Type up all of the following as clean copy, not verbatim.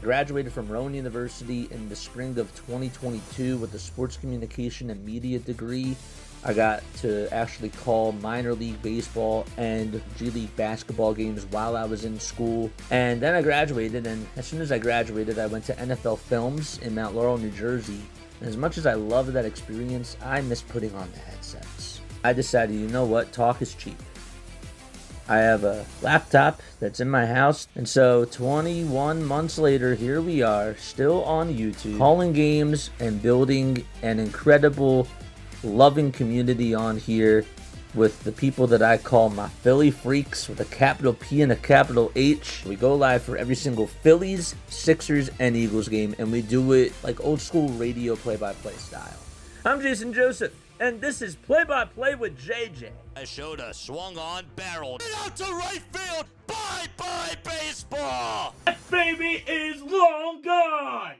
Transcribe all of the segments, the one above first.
graduated from Rowan University in the spring of 2022 with a sports communication and media degree. I got to actually call minor league baseball and G League basketball games while I was in school. And then I graduated, and as soon as I graduated, I went to NFL Films in Mount Laurel, New Jersey. And as much as I loved that experience, I miss putting on the headsets. I decided, you know what, talk is cheap. I have a laptop that's in my house, and so 21 months later, here we are, still on YouTube, calling games and building an incredible, loving community on here with the people that I call my Philly freaks with a capital P and a capital H. We go live for every single Phillies, Sixers, and Eagles game, and we do it like old school radio play-by-play style. I'm Jason Joseph, and this is Play-by-Play with JJ. I showed a swung on, barreled out to right field. Bye-bye baseball. That baby is long gone.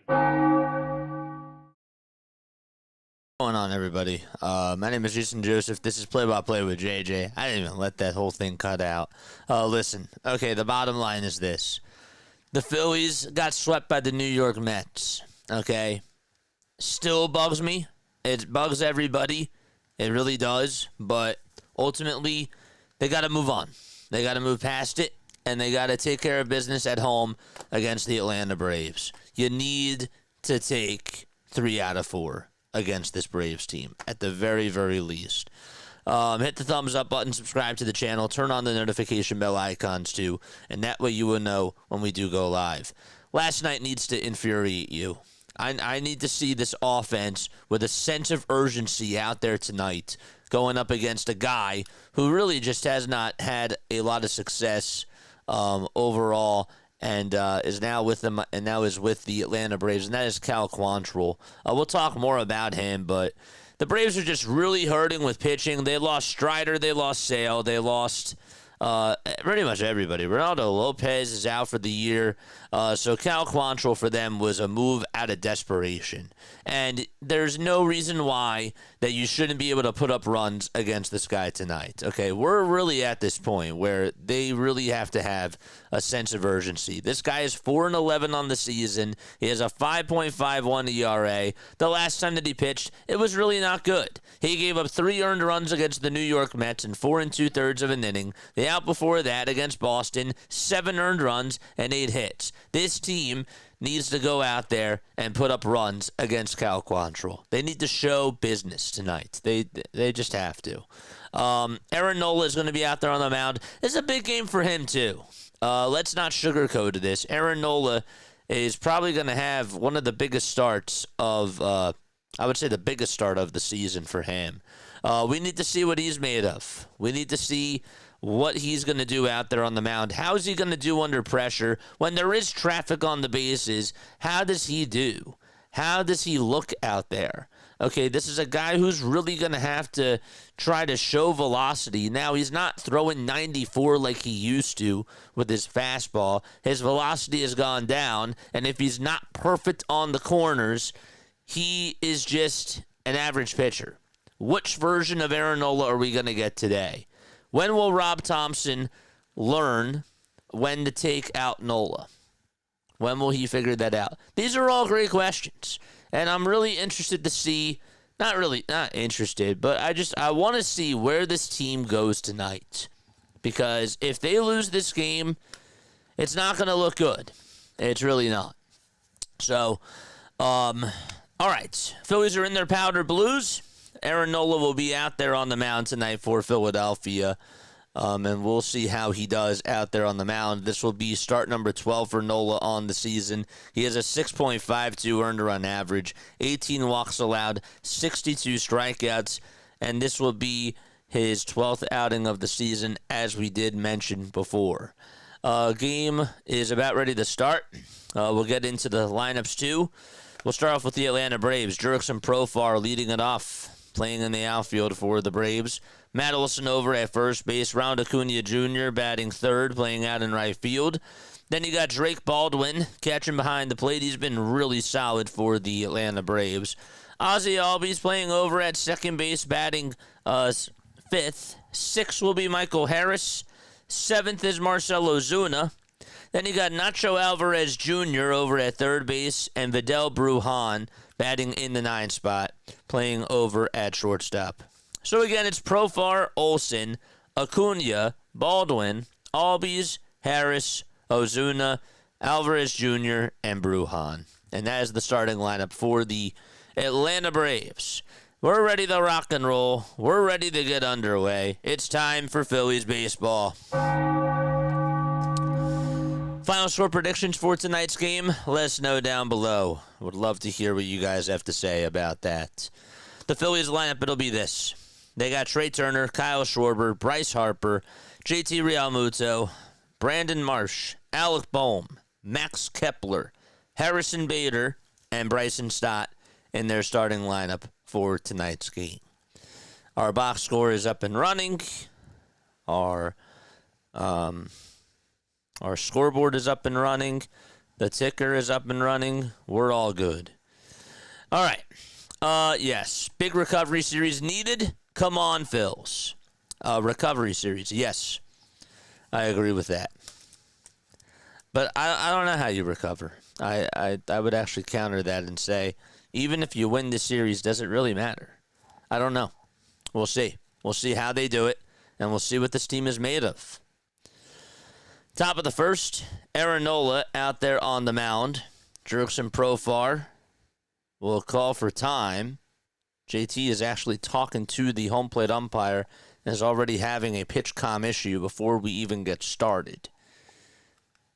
What's going on, everybody? My name is Jason Joseph. This is Play-by-Play with JJ. I didn't even let that whole thing cut out. Listen, okay, the bottom line is this. The Phillies got swept by the New York Mets, okay? Still bugs me. It bugs everybody. It really does. But ultimately, they got to move on. They got to move past it, and they got to take care of business at home against the Atlanta Braves. You need to take 3 out of 4 against this Braves team, at the very, very least. Hit the thumbs up button, subscribe to the channel, turn on the notification bell icons too, and that way you will know when we do go live. Last night needs to infuriate you. I need to see this offense with a sense of urgency out there tonight, going up against a guy who really just has not had a lot of success overall, and is now with them, and now is with the Atlanta Braves, and that is Quantrill. We'll talk more about him, but the Braves are just really hurting with pitching. They lost Strider, they lost Sale, they lost pretty much everybody. Ronaldo Lopez is out for the year, so Quantrill for them was a move out of desperation. And there's no reason why that you shouldn't be able to put up runs against this guy tonight. Okay, we're really at this point where they really have to have a sense of urgency. This guy is 4-11 on the season. He has a 5.51 ERA. The last time that he pitched, it was really not good. He gave up 3 earned runs against the New York Mets in 4 2/3 of an inning. The out before that against Boston, 7 earned runs and 8 hits. This team needs to go out there and put up runs against Quantrill. They need to show business tonight. They just have to. Aaron Nola is going to be out there on the mound. It's a big game for him too. Let's not sugarcoat this. Aaron Nola is probably going to have one of the biggest starts of, I would say the biggest start of the season for him. We need to see what he's made of. We need to see what he's going to do out there on the mound. How is he going to do under pressure when there is traffic on the bases? How does he do? How does he look out there? Okay, this is a guy who's really going to have to try to show velocity. Now, he's not throwing 94 like he used to with his fastball. His velocity has gone down, and if he's not perfect on the corners, he is just an average pitcher. Which version of Aaron Nola are we going to get today? When will Rob Thompson learn when to take out Nola? When will he figure that out? These are all great questions. And I'm really interested to see, not interested, but I want to see where this team goes tonight. Because if they lose this game, it's not going to look good. It's really not. So, all right. Phillies are in their powder blues. Aaron Nola will be out there on the mound tonight for Philadelphia, and we'll see how he does out there on the mound. This will be start number 12 for Nola on the season. He has a 6.52 earned run average, 18 walks allowed, 62 strikeouts, and this will be his 12th outing of the season, as we did mention before. Game is about ready to start. We'll get into the lineups too. We'll start off with the Atlanta Braves. Jurickson Profar leading it off, playing in the outfield for the Braves. Matt Olson over at first base. Ronald Acuna Jr. batting third, playing out in right field. Then you got Drake Baldwin catching behind the plate. He's been really solid for the Atlanta Braves. Ozzie Albies playing over at second base, batting fifth. Sixth will be Michael Harris. Seventh is Marcell Ozuna. Then you got Nacho Alvarez Jr. over at third base and Vidal Brujan batting in the 9 spot, playing over at shortstop. So again, it's Profar, Olson, Acuna, Baldwin, Albies, Harris, Ozuna, Alvarez Jr., and Brujan. And that is the starting lineup for the Atlanta Braves. We're ready to rock and roll. We're ready to get underway. It's time for Phillies baseball. Final score predictions for tonight's game? Let us know down below. Would love to hear what you guys have to say about that. The Phillies lineup, it'll be this. They got Trey Turner, Kyle Schwarber, Bryce Harper, JT Realmuto, Brandon Marsh, Alec Bohm, Max Kepler, Harrison Bader, and Bryson Stott in their starting lineup for tonight's game. Our box score is up and running. Our scoreboard is up and running. The ticker is up and running. We're all good. All right. Yes. Big recovery series needed. Come on, Phils. Recovery series. Yes. I agree with that. But I don't know how you recover. I would actually counter that and say, even if you win the series, does it really matter? I don't know. We'll see. We'll see how they do it, and we'll see what this team is made of. Top of the first, Aaron Nola out there on the mound. Jurickson Profar will call for time. JT is actually talking to the home plate umpire and is already having a pitch comm issue before we even get started.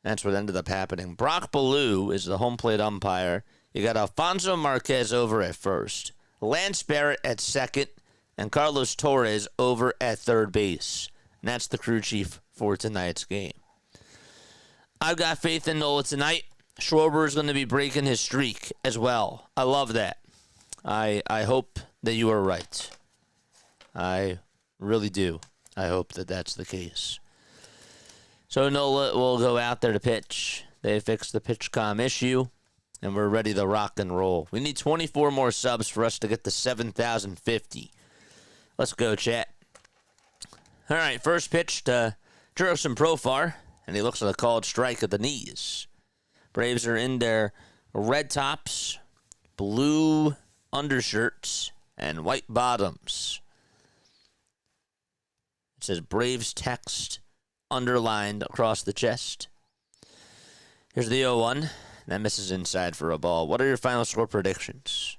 That's what ended up happening. Brock Ballou is the home plate umpire. You got Alfonso Marquez over at first, Lance Barrett at second, and Carlos Torres over at third base. And that's the crew chief for tonight's game. I've got faith in Nola tonight. Schwarber is going to be breaking his streak as well. I love that. I hope that you are right. I really do. I hope that that's the case. So Nola will go out there to pitch. They fixed the pitch comm issue, and we're ready to rock and roll. We need 24 more subs for us to get to 7,050. Let's go, chat. All right, first pitch to Jurickson Profar, and he looks like a called strike at the knees. Braves are in their red tops, blue undershirts, and white bottoms. It says Braves text underlined across the chest. Here's the 0-1. That misses inside for a ball. What are your final score predictions?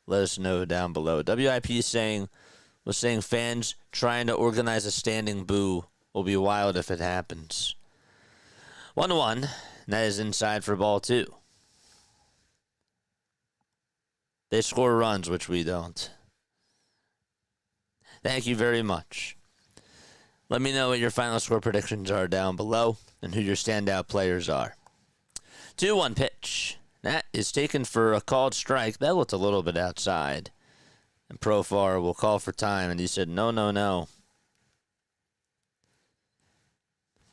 Let us know down below. WIP was saying fans trying to organize a standing boo will be wild if it happens. 1-1. That is inside for ball 2. They score runs, which we don't. Thank you very much. Let me know what your final score predictions are down below and who your standout players are. 2-1 pitch. That is taken for a called strike. That looked a little bit outside. And Profar will call for time, and he said, no, no, no.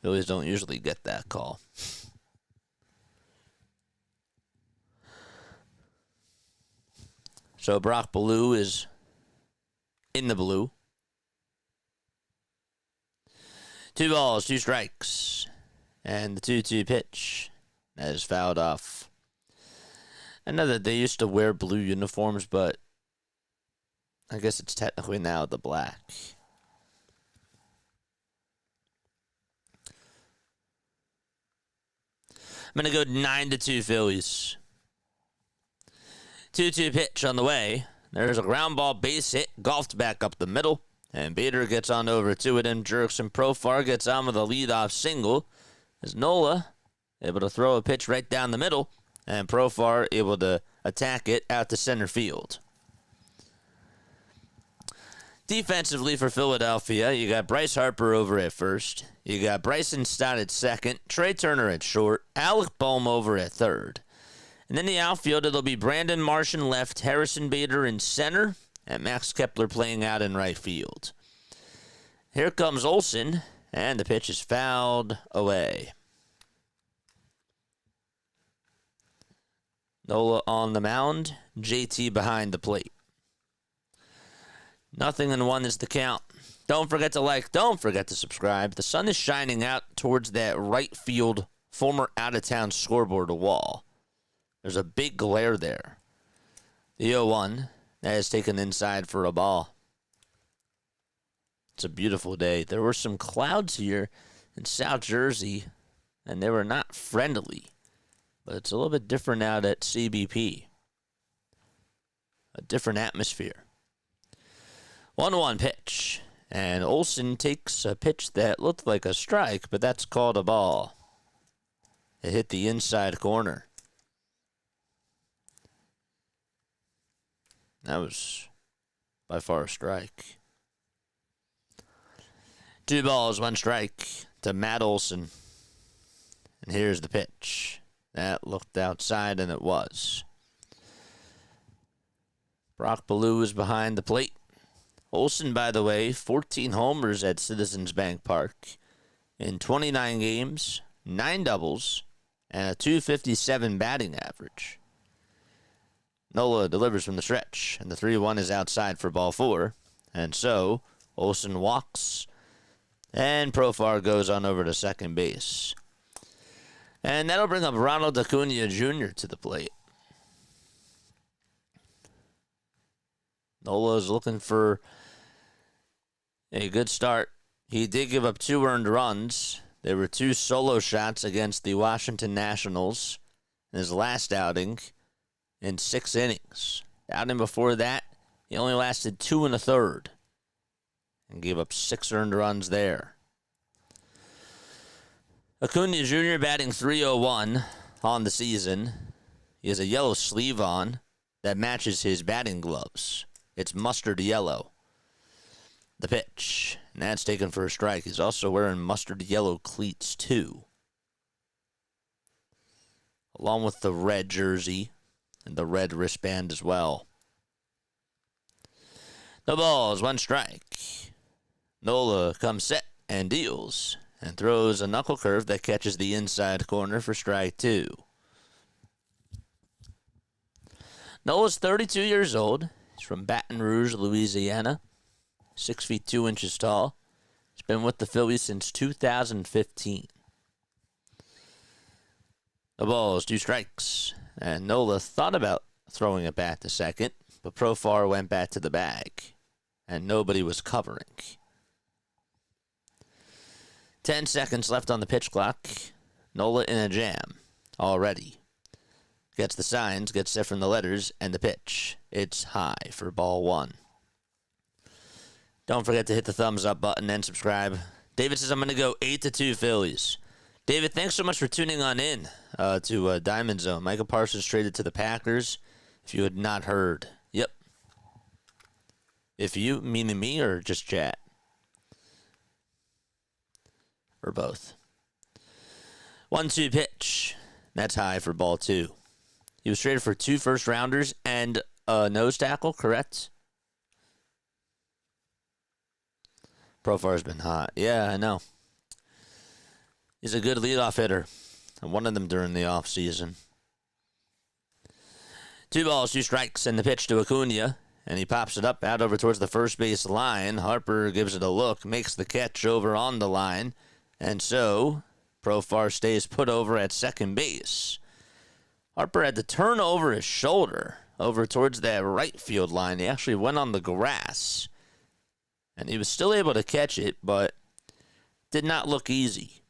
Phillies don't usually get that call. So Brock Ballou is in the blue. 2 balls, 2 strikes. And the 2-2 pitch that is fouled off. I know that they used to wear blue uniforms, but I guess it's technically now the black. I'm going to go 9-2 Phillies. 2-2 pitch on the way. There's a ground ball base hit, golfed back up the middle. And Bader gets on over to it, and Jurickson Profar gets on with a leadoff single. As Nola able to throw a pitch right down the middle, and Profar able to attack it out to center field. Defensively for Philadelphia, you got Bryce Harper over at first. You got Bryson Stott at second, Trey Turner at short, Alec Bohm over at third. And then the outfield, it'll be Brandon Marsh in left, Harrison Bader in center, and Max Kepler playing out in right field. Here comes Olson, and the pitch is fouled away. Nola on the mound, JT behind the plate. 0-1 is the count. Don't forget to like. Don't forget to subscribe. The sun is shining out towards that right field, former out-of-town scoreboard wall. There's a big glare there. The 0-1 that is taken inside for a ball. It's a beautiful day. There were some clouds here in South Jersey, and they were not friendly. But it's a little bit different out at CBP. A different atmosphere. 1-1 pitch. And Olson takes a pitch that looked like a strike, but that's called a ball. It hit the inside corner. That was by far a strike. 2 balls, 1 strike to Matt Olson. And here's the pitch. That looked outside, and it was. Brock Ballou is behind the plate. Olson, by the way, 14 homers at Citizens Bank Park in 29 games, 9 doubles, and a .257 batting average. Nola delivers from the stretch, and the 3-1 is outside for ball 4. And so, Olson walks, and Profar goes on over to second base. And that'll bring up Ronald Acuna Jr. to the plate. Nola's looking for a good start. He did give up 2 earned runs. There were 2 solo shots against the Washington Nationals in his last outing in 6 innings. The outing before that, he only lasted 2 1/3 and gave up 6 earned runs there. Acuna Jr. batting .301 on the season. He has a yellow sleeve on that matches his batting gloves. It's mustard yellow. The pitch, and that's taken for a strike. He's also wearing mustard yellow cleats, too. Along with the red jersey and the red wristband as well. No balls, 1 strike. Nola comes set and deals and throws a knuckle curve that catches the inside corner for strike 2. Nola's 32 years old. He's from Baton Rouge, Louisiana. 6 feet 2 inches tall. He's been with the Phillies since 2015. The ball is 2 strikes. And Nola thought about throwing it back to second, but Profar went back to the bag. And nobody was covering. 10 seconds left on the pitch clock. Nola in a jam already. Gets the signs, gets set from the letters, and the pitch. It's high for ball 1. Don't forget to hit the thumbs up button and subscribe. David says I'm going to go 8-2 Phillies. David, thanks so much for tuning on in to Diamond Zone. Micah Parsons traded to the Packers. If you had not heard. Yep. If you, meaning me, or just chat? Or both. 1-2 pitch. That's high for ball 2. He was traded for 2 first-rounders and a nose tackle, correct? Profar's been hot. Yeah, I know. He's a good leadoff hitter. I wanted them during the offseason. 2 balls, 2 strikes, and the pitch to Acuna. And he pops it up out over towards the first base line. Harper gives it a look, makes the catch over on the line. And so, Profar stays put over at second base. Harper had to turn over his shoulder over towards that right field line. He actually went on the grass. And he was still able to catch it, but did not look easy.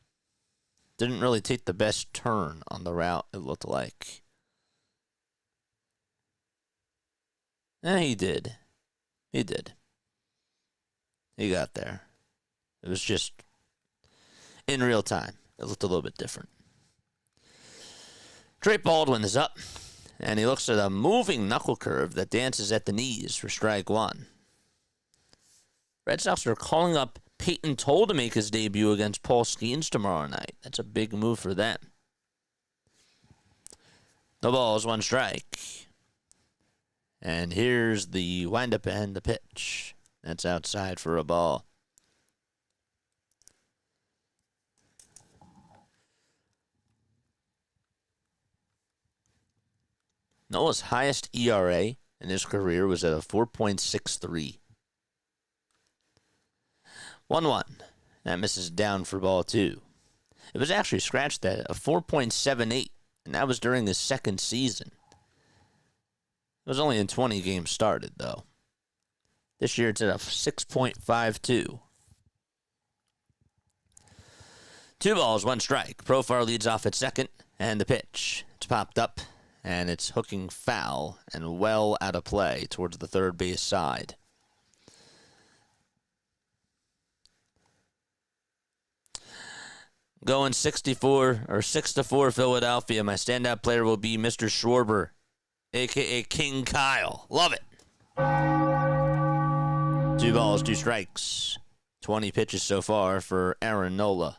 Didn't really take the best turn on the route, it looked like. He did. He did. He got there. It was just in real time. It looked a little bit different. Drake Baldwin is up, and he looks at a moving knuckle curve that dances at the knees for strike 1. Red Sox are calling up Peyton Toll to make his debut against Paul Skeens tomorrow night. That's a big move for them. No balls, 1 strike. And here's the windup and the pitch. That's outside for a ball. Nola's highest ERA in his career was at a 4.63. 1-1. That misses down for ball 2. It was actually scratched at a 4.78, and that was during his second season. It was only in 20 games started, though. This year it's at a 6.52. 2 balls, 1 strike. Profar leads off at second, and the pitch. It's popped up, and it's hooking foul and well out of play towards the third base side. Going 6-4 Philadelphia. My standout player will be Mr. Schwarber, a.k.a. King Kyle. Love it. 2 balls, 2 strikes. 20 pitches so far for Aaron Nola.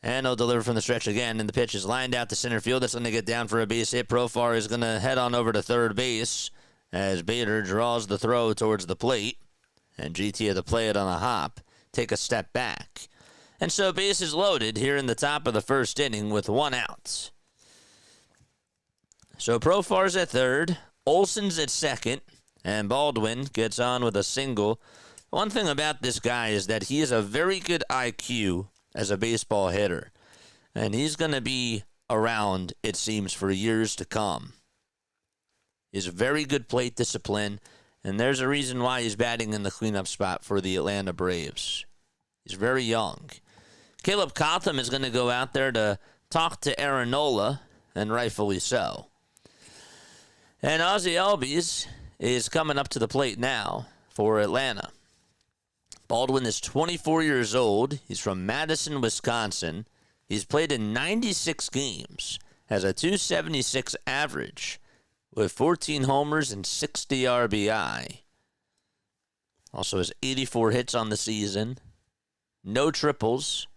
And he'll deliver from the stretch again, and the pitch is lined out to center field. That's going to get down for a base hit. Profar is going to head on over to third base as Bader draws the throw towards the plate, and GT had to play it on a hop, take a step back. And so bases loaded here in the top of the first inning with 1 out. So Profar's at third, Olson's at second, and Baldwin gets on with a single. One thing about this guy is that he has a very good IQ as a baseball hitter, and he's going to be around, it seems, for years to come. He has very good plate discipline, and there's a reason why he's batting in the cleanup spot for the Atlanta Braves. He's very young. Caleb Cotham is going to go out there to talk to Aaron Nola, and rightfully so. And Ozzie Albies is coming up to the plate now for Atlanta. Baldwin is 24 years old. He's from Madison, Wisconsin. He's played in 96 games, has a .276 average with 14 homers and 60 RBI. Also has 84 hits on the season. No triples.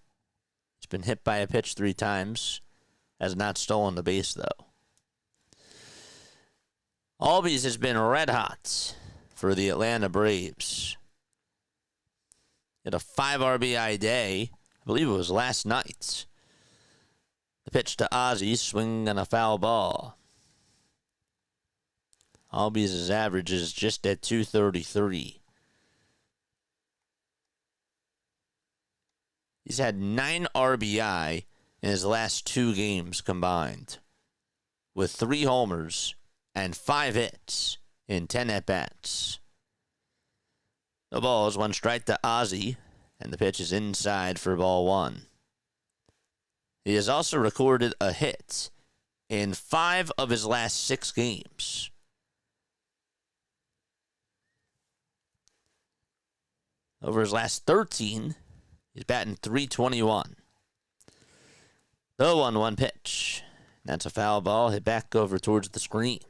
He's been hit by a pitch 3 times. Has not stolen the base, though. Albies has been red hot for the Atlanta Braves. He had a 5 RBI day. I believe it was last night. The pitch to Ozzie, swing and a foul ball. Albies' average is just at .233. He's had 9 RBI in his last 2 games combined, with 3 homers and 5 hits in 10 at-bats. The ball is 1 strike to Ozzie, and the pitch is inside for ball 1. He has also recorded a hit in 5 of his last 6 games. Over his last 13, he's batting .321. The 1-1 pitch. That's a foul ball, hit back over towards the screen.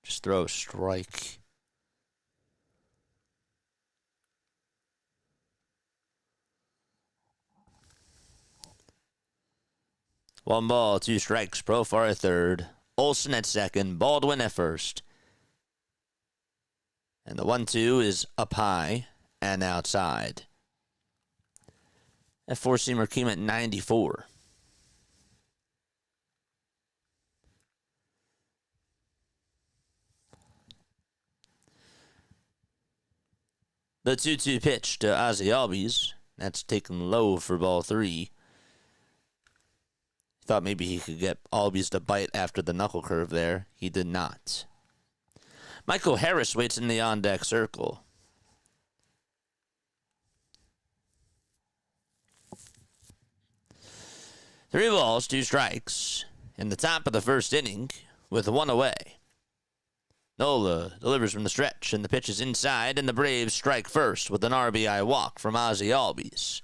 Just throw a strike. One ball, 2 strikes. Profar at third. Olson at second. Baldwin at first. And the 1-2 is up high and outside. That 4-seamer came at 94. The 2-2 pitch to Ozzie Albies. That's taken low for ball 3. Thought maybe he could get Albies to bite after the knuckle curve there. He did not. Michael Harris waits in the on-deck circle. Three balls, 2 strikes. In the top of the first inning with 1 away. Nola delivers from the stretch, and the pitch is inside, and the Braves strike first with an RBI walk from Ozzie Albies.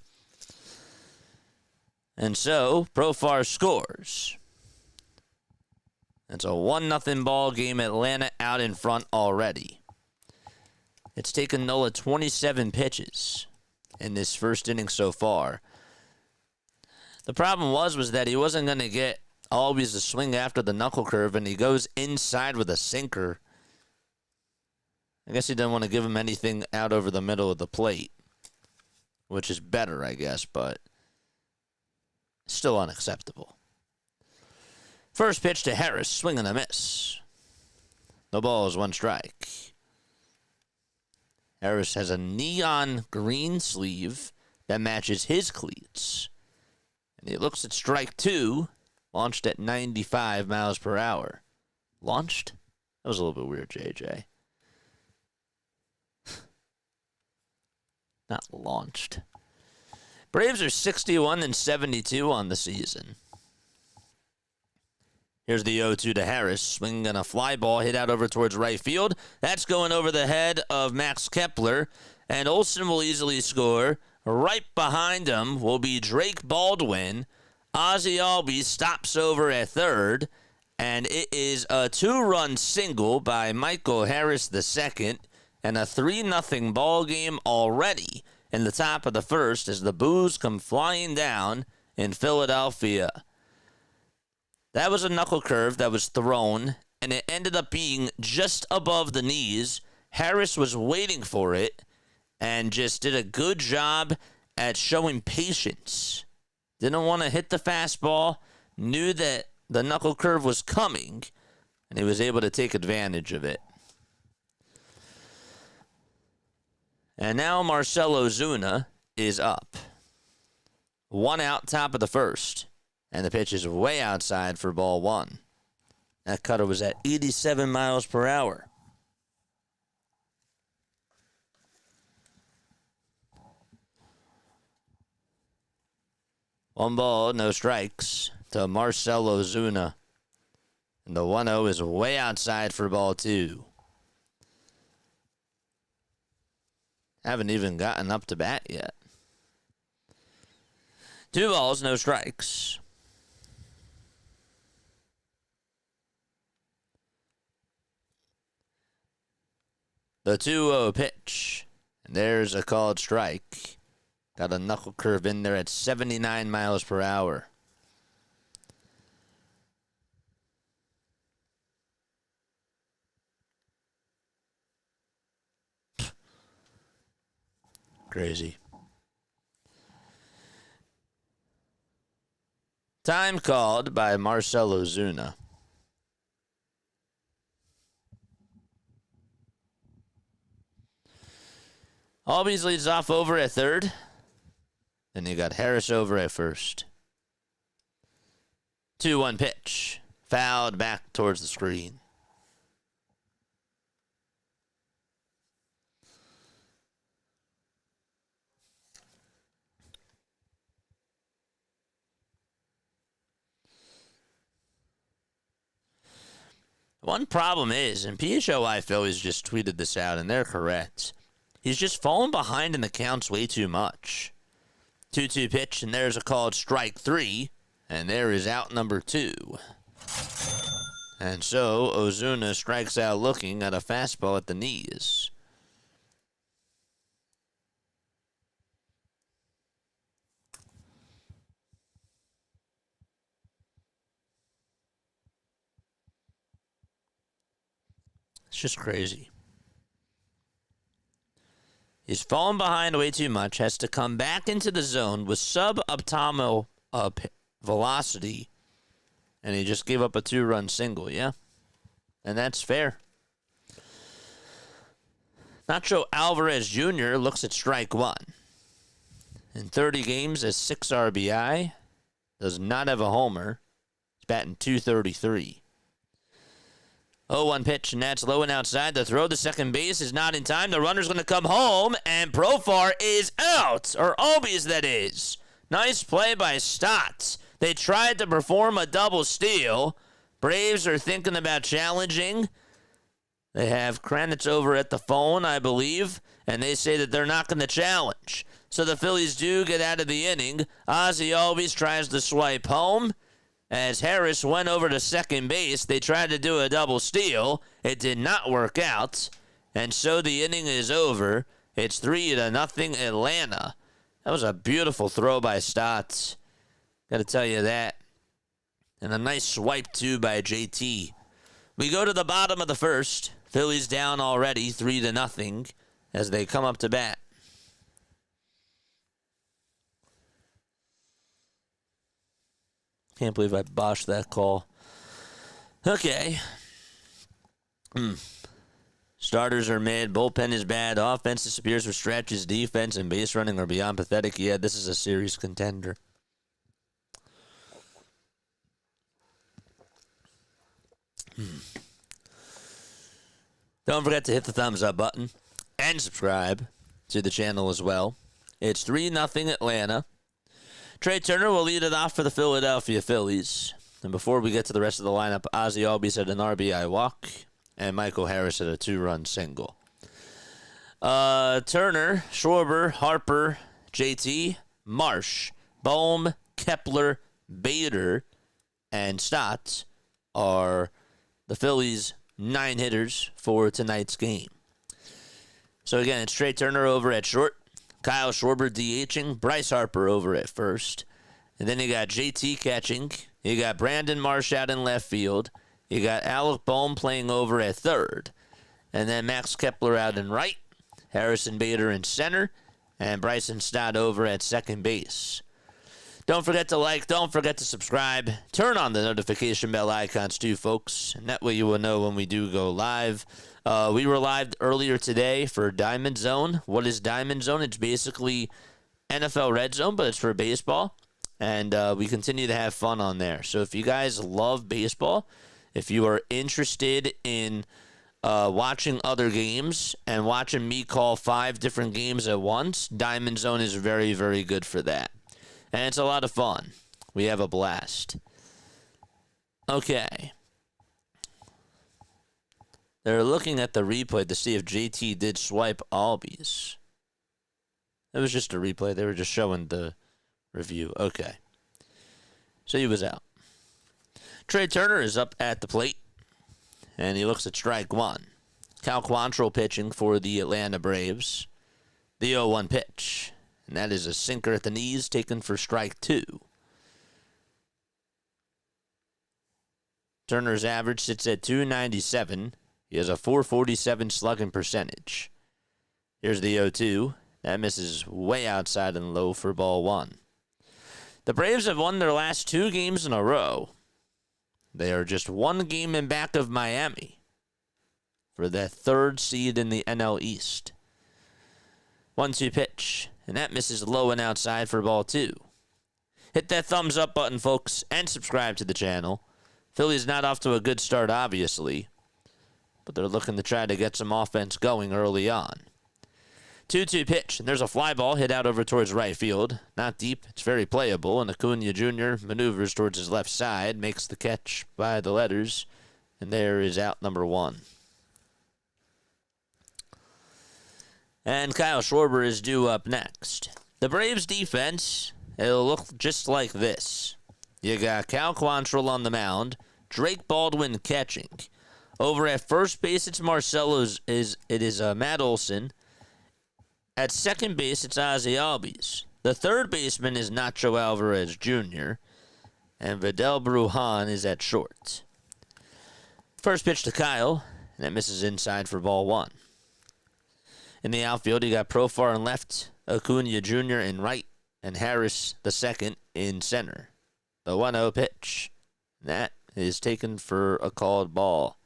And so, Profar scores. It's a 1-0 ball game. Atlanta out in front already. It's taken Nola 27 pitches in this first inning so far. The problem was that he wasn't going to get Albies to swing after the knuckle curve, and he goes inside with a sinker. I guess he didn't want to give him anything out over the middle of the plate, which is better, I guess, but still unacceptable. First pitch to Harris, swing and a miss. The ball is 1 strike. Harris has a neon green sleeve that matches his cleats. And he looks at strike two, launched at 95 miles per hour. Launched? That was a little bit weird, JJ. Not launched. Braves are 61 and 72 on the season. Here's the 0-2 to Harris. Swinging on a fly ball hit out over towards right field. That's going over the head of Max Kepler. And Olson will easily score. Right behind him will be Drake Baldwin. Ozzie Albies stops over at third. And it is a 2-run single by Michael Harris II. And a 3-0 ball game already in the top of the first as the boos come flying down in Philadelphia. That was a knuckle curve that was thrown, and it ended up being just above the knees. Harris was waiting for it and just did a good job at showing patience. Didn't want to hit the fastball, knew that the knuckle curve was coming, and he was able to take advantage of it. And now Marcell Ozuna is up. 1 out, top of the first. And the pitch is way outside for ball one. That cutter was at 87 miles per hour. One ball, no strikes to Marcell Ozuna. And the 1-0 is way outside for ball two. Haven't even gotten up to bat yet. 2 balls, no strikes. The 2-0 pitch. And there's a called strike. Got a knuckle curve in there at 79 miles per hour. Crazy. Time called by Marcell Ozuna. Albies leads off over at third. Then you got Harris over at first. 2-1 pitch. Fouled back towards the screen. One problem is, and PHOI Phillies just tweeted this out, and they're correct. He's just fallen behind in the counts way too much. 2-2 pitch, and there's a called strike three, and there is out number 2. And so Ozuna strikes out looking at a fastball at the knees. It's just crazy. He's fallen behind way too much, has to come back into the zone with suboptimal velocity, and he just gave up a 2-run single, yeah? And that's fair. Nacho Alvarez Jr. looks at strike one. In 30 games, has 6 RBI, does not have a homer. He's batting .233. 0-1 pitch, and that's low and outside. The throw to second base is not in time. The runner's going to come home, and Profar is out. Or Albies, that is. Nice play by Stotts. They tried to perform a double steal. Braves are thinking about challenging. They have Kranitz over at the phone, I believe, and they say that they're not going to challenge. So the Phillies do get out of the inning. Ozzie Albies tries to swipe home. As Harris went over to second base, they tried to do a double steal. It did not work out, and so the inning is over. It's 3-0 Atlanta. That was a beautiful throw by Stotts. Got to tell you that. And a nice swipe, too, by JT. We go to the bottom of the first. Phillies down already, 3-0, as they come up to bat. Can't believe I botched that call. Okay. Starters are mid. Bullpen is bad. Offense disappears with stretches. Defense and base running are beyond pathetic. Yeah, this is a series contender. Don't forget to hit the thumbs up button and subscribe to the channel as well. It's 3-0 Atlanta. Trey Turner will lead it off for the Philadelphia Phillies. And before we get to the rest of the lineup, Ozzie Albies had an RBI walk, and Michael Harris had a 2-run single. Turner, Schwarber, Harper, JT, Marsh, Bohm, Kepler, Bader, and Stott are the Phillies' 9 hitters for tonight's game. So again, it's Trey Turner over at short, Kyle Schwarber DHing, Bryce Harper over at first, and then you got JT catching. You got Brandon Marsh out in left field. You got Alec Bohm playing over at third, and then Max Kepler out in right, Harrison Bader in center, and Bryson Stott over at second base. Don't forget to like, don't forget to subscribe. Turn on the notification bell icons too, folks, and that way you will know when we do go live. We were live earlier today for Diamond Zone. What is Diamond Zone? It's basically NFL Red Zone, but it's for baseball, and we continue to have fun on there. So if you guys love baseball, if you are interested in watching other games and watching me call 5 different games at once, Diamond Zone is very, very good for that. And it's a lot of fun. We have a blast. Okay. They're looking at the replay to see if JT did swipe Albies. It was just a replay. They were just showing the review. Okay. So he was out. Trey Turner is up at the plate, and he looks at strike one. Cal Quantrill pitching for the Atlanta Braves. The 0-1 pitch. And that is a sinker at the knees taken for strike 2. Turner's average sits at .297. He has a .447 slugging percentage. Here's the 0-2. That misses way outside and low for ball 1. The Braves have won their last 2 games in a row. They are just 1 game in back of Miami for the 3rd seed in the NL East. 1-2 pitch. And that misses low and outside for ball 2. Hit that thumbs up button, folks, and subscribe to the channel. Philly's not off to a good start, obviously, but they're looking to try to get some offense going early on. 2-2 pitch, and there's a fly ball hit out over towards right field. Not deep, it's very playable, and Acuna Jr. maneuvers towards his left side, makes the catch by the letters, and there is out number 1. And Kyle Schwarber is due up next. The Braves defense, it'll look just like this. You got Cal Quantrill on the mound, Drake Baldwin catching. Over at first base, it's Matt Olson. At second base, it's Ozzie Albies. The third baseman is Nacho Alvarez Jr., and Vidal Brujan is at short. First pitch to Kyle, and that misses inside for ball 1. In the outfield, you got Profar in left, Acuna Jr. in right, and Harris the second in center. The 1-0 pitch. That is taken for a called ball.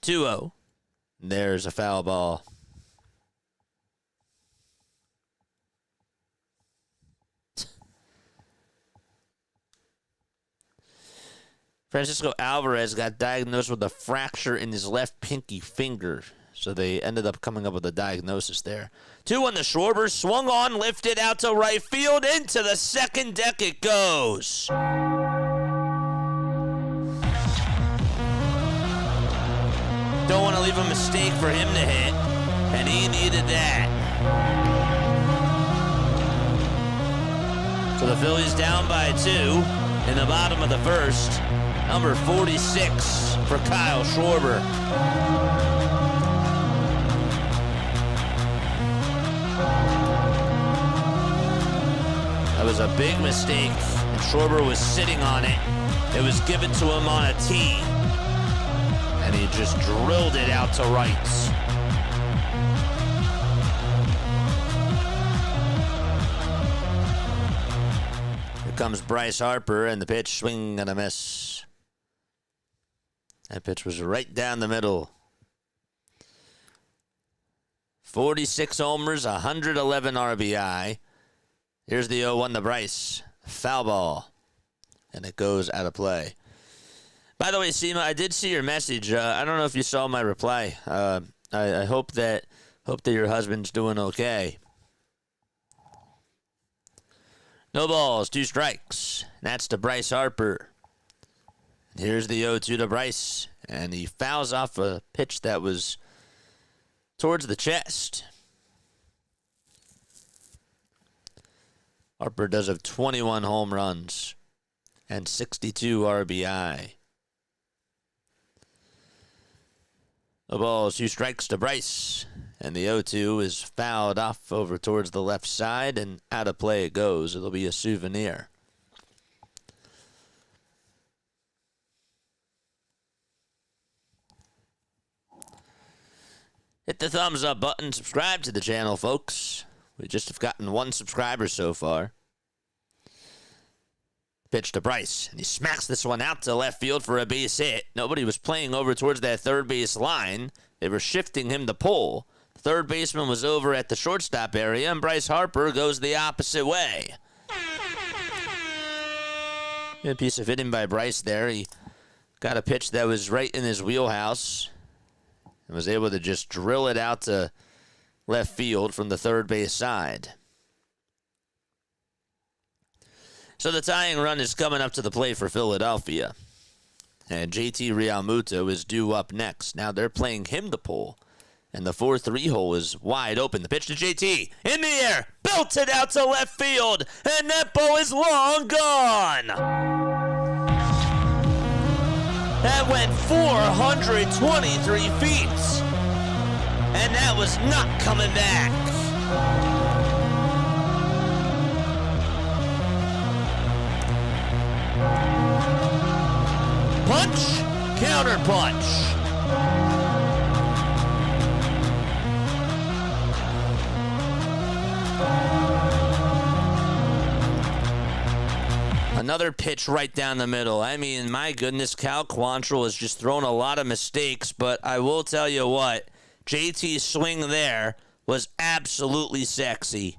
(2-0). There's a foul ball. Francisco Alvarez got diagnosed with a fracture in his left pinky finger, so they ended up coming up with a diagnosis there. 2-1 to Schwarber, swung on, lifted out to right field, into the second deck it goes. Don't want to leave a mistake for him to hit, and he needed that. So the Phillies down by 2 in the bottom of the first. Number 46 for Kyle Schwarber. That was a big mistake, and Schwarber was sitting on it. It was given to him on a tee, and he just drilled it out to right. comes Bryce Harper, and the pitch, swing and a miss. That pitch was right down the middle. 46 homers, 111 RBI. Here's the 0-1 to Bryce. Foul ball. And it goes out of play. By the way, Seema, I did see your message. I don't know if you saw my reply. I hope that your husband's doing okay. No balls, 2 strikes. That's to Bryce Harper. Here's the 0-2 to Bryce. And he fouls off a pitch that was towards the chest. Harper does have 21 home runs and 62 RBI. The ball is 2 strikes to Bryce, and the 0-2 is fouled off over towards the left side, and out of play it goes. It'll be a souvenir. Hit the thumbs up button, subscribe to the channel, folks. We just have gotten 1 subscriber so far. Pitch to Bryce, and he smacks this one out to left field for a base hit. Nobody was playing over towards that third base line. They were shifting him to pull. The third baseman was over at the shortstop area, and Bryce Harper goes the opposite way. Good piece of hitting by Bryce there. He got a pitch that was right in his wheelhouse and was able to just drill it out to left field from the third base side. So the tying run is coming up to the plate for Philadelphia. And JT Realmuto is due up next. Now they're playing him to pull. And the 4-3 hole is wide open. The pitch to JT. In the air. Belted out to left field. And that ball is long gone. That went 423 feet. And that was not coming back. Punch, counter punch. Another pitch right down the middle. I mean, my goodness, Cal Quantrill has just thrown a lot of mistakes, but I will tell you what, JT's swing there was absolutely sexy.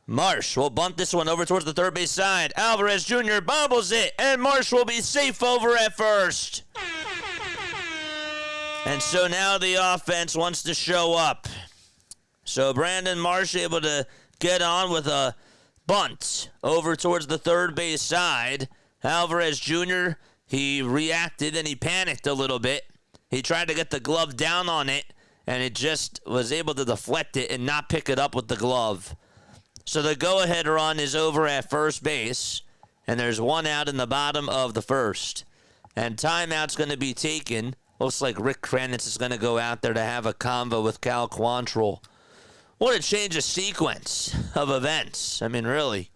Marsh will bunt this one over towards the third base side. Alvarez Jr. bobbles it, and Marsh will be safe over at first. And so now the offense wants to show up. So Brandon Marsh able to get on with a bunt over towards the third base side. Alvarez Jr., he reacted and he panicked a little bit. He tried to get the glove down on it, and it just was able to deflect it and not pick it up with the glove. So the go-ahead run is over at first base, and there's 1 out in the bottom of the first. And timeout's going to be taken. Looks like Rick Kranitz is going to go out there to have a convo with Cal Quantrill. What a change of sequence of events. I mean, really.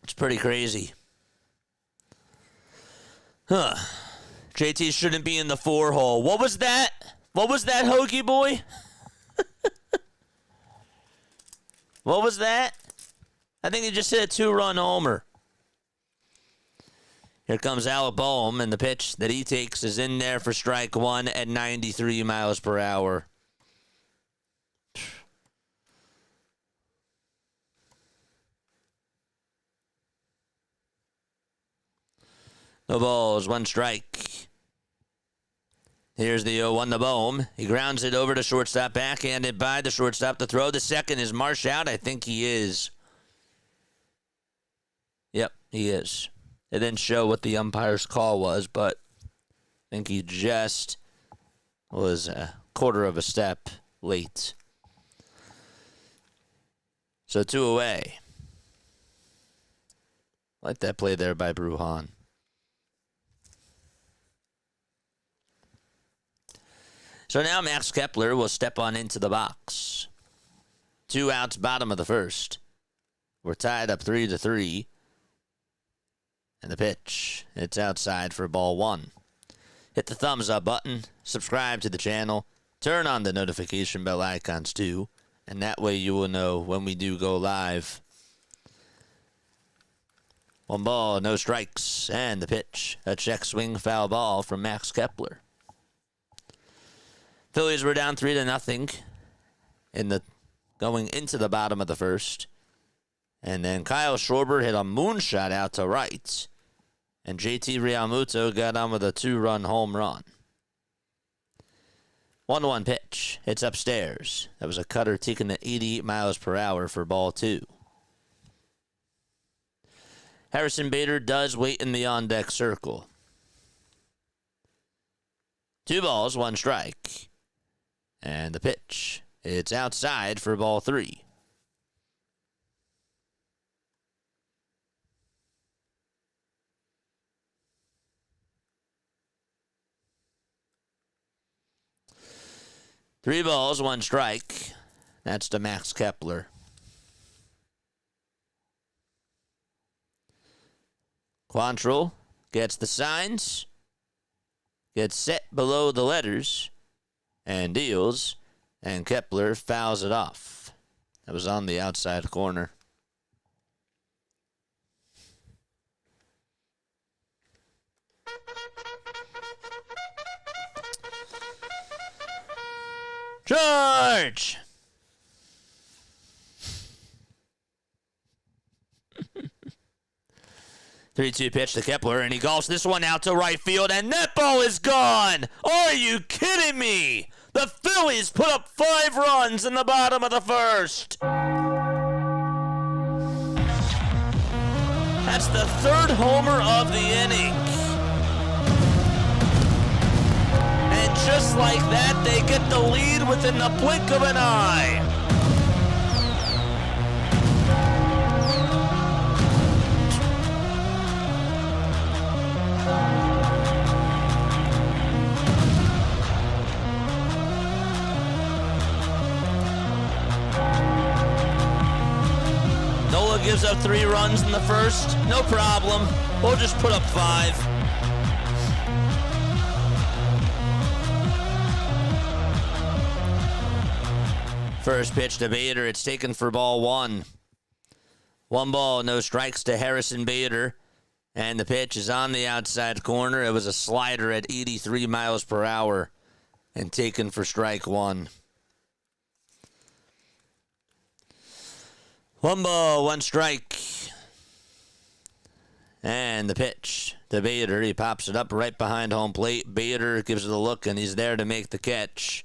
It's pretty crazy. Huh. JT shouldn't be in the 4 hole. What was that? What was that, Hoagie boy? What was that? I think he just hit a 2-run homer. Here comes Alec Boehm, and the pitch that he takes is in there for strike 1 at 93 miles per hour. No balls, 1 strike. Here's the 0-1 to Boehm. He grounds it over to shortstop, backhanded by the shortstop. The throw, the second, is Marsh out? I think he is. Yep, he is. It didn't show what the umpire's call was, but I think he just was a quarter of a step late. So 2 away. Like that play there by Bruhan. So now Max Kepler will step on into the box. 2 outs, bottom of the first. We're tied up 3-3. And the pitch, it's outside for ball 1. Hit the thumbs up button, subscribe to the channel, turn on the notification bell icons too, and that way you will know when we do go live. 1 ball, no strikes, and the pitch. A check swing foul ball from Max Kepler. Phillies were down 3-0 going into the bottom of the first. And then Kyle Schwarber hit a moonshot out to right. And JT Realmuto got on with a 2-run home run. 1-1 pitch. It's upstairs. That was a cutter taken at 88 miles per hour for ball 2. Harrison Bader does wait in the on-deck circle. 2 balls, 1 strike. And the pitch. It's outside for ball 3. Three balls, 1 strike. That's to Max Kepler. Quantrill gets the signs, gets set below the letters, and deals, and Kepler fouls it off. That was on the outside corner. George! Three-two pitch to Kepler, and he golfs this one out to right field, and that ball is gone! Are you kidding me? The Phillies put up 5 runs in the bottom of the first. That's the 3rd homer of the inning. And just like that, they get the lead within the blink of an eye. Nola gives up 3 runs in the first. No problem. We'll just put up 5. First pitch to Bader. It's taken for ball 1. 1 ball, no strikes to Harrison Bader. And the pitch is on the outside corner. It was a slider at 83 miles per hour and taken for strike 1. 1 ball, 1 strike. And the pitch to Bader. He pops it up right behind home plate. Bader gives it a look, and he's there to make the catch.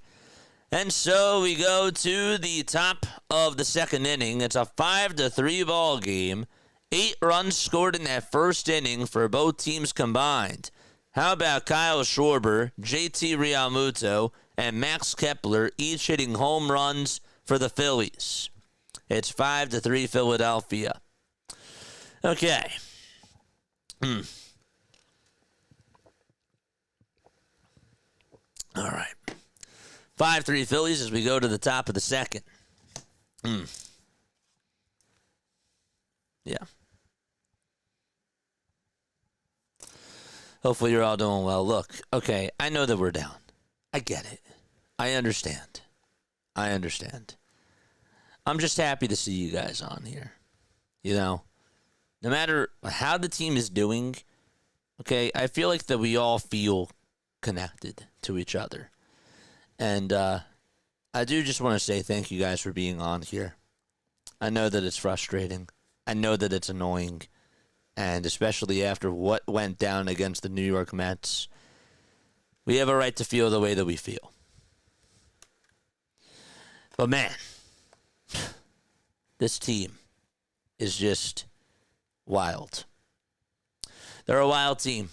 And so we go to the top of the second inning. It's a 5-3 ball game. 8 runs scored in that first inning for both teams combined. How about Kyle Schwarber, JT Realmuto, and Max Kepler each hitting home runs for the Phillies? It's 5-3 Philadelphia. Okay. All right. 5-3 Phillies as we go to the top of the second. Yeah. Hopefully you're all doing well. Look, okay, I know that we're down. I get it. I understand. I'm just happy to see you guys on here. You know, no matter how the team is doing, okay, I feel like that we all feel connected to each other. And I do just want to say thank you guys for being on here. I know that it's frustrating. I know that it's annoying. And especially after what went down against the New York Mets, we have a right to feel the way that we feel. But man, this team is just wild. They're a wild team.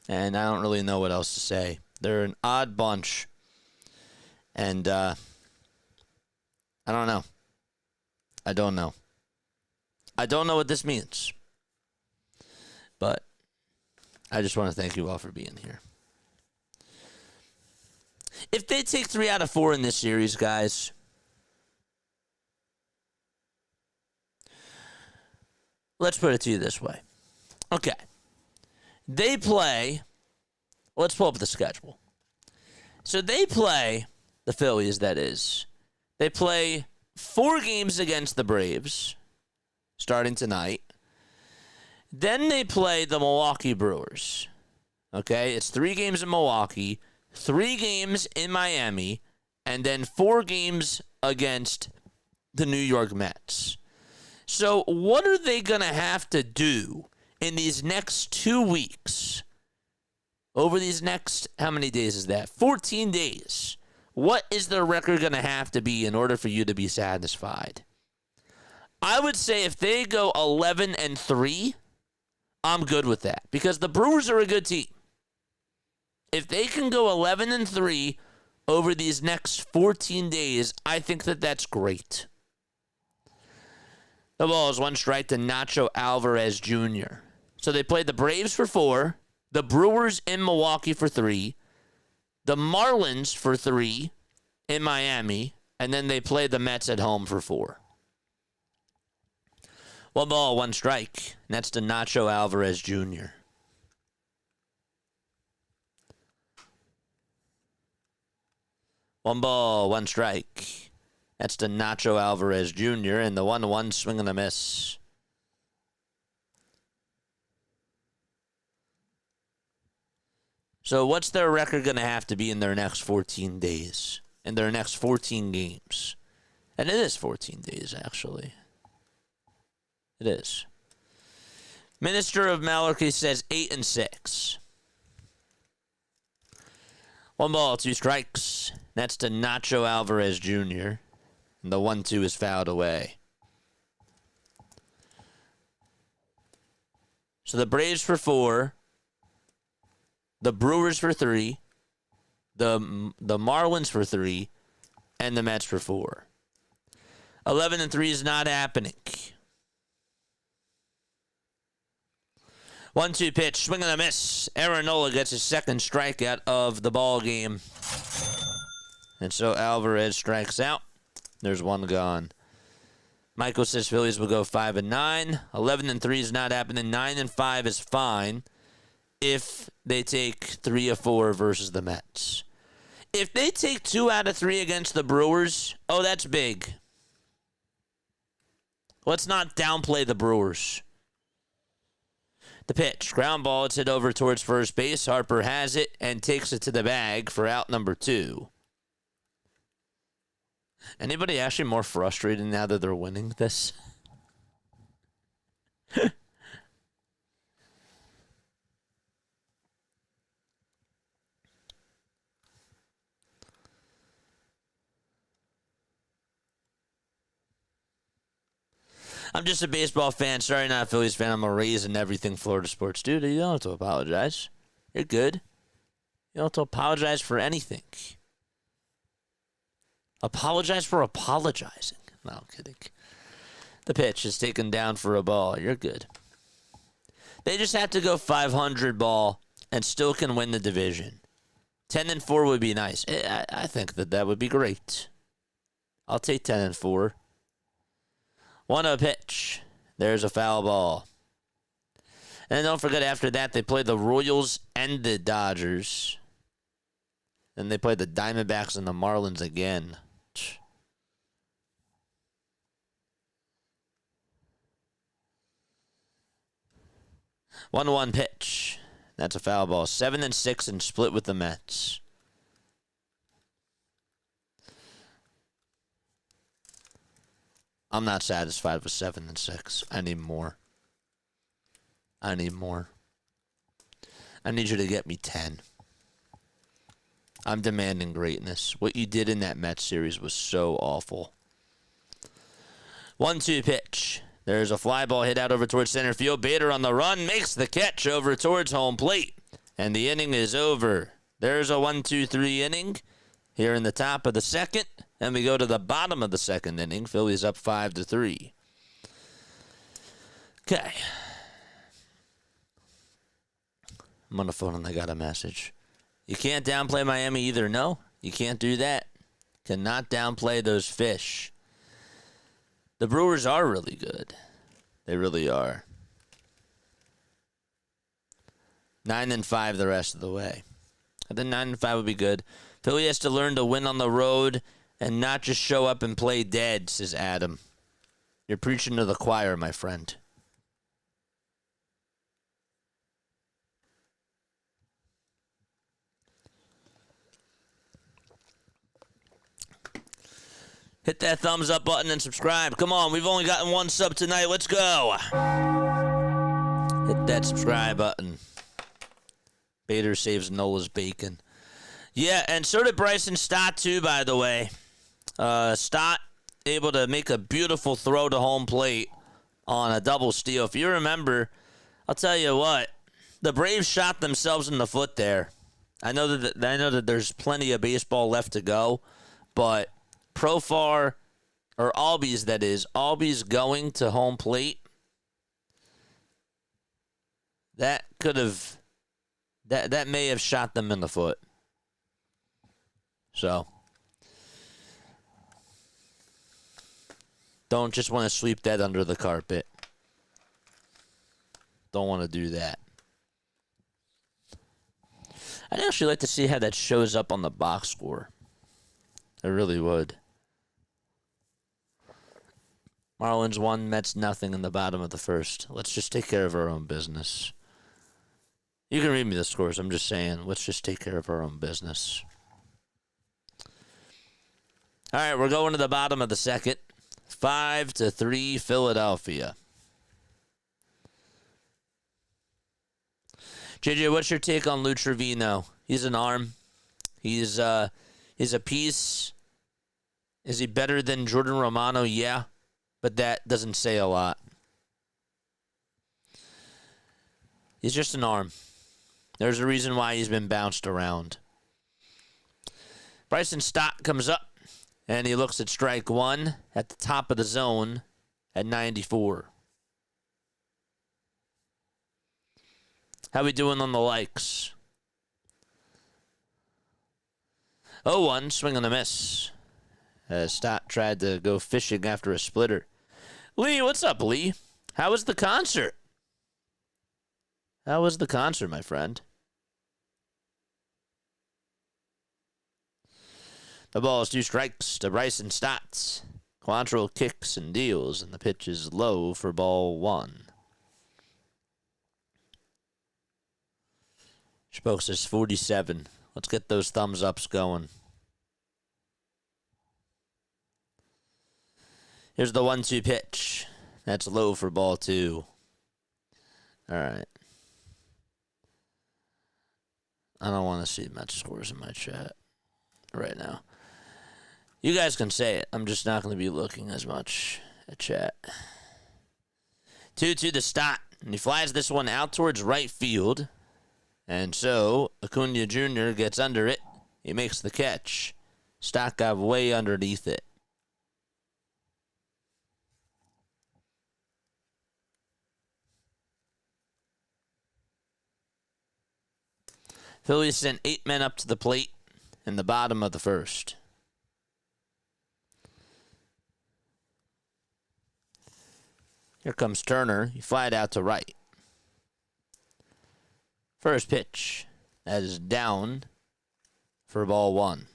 And I don't really know what else to say. They're an odd bunch. And I don't know. I don't know what this means. But I just want to thank you all for being here. If they take 3 out of 4 in this series, guys, let's put it to you this way. Okay. They play, let's pull up the schedule. So they play, the Phillies, that is. They play 4 games against the Braves, starting tonight. Then they play the Milwaukee Brewers. Okay, it's 3 games in Milwaukee, 3 games in Miami, and then 4 games against the New York Mets. So what are they going to have to do in these next 2 weeks? Over these next, how many days is that? 14 days. What is their record going to have to be in order for you to be satisfied? I would say if they go 11-3, I'm good with that because the Brewers are a good team. If they can go 11-3 over these next 14 days, I think that that's great. The ball is 1 strike to Nacho Alvarez Jr. So they played the Braves for 4, the Brewers in Milwaukee for 3, the Marlins for 3 in Miami, and then they played the Mets at home for 4. 1 ball, 1 strike. And that's to Nacho Alvarez Jr. One ball, 1 strike. That's to Nacho Alvarez Jr. And the 1-1 swing and a miss. So what's their record going to have to be in their next 14 days? In their next 14 games? And it is 14 days, actually. It is. Minister of Malarkey says 8-6. 1 ball, 2 strikes. That's to Nacho Alvarez Jr. And the 1-2 is fouled away. So the Braves for 4. The Brewers for 3. The Marlins for 3. And the Mets for 4. 11-3 is not happening. 1-2 pitch, swing and a miss. Aaron Nola gets his second strikeout of the ball game. And so Alvarez strikes out. There's 1 gone. Michael says Phillies will go 5-9. 11-3 is not happening. 9-5 is fine if they take 3 of 4 versus the Mets. If they take 2 out of 3 against the Brewers, oh, that's big. Let's not downplay the Brewers. The pitch, ground ball, it's hit over towards first base. Harper has it and takes it to the bag for out number 2. Anybody actually more frustrated now that they're winning this? I'm just a baseball fan. Sorry, not a Phillies fan. I'm a Rays and everything Florida sports. Dude, you don't have to apologize. You're good. You don't have to apologize for anything. Apologize for apologizing. No, I'm kidding. The pitch is taken down for a ball. You're good. They just have to go 500 ball and still can win the division. 10-4 would be nice. I think that would be great. I'll take 10-4. 1-0 pitch. There's a foul ball. And don't forget, after that, they play the Royals and the Dodgers. Then they play the Diamondbacks and the Marlins again. 1-1 pitch. That's a foul ball. 7-6 and split with the Mets. I'm not satisfied with 7-6. I need more. I need more. I need you to get me 10. I'm demanding greatness. What you did in that Mets series was so awful. 1-2 pitch. There's a fly ball hit out over towards center field. Bader on the run makes the catch over towards home plate. And the inning is over. There's a 1-2-3 inning here in the top of the second. And we go to the bottom of the second inning. Phillies up 5-3. Okay. I'm on the phone and I got a message. You can't downplay Miami either. No, you can't do that. Cannot downplay those fish. The Brewers are really good. They really are. 9-5 the rest of the way. I think 9-5 would be good. Philly has to learn to win on the road and not just show up and play dead, says Adam. You're preaching to the choir, my friend. Hit that thumbs up button and subscribe. Come on, we've only gotten one sub tonight. Let's go. Hit that subscribe button. Bader saves Nola's bacon. Yeah, and so did Bryson Stott, too, by the way. Stott able to make a beautiful throw to home plate on a double steal. If you remember, I'll tell you what, the Braves shot themselves in the foot there. I know that there's plenty of baseball left to go, but Profar, or Albies, that is, Albies going to home plate, that could have, that may have shot them in the foot. So, don't just want to sweep that under the carpet. Don't want to do that. I'd actually like to see how that shows up on the box score. I really would. Marlins 1, Mets nothing in the bottom of the first. Let's just take care of our own business. You can read me the scores. I'm just saying, let's just take care of our own business. All right, we're going to the bottom of the second. 5-3 Philadelphia. JJ, what's your take on Lou Trevino? He's an arm. He's a piece. Is he better than Jordan Romano? Yeah, but that doesn't say a lot. He's just an arm. There's a reason why he's been bounced around. Bryson Stott comes up, and he looks at strike one at the top of the zone at 94. How we doing on the likes? 0-1, swing and a miss. Stott tried to go fishing after a splitter. Lee, what's up, Lee? How was the concert? How was the concert, my friend? The ball is 2 strikes to Bryson Stott. Quantrill kicks and deals, and the pitch is low for ball 1. Spokes says 47. Let's get those thumbs ups going. Here's the 1-2 pitch. That's low for ball 2. All right. I don't want to see Mets scores in my chat right now. You guys can say it. I'm just not going to be looking as much at chat. 2-2 to Stott. And he flies this one out towards right field. And so, Acuna Jr. gets under it. He makes the catch. Stott got way underneath it. Phillies sent 8 men up to the plate in the bottom of the first. Here comes Turner. He flied out to right. First pitch. That is down for ball 1.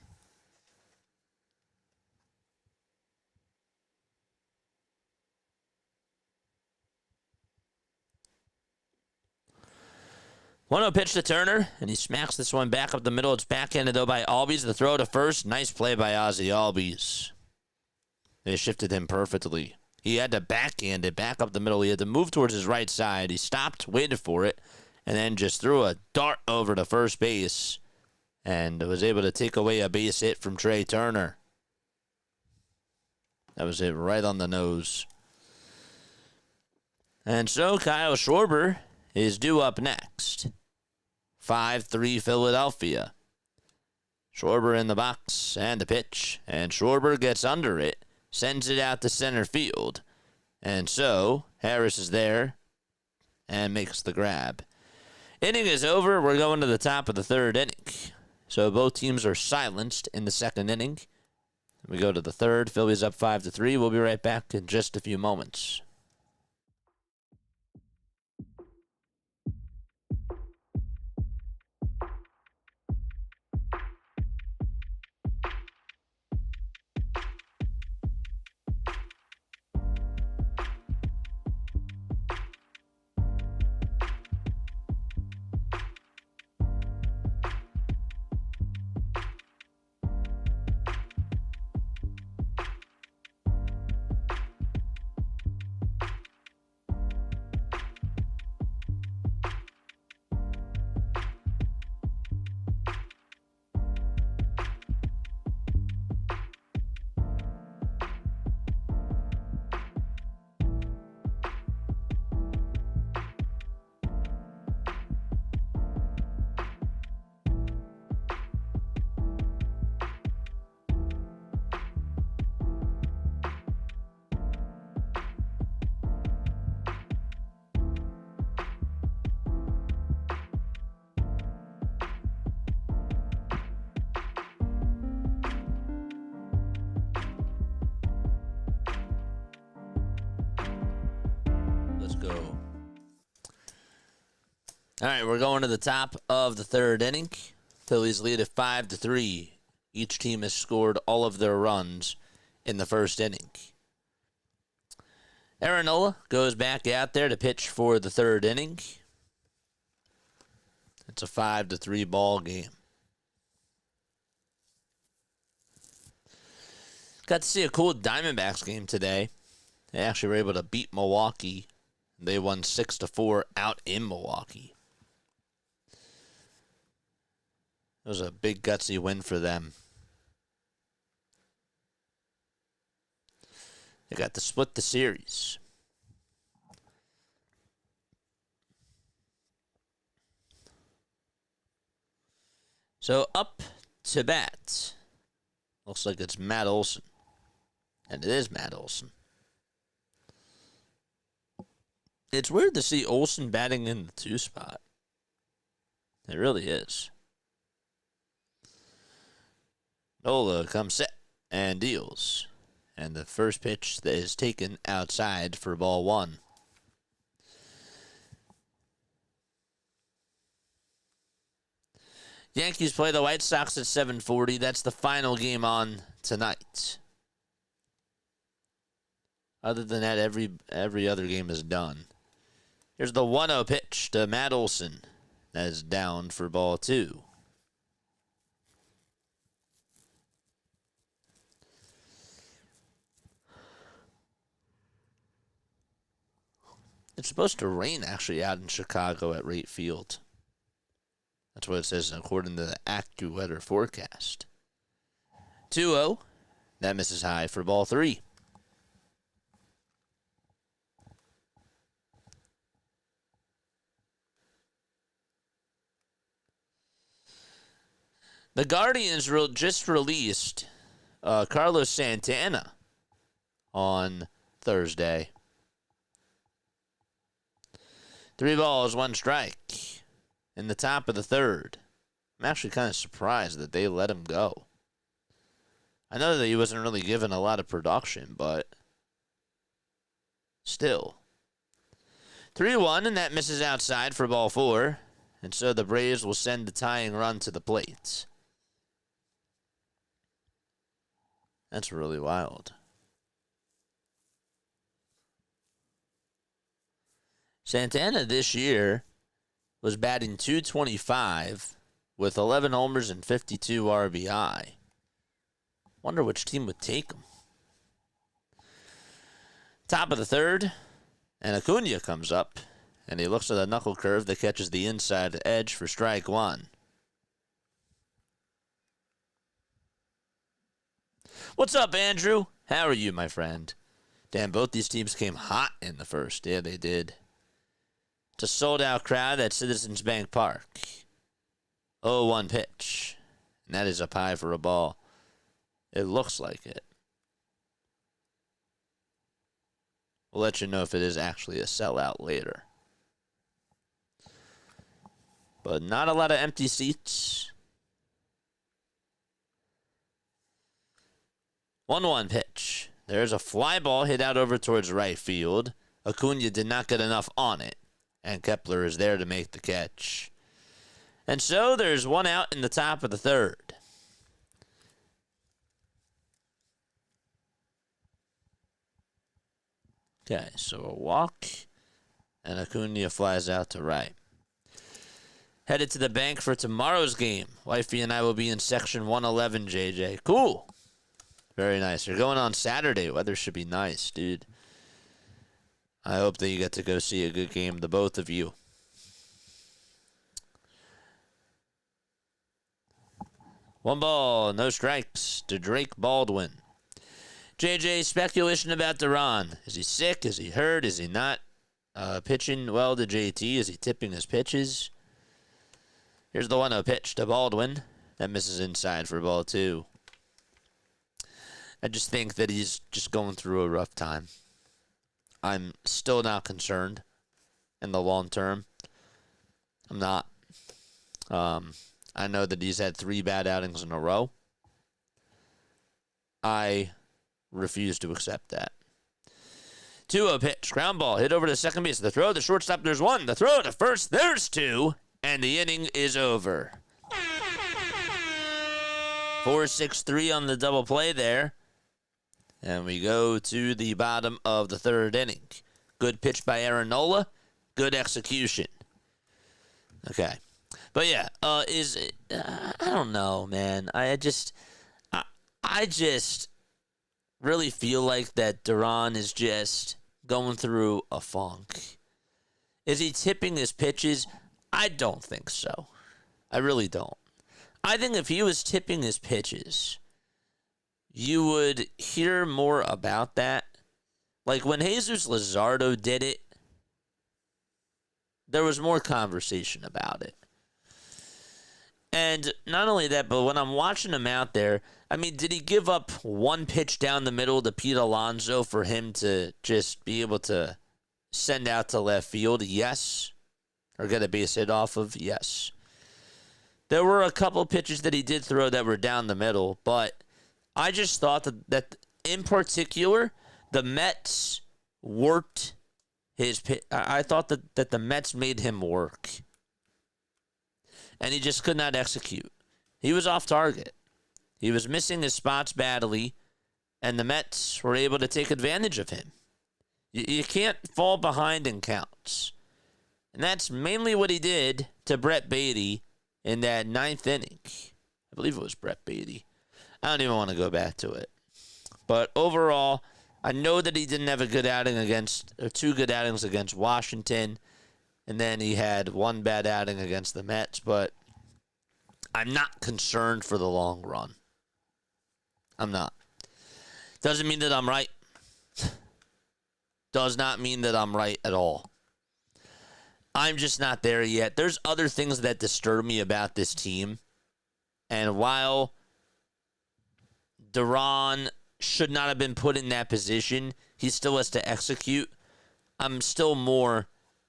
One-0 pitch to Turner, and he smacks this one back up the middle. It's backhanded, though, by Albies. The throw to first. Nice play by Ozzie Albies. They shifted him perfectly. He had to backhand it back up the middle. He had to move towards his right side. He stopped, waited for it, and then just threw a dart over to first base and was able to take away a base hit from Trey Turner. That was it right on the nose. And so Kyle Schwarber is due up next. 5-3 Philadelphia. Schwarber in the box and the pitch. And Schwarber gets under it, sends it out to center field. And so Harris is there and makes the grab. Inning is over. We're going to the top of the third inning. So both teams are silenced in the second inning. We go to the third. Phillies up 5-3. We'll be right back in just a few moments. go. All right, we're going to the top of the third inning. Phillies lead at 5-3. Each team has scored all of their runs in the first inning. Nola goes back out there to pitch for the third inning. It's a 5-3 ball game. Got to see a cool Diamondbacks game today. They actually were able to beat Milwaukee. They won 6-4 out in Milwaukee. It was a big gutsy win for them. They got to split the series. So up to bat. Looks like it's Matt Olson. And it is Matt Olson. It's weird to see Olson batting in the 2 spot. It really is. Nola comes set and deals. And the first pitch that is taken outside for ball 1. Yankees play the White Sox at 7:40. That's the final game on tonight. Other than that, every other game is done. Here's the 1-0 pitch to Matt Olson. That is down for ball 2. It's supposed to rain actually out in Chicago at Rate Field. That's what it says according to the AccuWeather forecast. 2-0. That misses high for ball 3. The Guardians just released Carlos Santana on Thursday. 3 balls, 1 strike in the top of the third. I'm actually kind of surprised that they let him go. I know that he wasn't really given a lot of production, but still. 3-1, and that misses outside for ball 4. And so the Braves will send the tying run to the plate. That's really wild. Santana this year was batting .225 with 11 homers and 52 RBI. Wonder which team would take him. Top of the third, and Acuna comes up, and he looks at a knuckle curve that catches the inside edge for strike 1. What's up, Andrew? How are you, my friend? Damn, both these teams came hot in the first. Yeah, they did. It's a sold-out crowd at Citizens Bank Park. 0-1 pitch. And that is up high for a ball. It looks like it. We'll let you know if it is actually a sellout later. But not a lot of empty seats. 1-1 pitch. There's a fly ball hit out over towards right field. Acuna did not get enough on it. And Kepler is there to make the catch. And so there's 1 out in the top of the third. Okay, so a walk. And Acuna flies out to right. Headed to the bank for tomorrow's game. Wifey and I will be in section 111, JJ. Cool. Very nice. You're going on Saturday. Weather should be nice, dude. I hope that you get to go see a good game, the both of you. One ball, no strikes to Drake Baldwin. JJ, speculation about Duran. Is he sick? Is he hurt? Is he not pitching well to JT? Is he tipping his pitches? Here's the 1-0 pitch to Baldwin. That misses inside for ball 2. I just think that he's just going through a rough time. I'm still not concerned in the long term. I'm not. I know that he's had 3 bad outings in a row. I refuse to accept that. 2-0 pitch. Ground ball. Hit over to second base. The throw. The shortstop. There's one. The throw to first. There's two. And the inning is over. 4-6-3 on the double play there. And we go to the bottom of the third inning. Good pitch by Aaron Nola. Good execution. Okay. But yeah, I don't know, man. I just really feel like that Duran is just going through a funk. Is he tipping his pitches? I don't think so. I really don't. I think if he was tipping his pitches, you would hear more about that. Like when Jesus Luzardo did it, there was more conversation about it. And not only that, but when I'm watching him out there, I mean, did he give up one pitch down the middle to Pete Alonso for him to just be able to send out to left field? Yes. Or get a base hit off of? Yes. There were a couple pitches that he did throw that were down the middle, but I just thought that in particular, the Mets worked his pitch. I thought that the Mets made him work. And he just could not execute. He was off target. He was missing his spots badly, and the Mets were able to take advantage of him. You can't fall behind in counts. And that's mainly what he did to Brett Beatty in that ninth inning. I believe it was Brett Beatty. I don't even want to go back to it. But overall, I know that he didn't have a good outing two good outings against Washington. And then he had one bad outing against the Mets. But I'm not concerned for the long run. I'm not. Doesn't mean that I'm right. Does not mean that I'm right at all. I'm just not there yet. There's other things that disturb me about this team. And while Duran should not have been put in that position, he still has to execute. I'm still more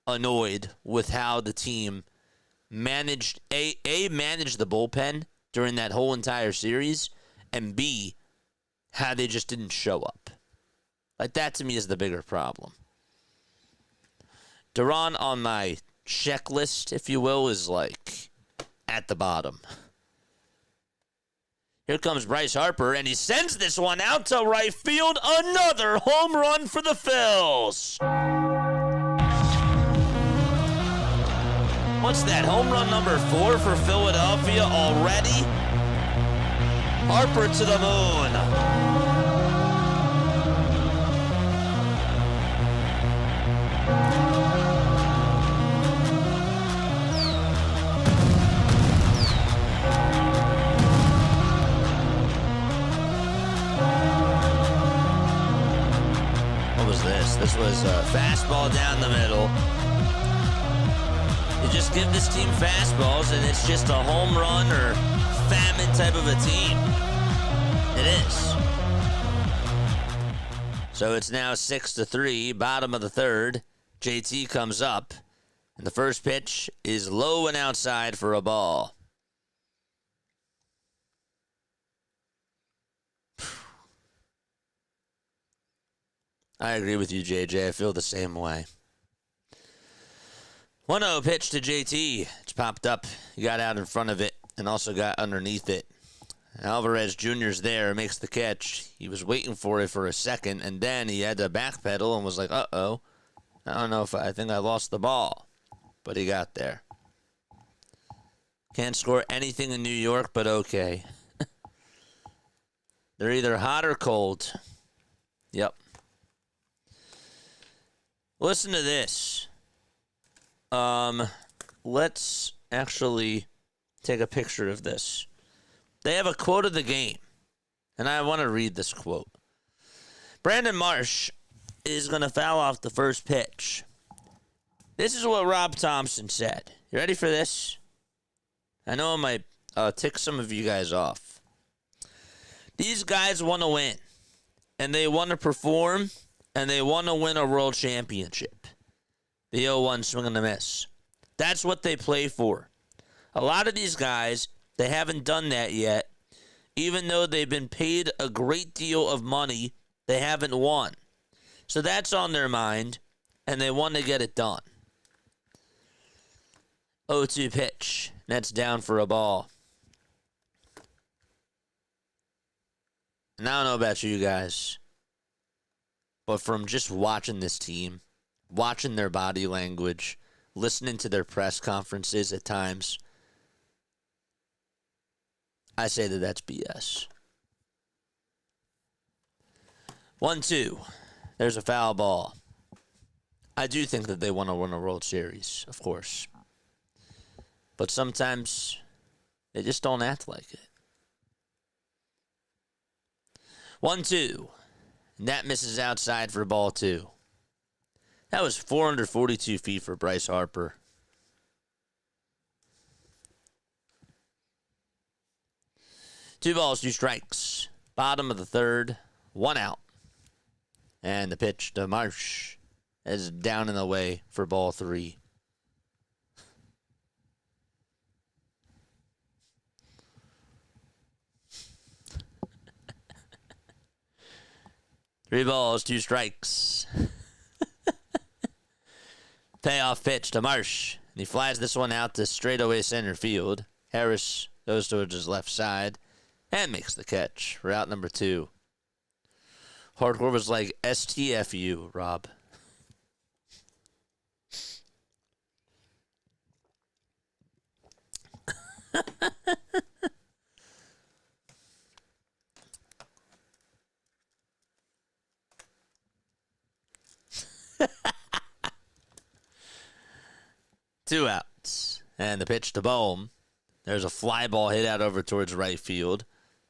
annoyed with how the team managed managed the bullpen during that whole entire series, and B, how they just didn't show up. Like, that to me is the bigger problem. Duran on my checklist, if you will, is like at the bottom. Here comes Bryce Harper, and he sends this one out to right field. Another home run for the Phils. What's that? Home run number 4 for Philadelphia already? Harper to the moon. This was a fastball down the middle. You just give this team fastballs, and it's just a home run or famine type of a team. It is. So it's now 6-3, bottom of the third. JT comes up, and the first pitch is low and outside for a ball. I agree with you, JJ. I feel the same way. 1-0 pitch to JT. It's popped up. He got out in front of it and also got underneath it. Alvarez Jr.'s there, makes the catch. He was waiting for it for a second, and then he had to backpedal and was like, uh-oh. I don't know if I think I lost the ball. But he got there. Can't score anything in New York, but okay. They're either hot or cold. Yep. Listen to this. Let's actually take a picture of this. They have a quote of the game, and I want to read this quote. Brandon Marsh is going to foul off the first pitch. This is what Rob Thompson said. You ready for this? I know it might tick some of you guys off. These guys want to win, and they want to perform, and they want to win a world championship. The 0-1 swing and a miss. That's what they play for. A lot of these guys, they haven't done that yet. Even though they've been paid a great deal of money, they haven't won. So that's on their mind, and they want to get it done. 0-2 pitch. That's down for a ball. And I don't know about you guys, but from just watching this team, watching their body language, listening to their press conferences at times, I say that that's BS. 1-2. There's a foul ball. I do think that they want to win a World Series, of course. But sometimes they just don't act like it. 1-2. And that misses outside for ball 2. That was 442 feet for Bryce Harper. Two balls, 2 strikes. Bottom of the third. 1 out. And the pitch to Marsh is down and away for ball 3. Three balls, 2 strikes. Payoff pitch to Marsh. And he flies this one out to straightaway center field. Harris goes towards his left side and makes the catch for out number 2. Hardcore was like STFU, Rob. Two outs. And the pitch to Bohm. There's a fly ball hit out over towards right field.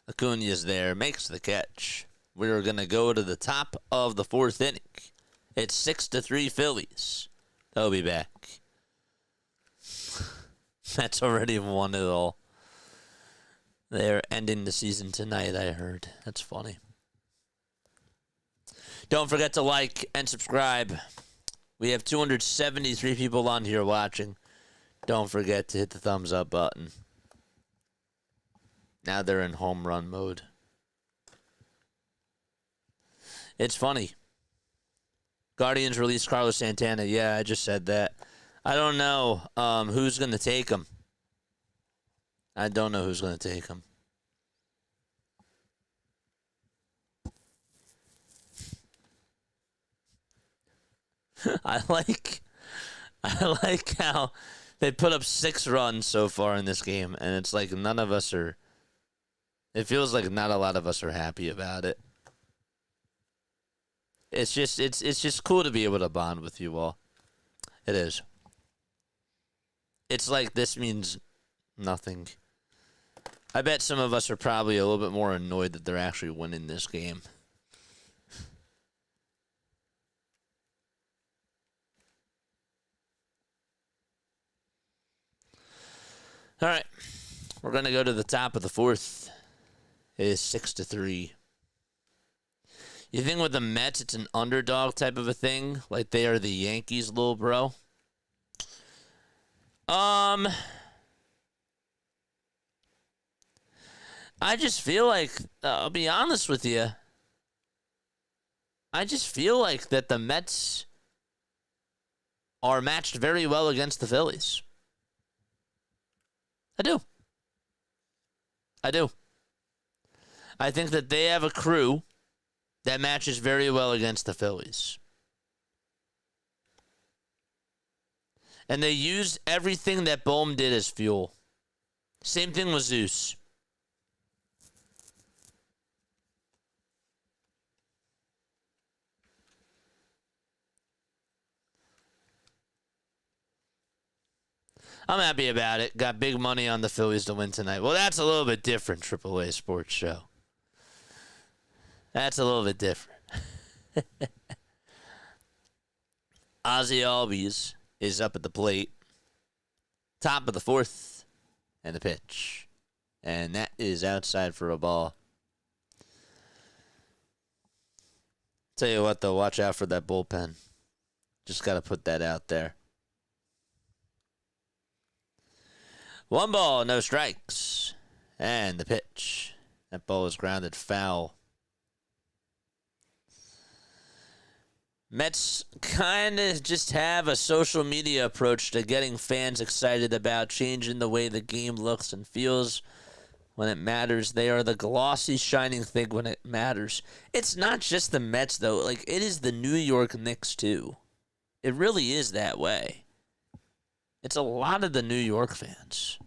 Acuna's there, makes the catch. We're going to go to the top of the 4th inning. It's 6-3 Phillies. They'll be back. That's already won it all. They're ending the season tonight, I heard. That's funny. Don't forget to like and subscribe. We have 273 people on here watching. Don't forget to hit the thumbs up button. Now they're in home run mode. It's funny. Guardians released Carlos Santana. Yeah, I just said that. I don't know who's going to take him. I don't know who's going to take him. I like how they put up 6 runs so far in this game, and it's like none of us are. It feels like not a lot of us are happy about it. It's just cool to be able to bond with you all. It is. It's like this means nothing. I bet some of us are probably a little bit more annoyed that they're actually winning this game. All right. We're going to go to the top of the 4th. It is 6-3. You think with the Mets it's an underdog type of a thing? Like they are the Yankees, little bro? I just feel like, I'll be honest with you, I just feel like that the Mets are matched very well against the Phillies. I do. I think that they have a crew that matches very well against the Phillies. And they used everything that Bohm did as fuel. Same thing with Zeus. I'm happy about it. Got big money on the Phillies to win tonight. Well, that's a little bit different, AAA Sports Show. That's a little bit different. Ozzy Albies is up at the plate. Top of the 4th. And the pitch. And that is outside for a ball. Tell you what, though, watch out for that bullpen. Just got to put that out there. 1 ball, no strikes. And the pitch. That ball is grounded foul. Mets kind of just have a social media approach to getting fans excited about changing the way the game looks and feels when it matters. They are the glossy, shining thing when it matters. It's not just the Mets, though. Like, it is the New York Knicks, too. It really is that way. It's a lot of the New York fans.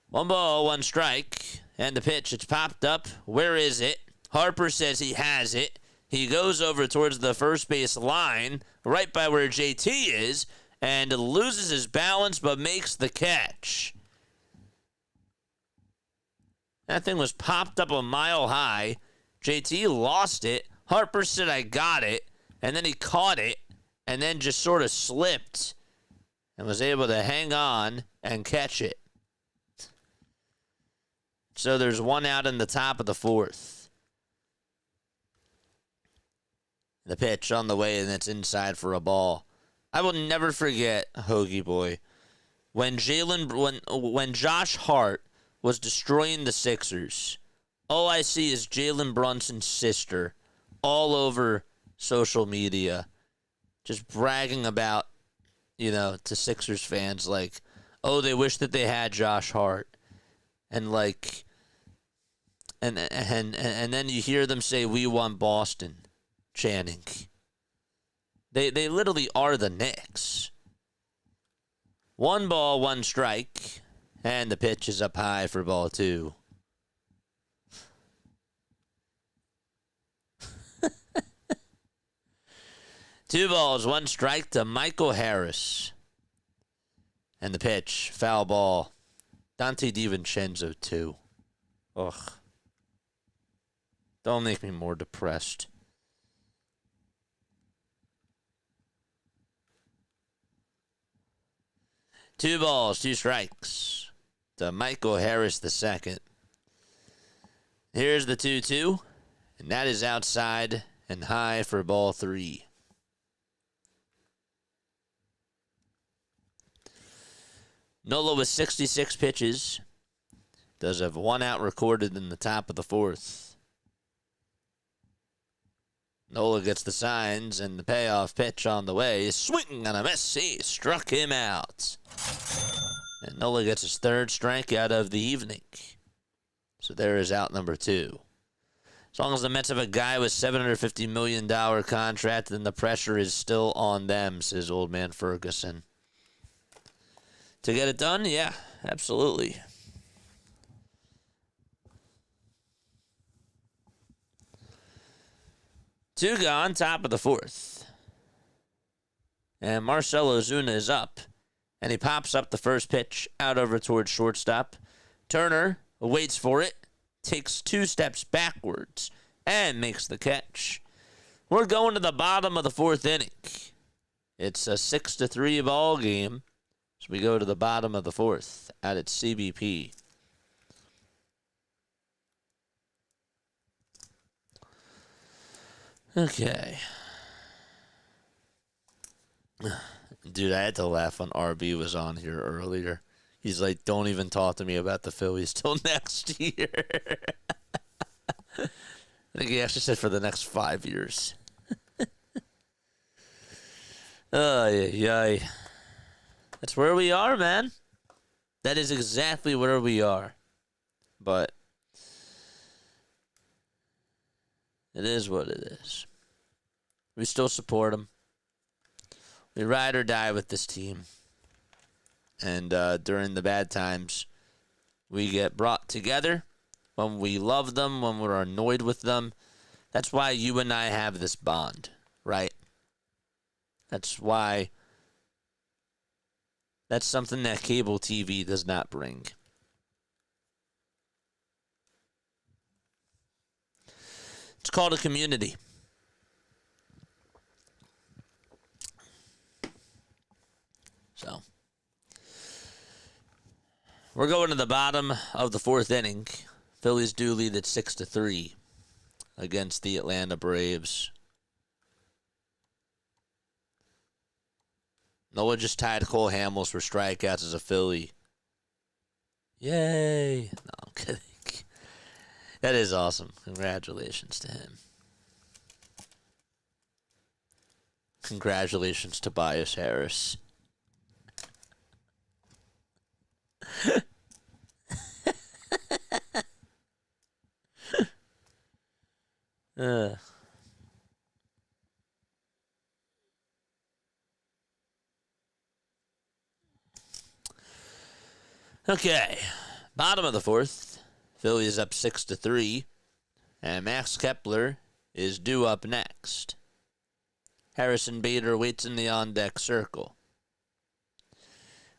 1 strike, and the pitch. It's popped up. Where is it? Harper says he has it. He goes over towards the first base line, right by where JT is, and loses his balance but makes the catch. That thing was popped up a mile high. JT lost it. Harper said, I got it. And then he caught it and then just sort of slipped and was able to hang on and catch it. So there's one out in the top of the fourth. The pitch on the way, and it's inside for a ball. I will never forget, Hoagie Boy, when Josh Hart was destroying the Sixers. All I see is Jalen Brunson's sister all over social media, just bragging about, to Sixers fans, like, oh, they wish that they had Josh Hart, and like, and then you hear them say, "We want Boston," chanting. They literally are the Knicks. 1 strike, and the pitch is up high for ball 2. Two balls, 1 strike to Michael Harris. And the pitch, foul ball. Dante DiVincenzo, 2. Ugh. Don't make me more depressed. 2 balls, 2 strikes to Michael Harris II. Here's the 2-2, and that is outside and high for ball 3. Nola with 66 pitches. Does have 1 out recorded in the top of the 4th. Nola gets the signs and the payoff pitch on the way. Swing and a miss. He struck him out. And Nola gets his 3rd strikeout of the evening. So there is out number 2. As long as the Mets have a guy with $750 million contract, then the pressure is still on them, says old man Ferguson. To get it done? Yeah, absolutely. Two gone, top of the 4th. And Marcell Ozuna is up. And he pops up the first pitch out over towards shortstop. Turner waits for it, takes 2 steps backwards, and makes the catch. We're going to the bottom of the 4th inning. It's a 6-3 ball game. So we go to the bottom of the 4th out at CBP. Okay. Dude, I had to laugh when RB was on here earlier. He's like, don't even talk to me about the Phillies till next year. I think he actually said for the next 5 years. Yay. That's where we are, man. That is exactly where we are. But it is what it is. We still support them. We ride or die with this team. And during the bad times, we get brought together. When we love them, when we're annoyed with them. That's why you and I have this bond, right? That's why. That's something that cable TV does not bring. It's called a community. So, we're going to the bottom of the 4th inning. Phillies do lead at 6-3 against the Atlanta Braves. Nola just tied Cole Hamels for strikeouts as a Philly. Yay. No, I'm kidding. That is awesome. Congratulations to him. Congratulations, Tobias Harris. Okay, bottom of the fourth. Phillies up 6-3, and Max Kepler is due up next. Harrison Bader waits in the on-deck circle.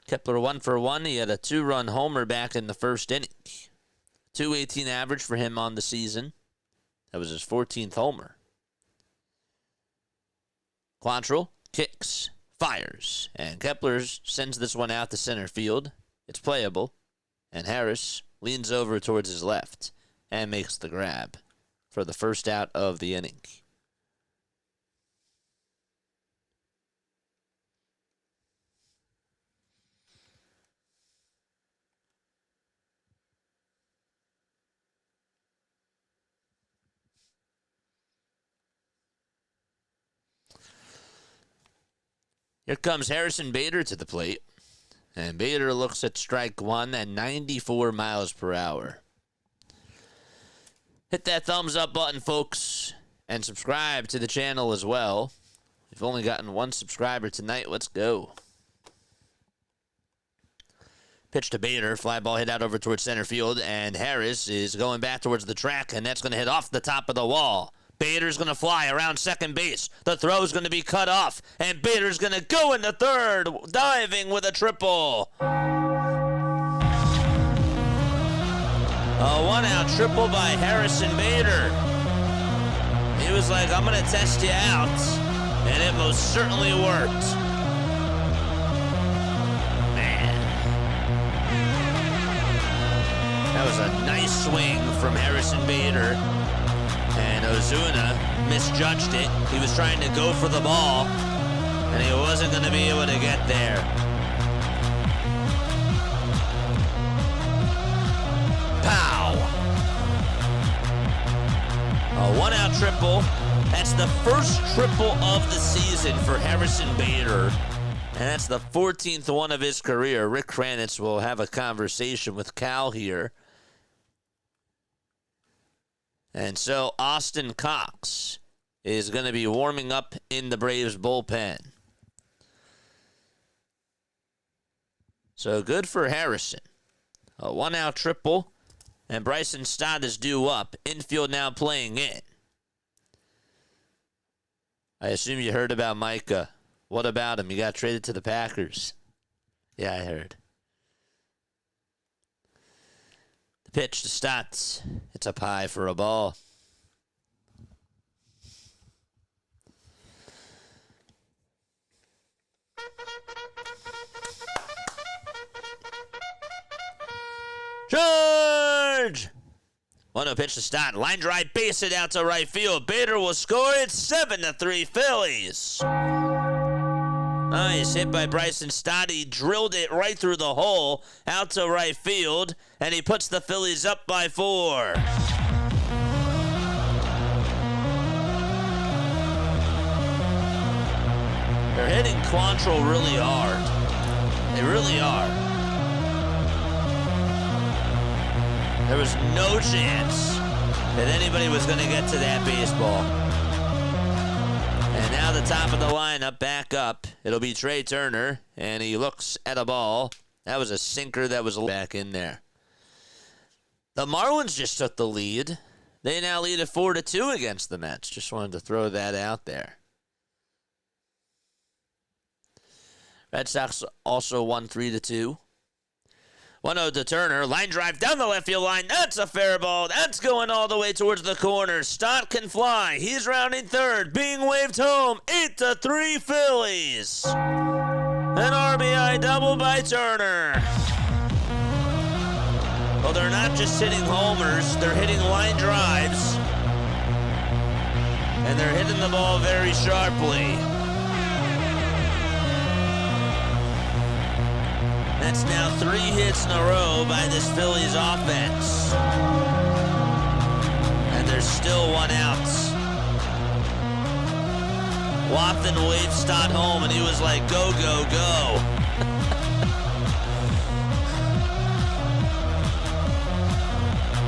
Kepler 1 for 1. He had a 2-run homer back in the first inning. 218 average for him on the season. That was his 14th homer. Quantrill kicks, fires, and Kepler sends this one out to center field. It's playable, and Harris leans over towards his left and makes the grab for the first out of the inning. Here comes Harrison Bader to the plate. And Bader looks at strike one at 94 miles per hour. Hit that thumbs up button, folks, and subscribe to the channel as well. We've only gotten one subscriber tonight. Let's go. Pitch to Bader. Fly ball hit out over towards center field, and Harris is going back towards the track, and that's going to hit off the top of the wall. Bader's going to fly around second base. The throw's going to be cut off, and Bader's going to go into third, diving with a triple. A one-out triple by Harrison Bader. He was like, I'm going to test you out, and it most certainly worked. Man. That was a nice swing from Harrison Bader. And Ozuna misjudged it. He was trying to go for the ball, and he wasn't going to be able to get there. Pow! A one-out triple. That's the first triple of the season for Harrison Bader, and that's the 14th one of his career. Rick Kranitz will have a conversation with Cal here. And so Austin Cox is going to be warming up in the Braves bullpen. So good for Harrison. A one-out triple, and Bryson Stott is due up. Infield now playing in. I assume you heard about Micah. What about him? He got traded to the Packers. Yeah, I heard. Pitch to Stotts. It's up high for a ball. Charge! 1-0 pitch to Stott. Line drive, base it out to right field. Bader will score. It's 7-3 Phillies. Nice hit by Bryson Stott. He drilled it right through the hole out to right field, and he puts the Phillies up by 4. They're hitting quantrill really hard. They really are. There was no chance that anybody was going to get to that baseball. And now the top of the lineup back up. It'll be Trey Turner, and he looks at a ball. That was a sinker that was back in there. The Marlins just took the lead. They now lead at 4-2 against the Mets. Just wanted to throw that out there. Red Sox also won 3-2. 1-0 to Turner. Line drive down the left field line. That's a fair ball. That's going all the way towards the corner. Stott can fly. He's rounding third. Being waved home. 8-3 Phillies. An RBI double by Turner. Well, they're not just hitting homers. They're hitting line drives. And they're hitting the ball very sharply. That's now 3 hits in a row by this Phillies offense. And there's still 1 out. wafting Wavestad home, and he was like, go, go, go.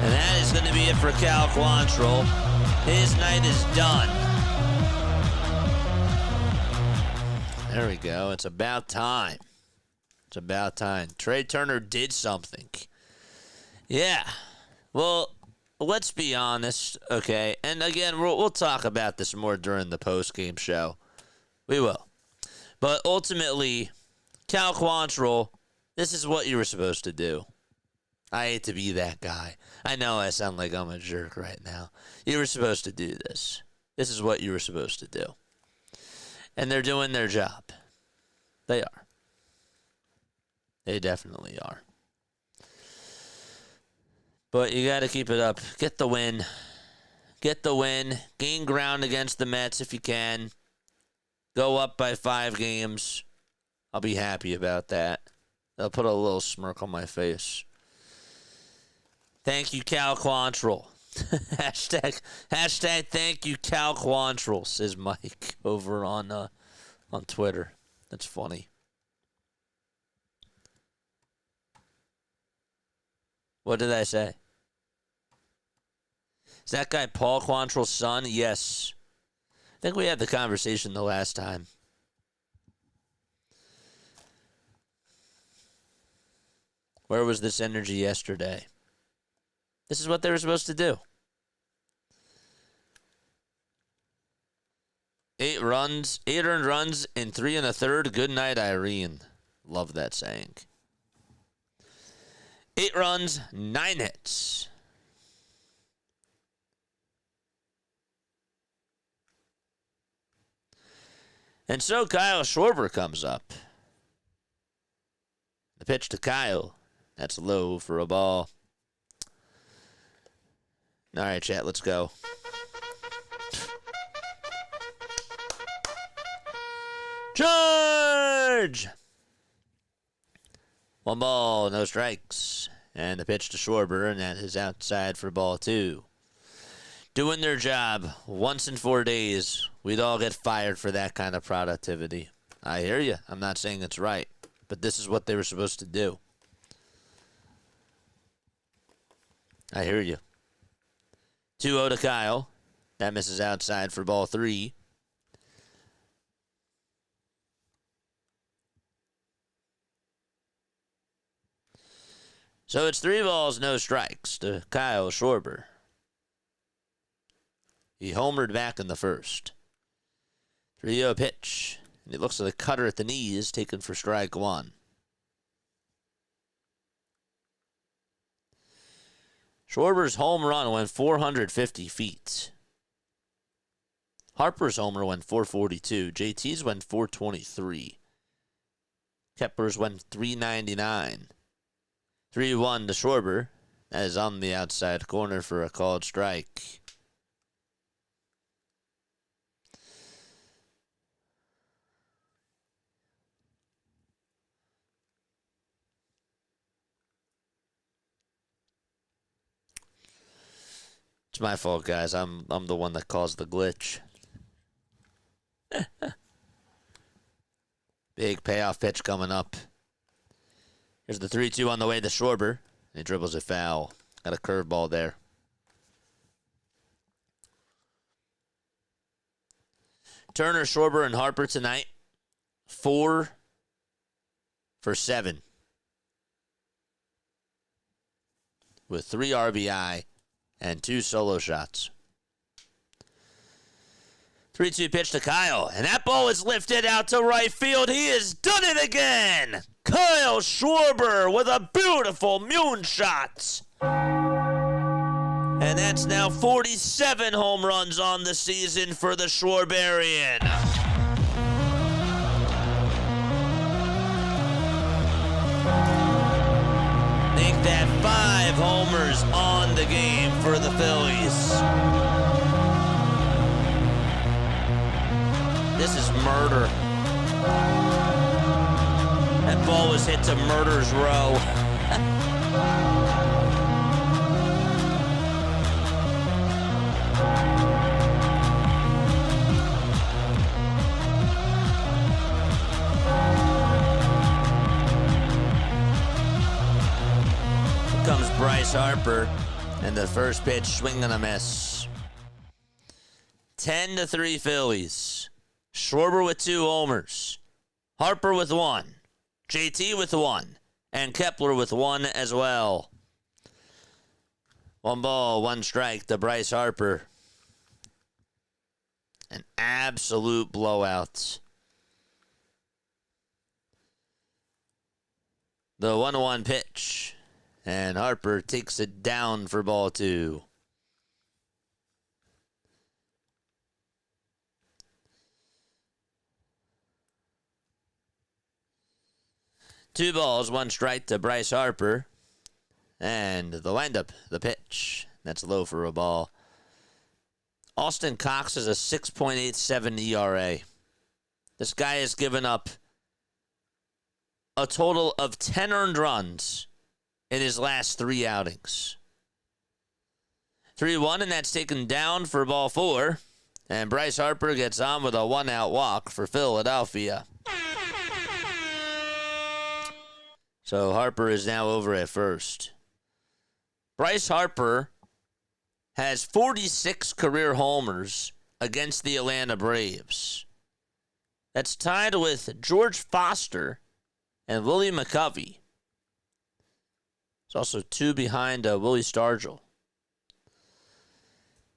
And that is going to be it for Cal Quantrill. His night is done. There we go. It's about time. It's about time. Trey Turner did something. Yeah. Well, let's be honest, okay? And again, we'll talk about this more during the postgame show. We will. But ultimately, Cal Quantrill, this is what you were supposed to do. I hate to be that guy. I know I sound like I'm a jerk right now. You were supposed to do this. This is what you were supposed to do. And they're doing their job. They are. They definitely are. But you got to keep it up. Get the win. Get the win. Gain ground against the Mets if you can. Go up by 5 games. I'll be happy about that. That'll put a little smirk on my face. Thank you, Cal Quantrill. hashtag thank you, Cal Quantrill, says Mike over on Twitter. That's funny. What did I say? Is that guy Paul Quantrill's son? Yes. I think we had the conversation the last time. Where was this energy yesterday? This is what they were supposed to do. 8 earned runs in 3 1/3. Good night, Irene. Love that saying. 8 runs, 9 hits. And so Kyle Schwarber comes up. The pitch to Kyle. That's low for a ball. All right, chat, let's go. Charge! 1 ball, no strikes. And the pitch to Schwarber, and that is outside for ball 2. Doing their job once in 4 days. We'd all get fired for that kind of productivity. I hear you. I'm not saying it's right, but this is what they were supposed to do. I hear you. 2-0 to Kyle. That misses outside for ball 3. So it's 3 balls, no strikes to Kyle Schwarber. He homered back in the first. 3-0 pitch. And it looks like a cutter at the knees taken for strike 1. Schwarber's home run went 450 feet. Harper's homer went 442. JT's went 423. Kepler's went 399. 3-1 to Schwarber. That is on the outside corner for a called strike. It's my fault, guys. I'm the one that caused the glitch. Big payoff pitch coming up. Here's the 3-2 on the way to Schwarber. He dribbles it foul. Got a curveball there. Turner, Schwarber, and Harper tonight. 4 for 7. With 3 RBI. And 2 solo shots. 3-2 pitch to Kyle. And that ball is lifted out to right field. He has done it again. Kyle Schwarber with a beautiful moonshot. And that's now 47 home runs on the season for the Schwarberian. Make that 5 homers on the game for the Phillies. This is murder. That ball was hit to murder's row. Bryce Harper, and the first pitch, swing and a miss. 10-3 Phillies. Schwarber with 2 homers. Harper with 1. JT with 1. And Kepler with 1 as well. 1 ball, 1 strike to Bryce Harper. An absolute blowout. The 1-1 pitch. And Harper takes it down for ball 2. Two balls, 1 strike to Bryce Harper. And the windup, the pitch. That's low for a ball. Austin Cox has a 6.87 ERA. This guy has given up a total of 10 earned runs in his last 3 outings. 3-1, and that's taken down for ball 4. And Bryce Harper gets on with a 1-out walk for Philadelphia. So Harper is now over at first. Bryce Harper has 46 career homers against the Atlanta Braves. That's tied with George Foster and Willie McCovey. It's also 2 behind Willie Stargell.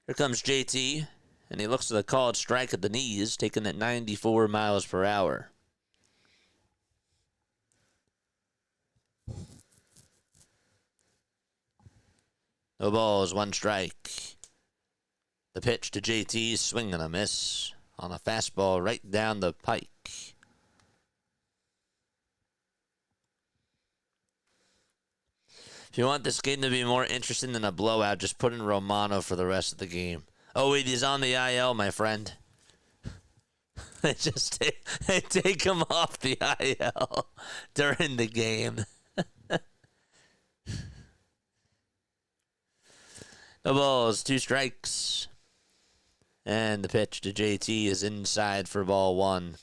Here comes JT, and he looks to the called strike at the knees, taken at 94 miles per hour. No balls, 1 strike. The pitch to JT, swing and a miss on a fastball right down the pike. If you want this game to be more interesting than a blowout, just put in Romano for the rest of the game. Oh, wait, he's on the IL, my friend. They just take him off the IL during the game. No balls, 2 strikes. And the pitch to JT is inside for ball 1.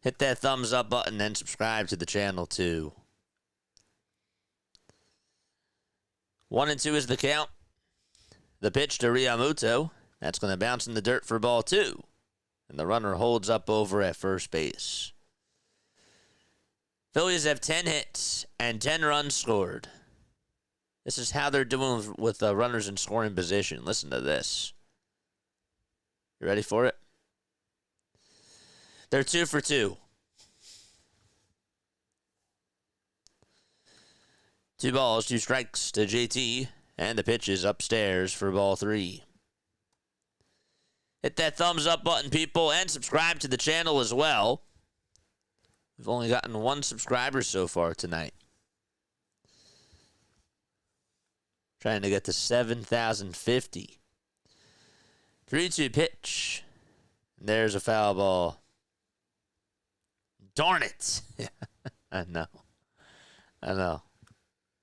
Hit that thumbs up button and subscribe to the channel too. 1-2 is the count. The pitch to Realmuto. That's going to bounce in the dirt for ball 2. And the runner holds up over at first base. Phillies have 10 hits and 10 runs scored. This is how they're doing with runners in scoring position. Listen to this. You ready for it? They're 2 for 2. 2 balls, 2 strikes to JT, and the pitch is upstairs for ball 3. Hit that thumbs up button, people, and subscribe to the channel as well. We've only gotten 1 subscriber so far tonight. Trying to get to 7,050. 3-2 pitch. And there's a foul ball. Darn it. I know.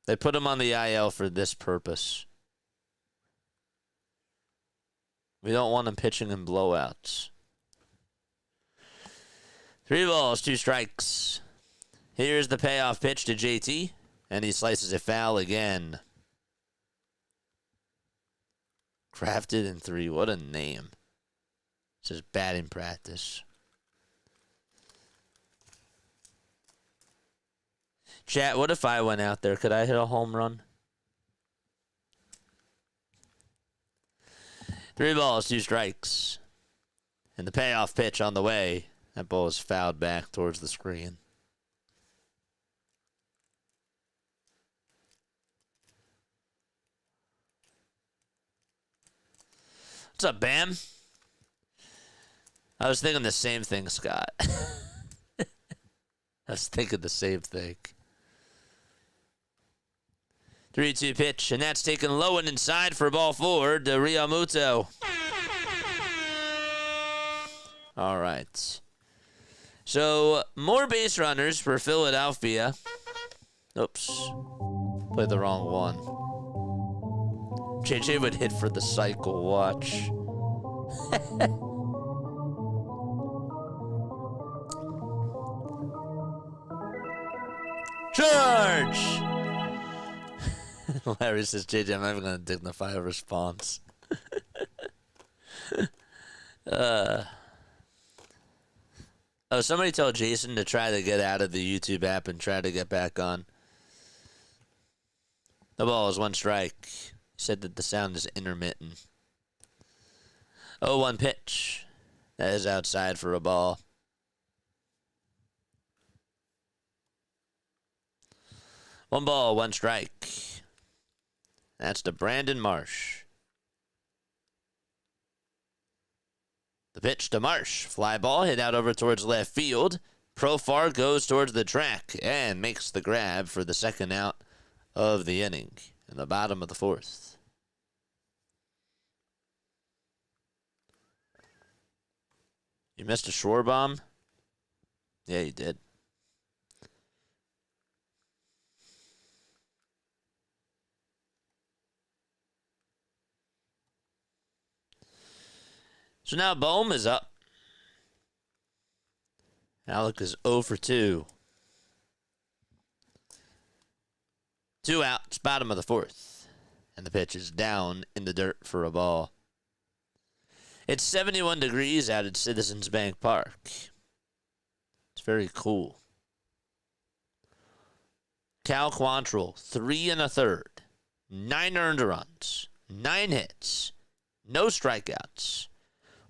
They put him on the IL for this purpose. We don't want him pitching in blowouts. 3 balls, 2 strikes. Here's the payoff pitch to JT, and he slices it foul again. Crafted in 3. What a name. This is batting practice. Chat, what if I went out there? Could I hit a home run? 3 balls, 2 strikes. And the payoff pitch on the way. That ball is fouled back towards the screen. What's up, Bam? I was thinking the same thing, Scott. I was thinking the same thing. 3-2 pitch, and that's taken low and inside for ball 4 to Realmuto. All right. So, more base runners for Philadelphia. Oops. Played the wrong one. JJ would hit for the cycle. Watch. Charge! Larry says, JJ, I'm never going to dignify a response. Oh, somebody tell Jason to try to get out of the YouTube app and try to get back on. The ball is 1 strike. He said that the sound is intermittent. 0-1 pitch. That is outside for a ball. 1 ball, 1 strike. That's to Brandon Marsh. The pitch to Marsh. Fly ball hit out over towards left field. Profar goes towards the track and makes the grab for the second out of the inning in the bottom of the 4th. You missed a Schwarber? Yeah, you did. So now Bohm is up. Alec is 0 for 2. 2 outs, bottom of the 4th. And the pitch is down in the dirt for a ball. It's 71 degrees out at Citizens Bank Park. It's very cool. Cal Quantrill, 3 1/3. 9 earned runs. 9 hits. No strikeouts.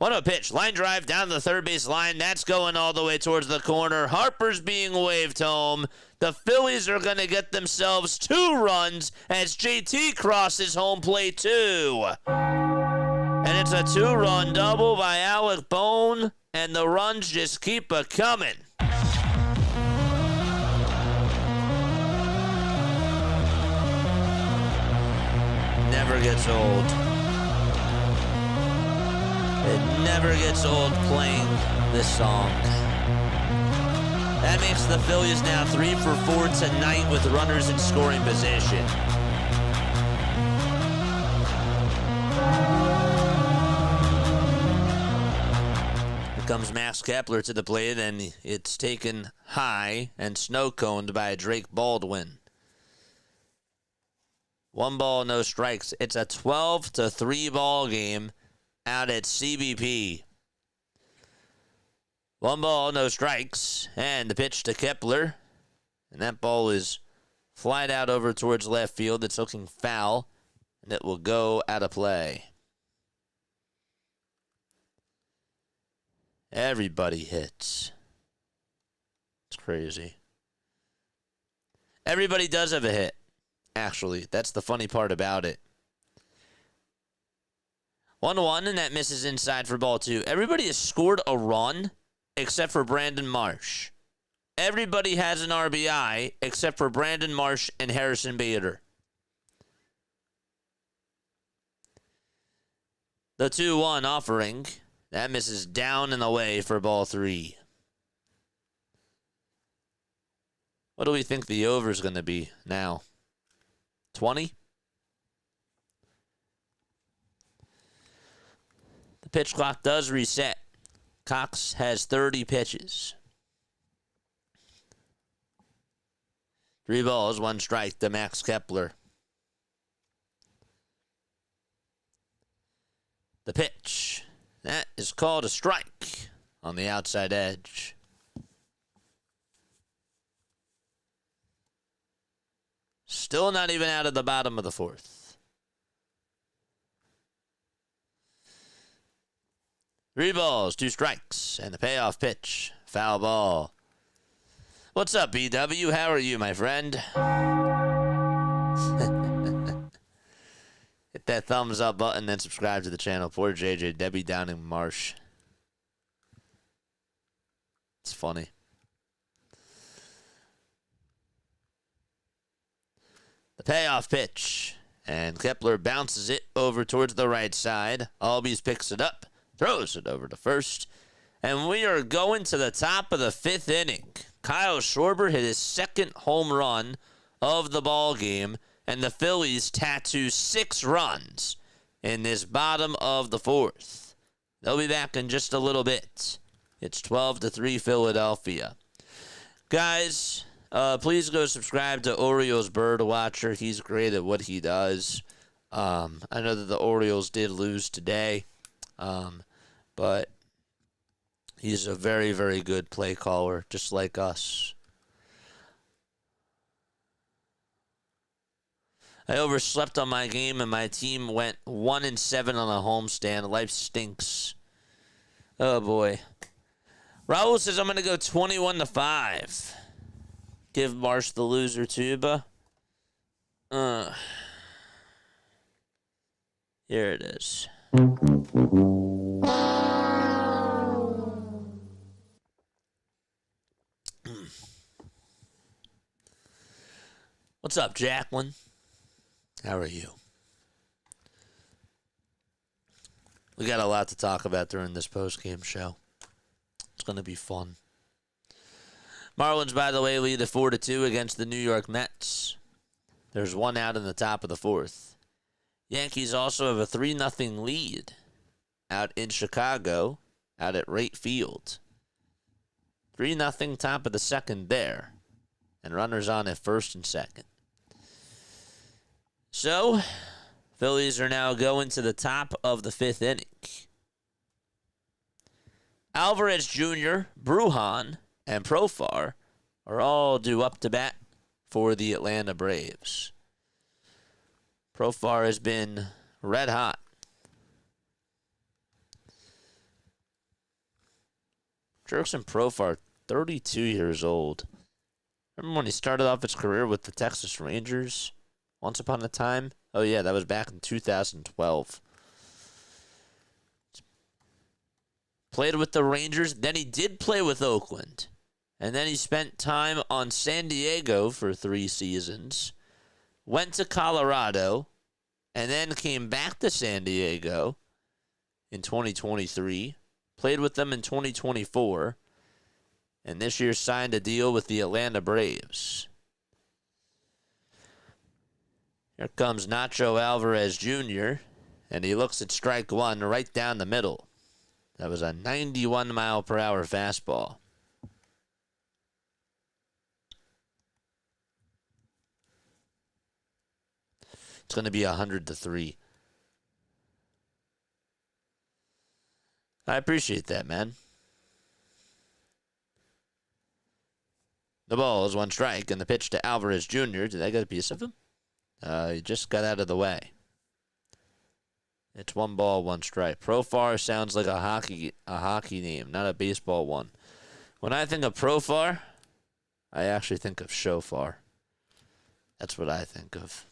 1-0 pitch. Line drive down the third base line. That's going all the way towards the corner. Harper's being waved home. The Phillies are going to get themselves 2 runs as JT crosses home plate 2. And it's a 2-run double by Alec Bohm. And the runs just keep a-coming. Never gets old. It never gets old playing this song. That makes the Phillies now 3 for 4 tonight with runners in scoring position. Here comes Max Kepler to the plate, and it's taken high and snow-coned by Drake Baldwin. 1 ball, no strikes. It's a 12-3 ball game out at CBP. 1 ball, no strikes. And the pitch to Kepler. And that ball is flied out over towards left field. It's looking foul. And it will go out of play. Everybody hits. It's crazy. Everybody does have a hit. Actually, that's the funny part about it. 1-1, and that misses inside for ball 2. Everybody has scored a run except for Brandon Marsh. Everybody has an RBI except for Brandon Marsh and Harrison Bader. The 2-1 offering. That misses down and away for ball 3. What do we think the over is going to be now? 20? The pitch clock does reset. Cox has 30 pitches. 3 balls, 1 strike to Max Kepler. The pitch. That is called a strike on the outside edge. Still not even out of the bottom of the 4th. 3 balls, 2 strikes, and the payoff pitch. Foul ball. What's up, BW? How are you, my friend? Hit that thumbs up button and subscribe to the channel. Poor JJ, Debbie Downing Marsh. It's funny. The payoff pitch. And Kepler bounces it over towards the right side. Albies picks it up, throws it over to first. And we are going to the top of the 5th inning. Kyle Schwarber hit his 2nd home run of the ball game. And the Phillies tattoo 6 runs in this bottom of the 4th. They'll be back in just a little bit. It's 12-3 Philadelphia. Guys, Please go subscribe to Orioles Bird Watcher. He's great at what he does. I know that the Orioles did lose today, but he's a very, very good play caller, just like us. I overslept on my game, and my team went 1-7 on a homestand. Life stinks. Oh, boy. Raul says I'm going to go 21-5. Give Marsh the loser tuba. Here it is. What's up, Jacqueline? How are you? We got a lot to talk about during this postgame show. It's going to be fun. Marlins, by the way, lead at 4-2 against the New York Mets. There's one out in the top of the fourth. Yankees also have a 3-0 lead out in Chicago, out at Wright Field. 3-0 top of the second there. And runners on at first and second. So, Phillies are now going to the top of the fifth inning. Alvarez Jr., Brujan, and Profar are all due up to bat for the Atlanta Braves. Profar has been red hot. Jurickson Profar, 32 years old. Remember when he started off his career with the Texas Rangers? Once upon a time? Oh, yeah, that was back in 2012. Played with the Rangers. Then he did play with Oakland. And then he spent time on San Diego for 3 seasons. Went to Colorado. And then came back to San Diego in 2023. Played with them in 2024. And this year signed a deal with the Atlanta Braves. Here comes Nacho Alvarez Jr., and he looks at strike one right down the middle. That was a 91-mile-per-hour fastball. It's going to be 100-3. I appreciate that, man. The ball is 1 strike, and the pitch to Alvarez Jr. Did I get a piece of him? He just got out of the way. It's 1 ball, 1 strike. Profar sounds like a hockey name, not a baseball one. When I think of Profar, I actually think of shofar. That's what I think of.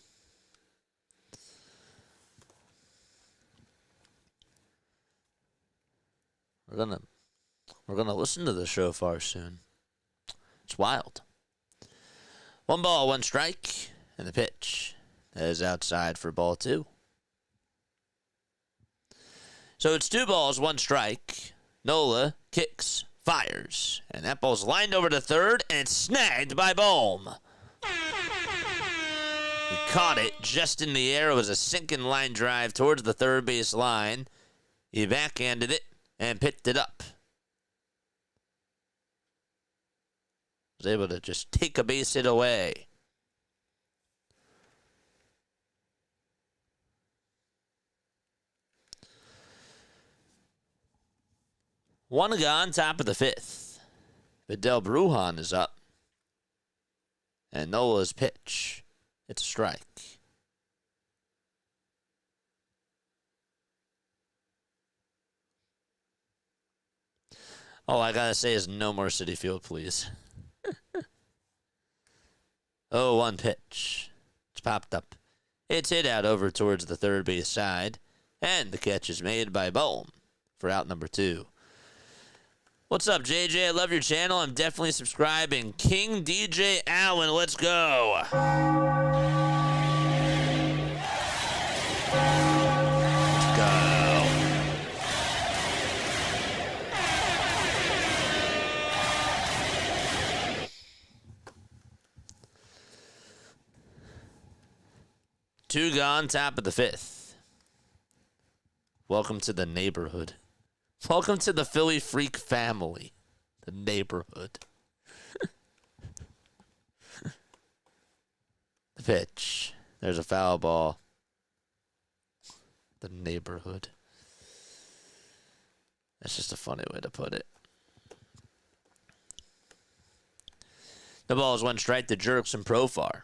We're gonna listen to the shofar soon. It's wild. 1 ball, 1 strike, and the pitch. That is outside for ball 2. So it's 2 balls, 1 strike. Nola kicks, fires. And that ball's lined over to third, and it's snagged by Bohm. He caught it just in the air. It was a sinking line drive towards the third base line. He backhanded it and picked it up. Was able to just take a base hit away. One gone, top of the fifth. Vidal Brujan is up. And Nola's pitch. It's a strike. All I gotta say is no more Citi Field, please. 0-1 pitch. It's popped up. It's hit out over towards the third base side. And the catch is made by Bohm for out number 2. What's up, JJ? I love your channel. I'm definitely subscribing. King DJ Allen, let's go. Let's go. Two gone, top of the fifth. Welcome to the neighborhood. Welcome to the Philly Freak family. The neighborhood. The pitch. There's a foul ball. The neighborhood. That's just a funny way to put it. The ball is one strike to Jerks and Profar.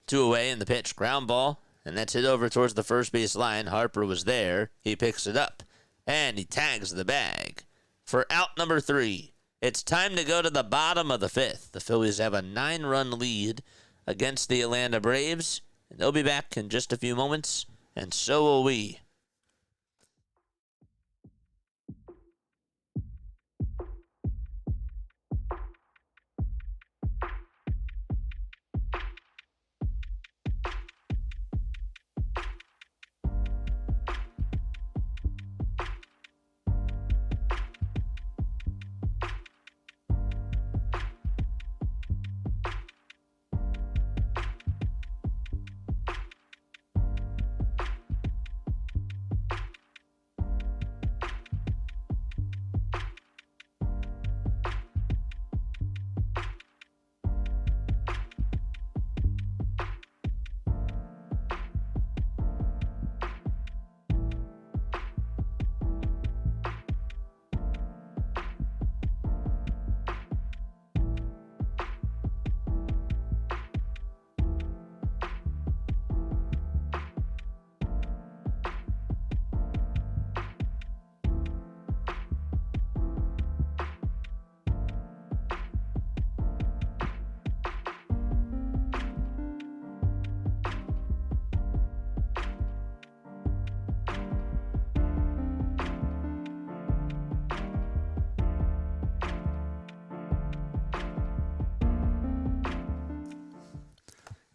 2 away in the pitch. Ground ball. And that's hit over towards the first base line. Harper was there. He picks it up. And he tags the bag for out number 3. It's time to go to the bottom of the 5th. The Phillies have a 9-run lead against the Atlanta Braves. And they'll be back in just a few moments. And so will we.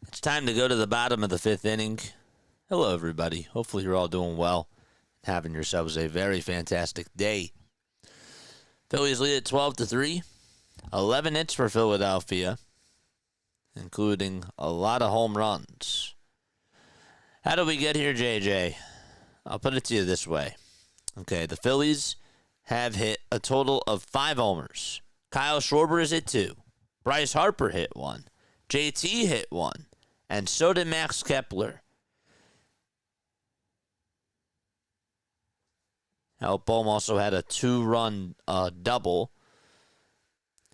It's time to go to the bottom of the 5th inning. Hello, everybody. Hopefully you're all doing well and having yourselves a very fantastic day. Phillies lead at 12-3. 11 hits for Philadelphia, including a lot of home runs. How did we get here, JJ? I'll put it to you this way. Okay, the Phillies have hit a total of 5 homers. Kyle Schwarber has hit 2. Bryce Harper hit 1. JT hit 1. And so did Max Kepler. Bohm also had a 2-run double.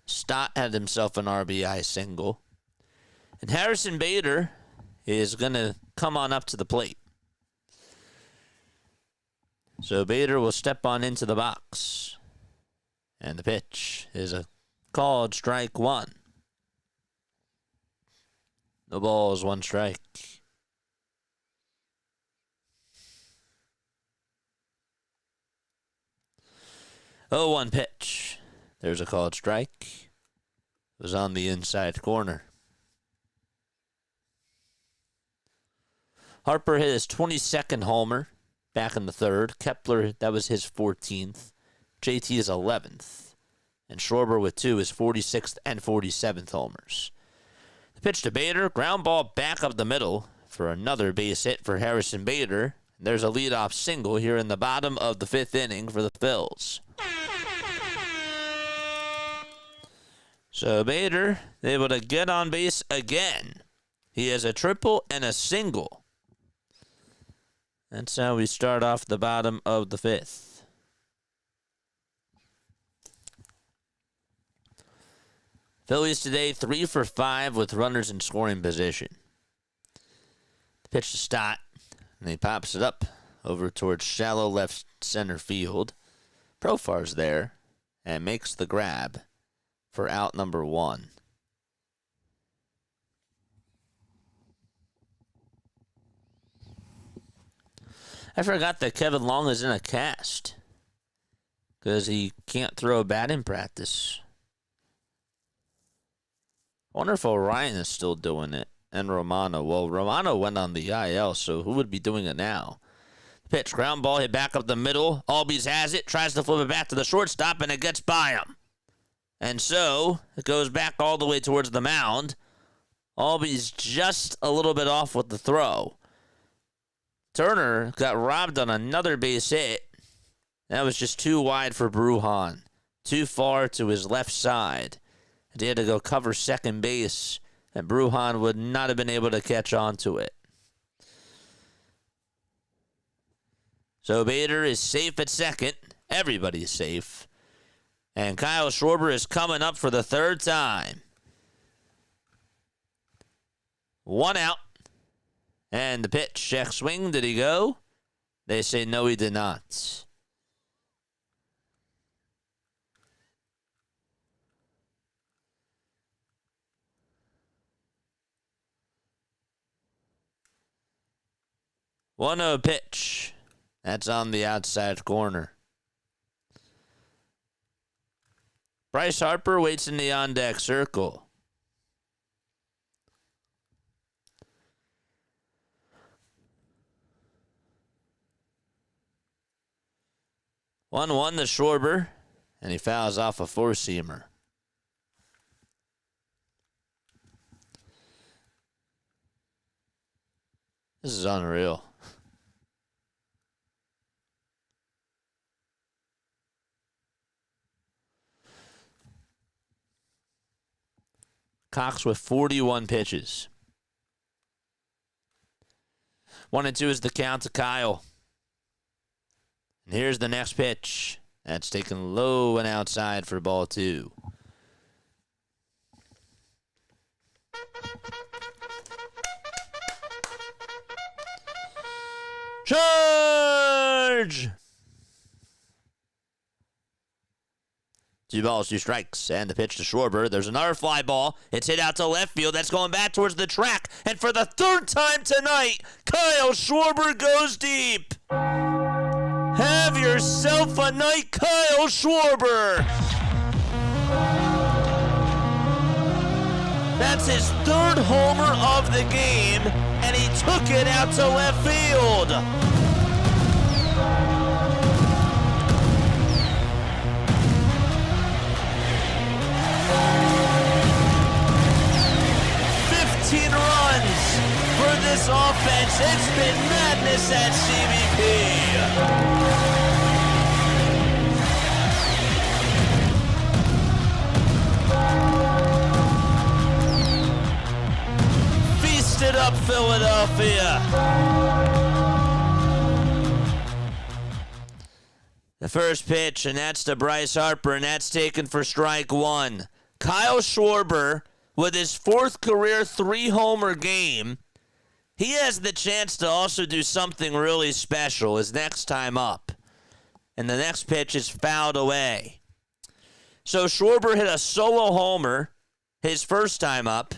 Stott had himself an RBI single. And Harrison Bader is going to come on up to the plate. So Bader will step on into the box. And the pitch is a called strike 1. The ball is 1 strike. 0-1 pitch. There's a called strike. It was on the inside corner. Harper hit his 22nd homer back in the 3rd. Kepler, that was his 14th. JT is 11th. And Schwarber with 2 is 46th and 47th homers. The pitch to Bader. Ground ball back up the middle for another base hit for Harrison Bader. There's a leadoff single here in the bottom of the 5th inning for the Phils. So Bader able to get on base again. He has a triple and a single. That's how we start off the bottom of the 5th. Phillies today 3 for 5 with runners in scoring position. The pitch to Stott, and he pops it up over towards shallow left center field. Profar's there and makes the grab for out number 1. I forgot that Kevin Long is in a cast because he can't throw a bat in practice. I wonder if Orion is still doing it and Romano. Well, Romano went on the IL, so who would be doing it now? Pitch, ground ball, hit back up the middle. Albies has it, tries to flip it back to the shortstop, and it gets by him. And so it goes back all the way towards the mound. Albies just a little bit off with the throw. Turner got robbed on another base hit. That was just too wide for Brujan. Too far to his left side. And he had to go cover second base and Bruhan would not have been able to catch on to it. So Bader is safe at second. Everybody's safe. And Kyle Schwarber is coming up for the third time. 1 out. And the pitch, check swing. Did he go? They say no, he did not. One-oh pitch. That's on the outside corner. Bryce Harper waits in the on-deck circle. One to Schwarber, and he fouls off a four-seamer. This is unreal. Cox with 41 pitches. 1-2 is the count to Kyle. And here's the next pitch. That's taken low and outside for ball 2. Charge! 2 balls, 2 strikes, and the pitch to Schwarber. There's another fly ball. It's hit out to left field. That's going back towards the track. And for the third time tonight, Kyle Schwarber goes deep. Have yourself a night, Kyle Schwarber. That's his third homer of the game, and he took it out to left field. Runs for this offense. It's been madness at CBP. Feast it up, Philadelphia. The first pitch, and that's to Bryce Harper, and that's taken for strike 1. Kyle Schwarber, with his 4th career 3-homer game, he has the chance to also do something really special his next time up. And the next pitch is fouled away. So Schwarber hit a solo homer his first time up.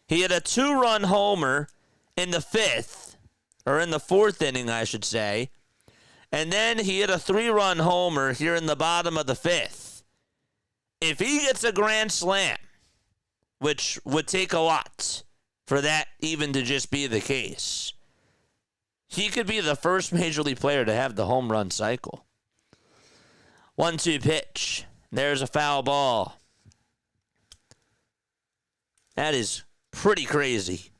He hit a 2-run homer in the 5th, or in the 4th inning, I should say. And then he hit a 3-run homer here in the bottom of the 5th. If he gets a grand slam, which would take a lot for that even to just be the case, he could be the first major league player to have the home run cycle. 1-2 pitch. There's a foul ball. That is pretty crazy.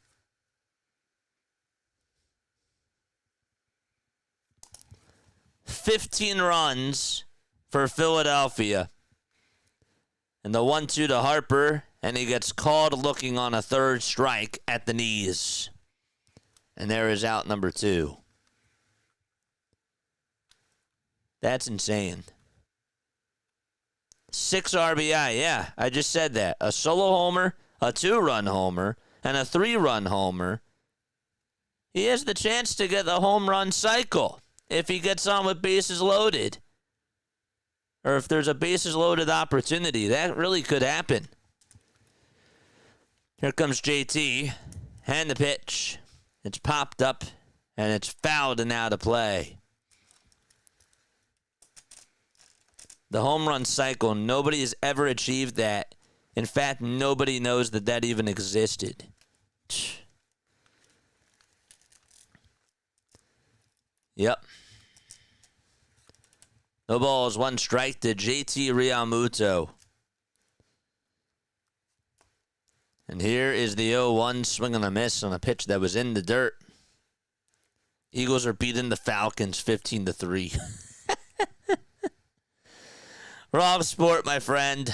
$15 runs for Philadelphia. And the 1-2 to Harper, and he gets called looking on a 3rd strike at the knees. And there is out number 2. That's insane. 6 RBI, yeah, I just said that. A solo homer, a 2-run homer, and a 3-run homer. He has the chance to get the home run cycle if he gets on with bases loaded. Or if there's a bases loaded opportunity, that really could happen. Here comes JT, and the pitch. It's popped up, and it's fouled and out of play. The home run cycle, nobody has ever achieved that. In fact, nobody knows that that even existed. Yep. No balls, 1 strike to JT Realmuto. And here is the 0-1 swing and a miss on a pitch that was in the dirt. Eagles are beating the Falcons 15-3. Wrong sport, my friend.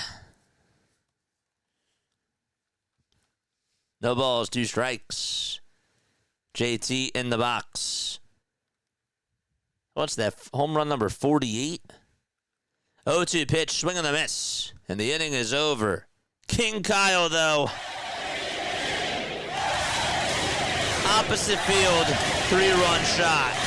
No balls, 2 strikes. JT in the box. What's that? Home run number 48? 0-2 pitch, swing and a miss. And the inning is over. King Kyle, though. Opposite field, 3-run shot.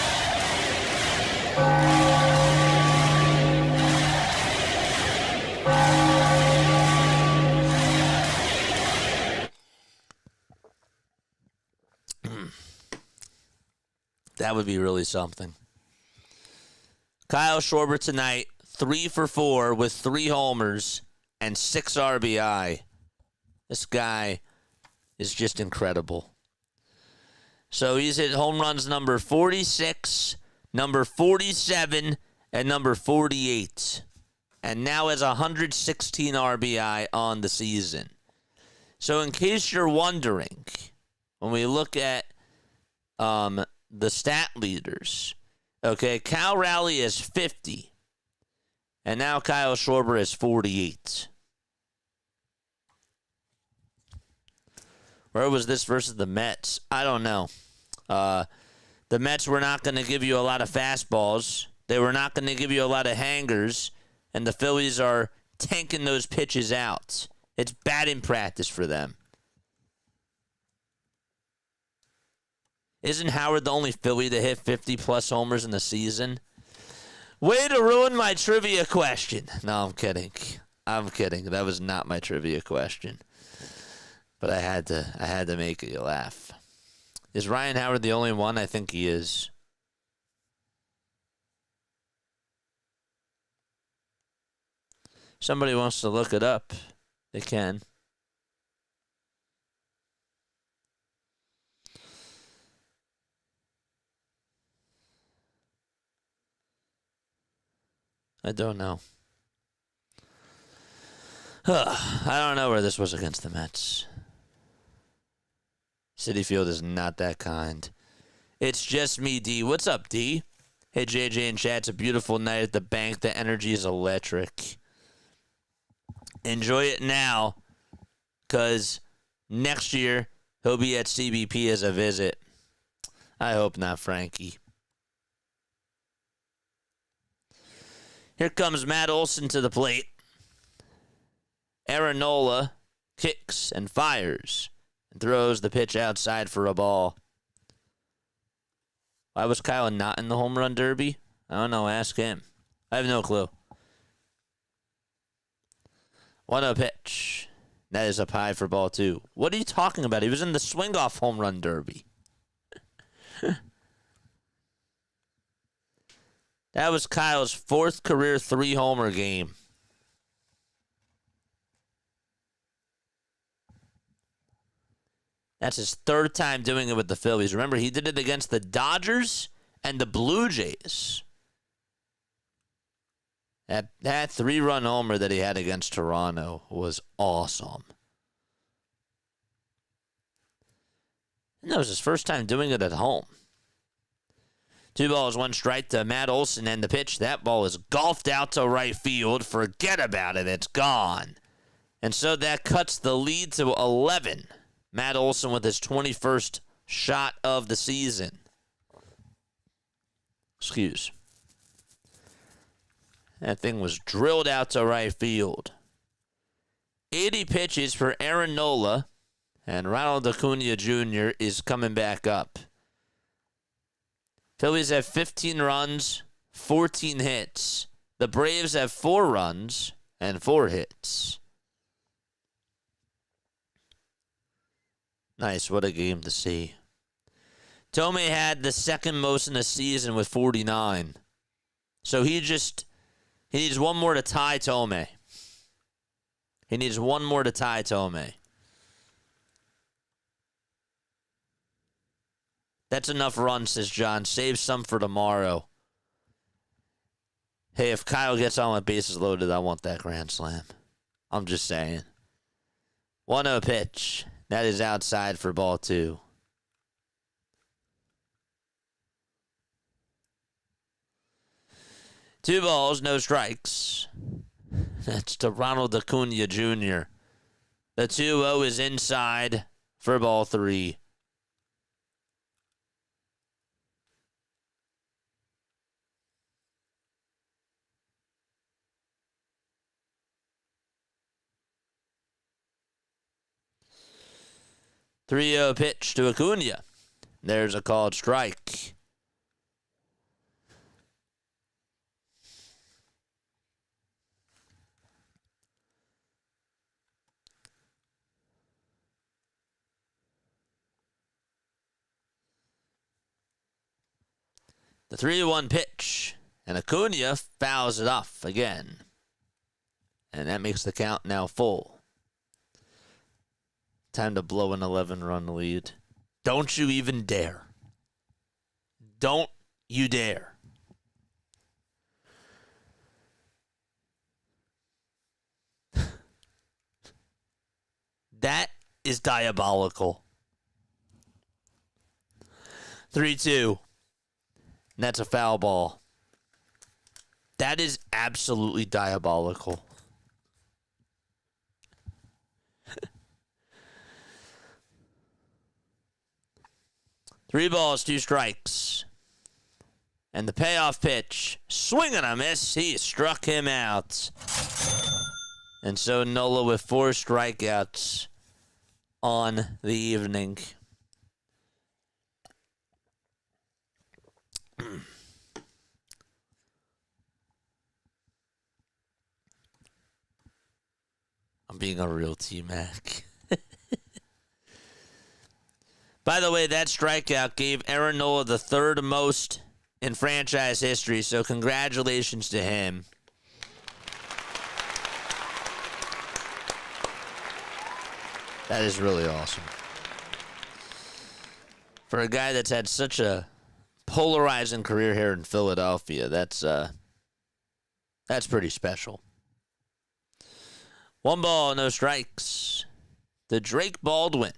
That would be really something. Kyle Schwarber tonight, 3 for 4 with 3 homers and 6 RBI. This guy is just incredible. So he's hit home runs number 46, number 47, and number 48. And now has 116 RBI on the season. So in case you're wondering, when we look at the stat leaders, okay, Cal Raleigh is 50. And now Kyle Schwarber is 48. Where was this versus the Mets? I don't know. The Mets were not going to give you a lot of fastballs. They were not going to give you a lot of hangers. And the Phillies are tanking those pitches out. It's batting practice for them. Isn't Howard the only Philly to hit 50-plus homers in the season? Way to ruin my trivia question. No, I'm kidding. I'm kidding. That was not my trivia question. But I had to make you laugh. Is Ryan Howard the only one? I think he is. Somebody wants to look it up. They can. I don't know. I don't know where this was against the Mets. Citi Field is not that kind. It's just me, D. What's up, D? Hey, JJ and chat. It's a beautiful night at the bank. The energy is electric. Enjoy it now, because next year he'll be at CBP as a visit. I hope not, Frankie. Here comes Matt Olson to the plate. Nola kicks and fires and throws the pitch outside for a ball. Why was Kyle not in the home run derby? I don't know. Ask him. I have no clue. 1-0 pitch. That is up high for ball 2. What are you talking about? He was in the swing-off home run derby. That was Kyle's 4th career 3-homer game. That's his 3rd time doing it with the Phillies. Remember, he did it against the Dodgers and the Blue Jays. That 3-run homer that he had against Toronto was awesome. And that was his first time doing it at home. 2 balls, 1 strike to Matt Olson, and the pitch. That ball is golfed out to right field. Forget about it. It's gone. And so that cuts the lead to 11. Matt Olson with his 21st shot of the season. Excuse. That thing was drilled out to right field. 80 pitches for Aaron Nola, and Ronald Acuna Jr. is coming back up. Phillies have 15 runs, 14 hits. The Braves have 4 runs and 4 hits. Nice, what a game to see. Tomei had the 2nd most in the season with 49. So he needs 1 more to tie Tomei. He needs 1 more to tie Tomei. That's enough runs, says John. Save some for tomorrow. Hey, if Kyle gets on with bases loaded, I want that grand slam. I'm just saying. 1-0 pitch. That is outside for ball 2. Two balls, no strikes. That's to Ronald Acuna Jr. The 2-0 is inside for ball 3. Three-0 pitch to Acuna. There's a called strike. The 3-1 pitch, and Acuna fouls it off again. And that makes the count now full. Time to blow an 11-run lead. Don't you even dare. Don't you dare. That is diabolical. 3-2. And that's a foul ball. That is absolutely diabolical. Three balls, 2 strikes. And the payoff pitch, swing and a miss. He struck him out. And so Nola with 4 strikeouts on the evening. I'm being a real T-Mac. By the way, that strikeout gave Aaron Nola the 3rd most in franchise history, so congratulations to him. That is really awesome. For a guy that's had such a polarizing career here in Philadelphia, that's pretty special. 1 ball, no strikes. The Drake Baldwin.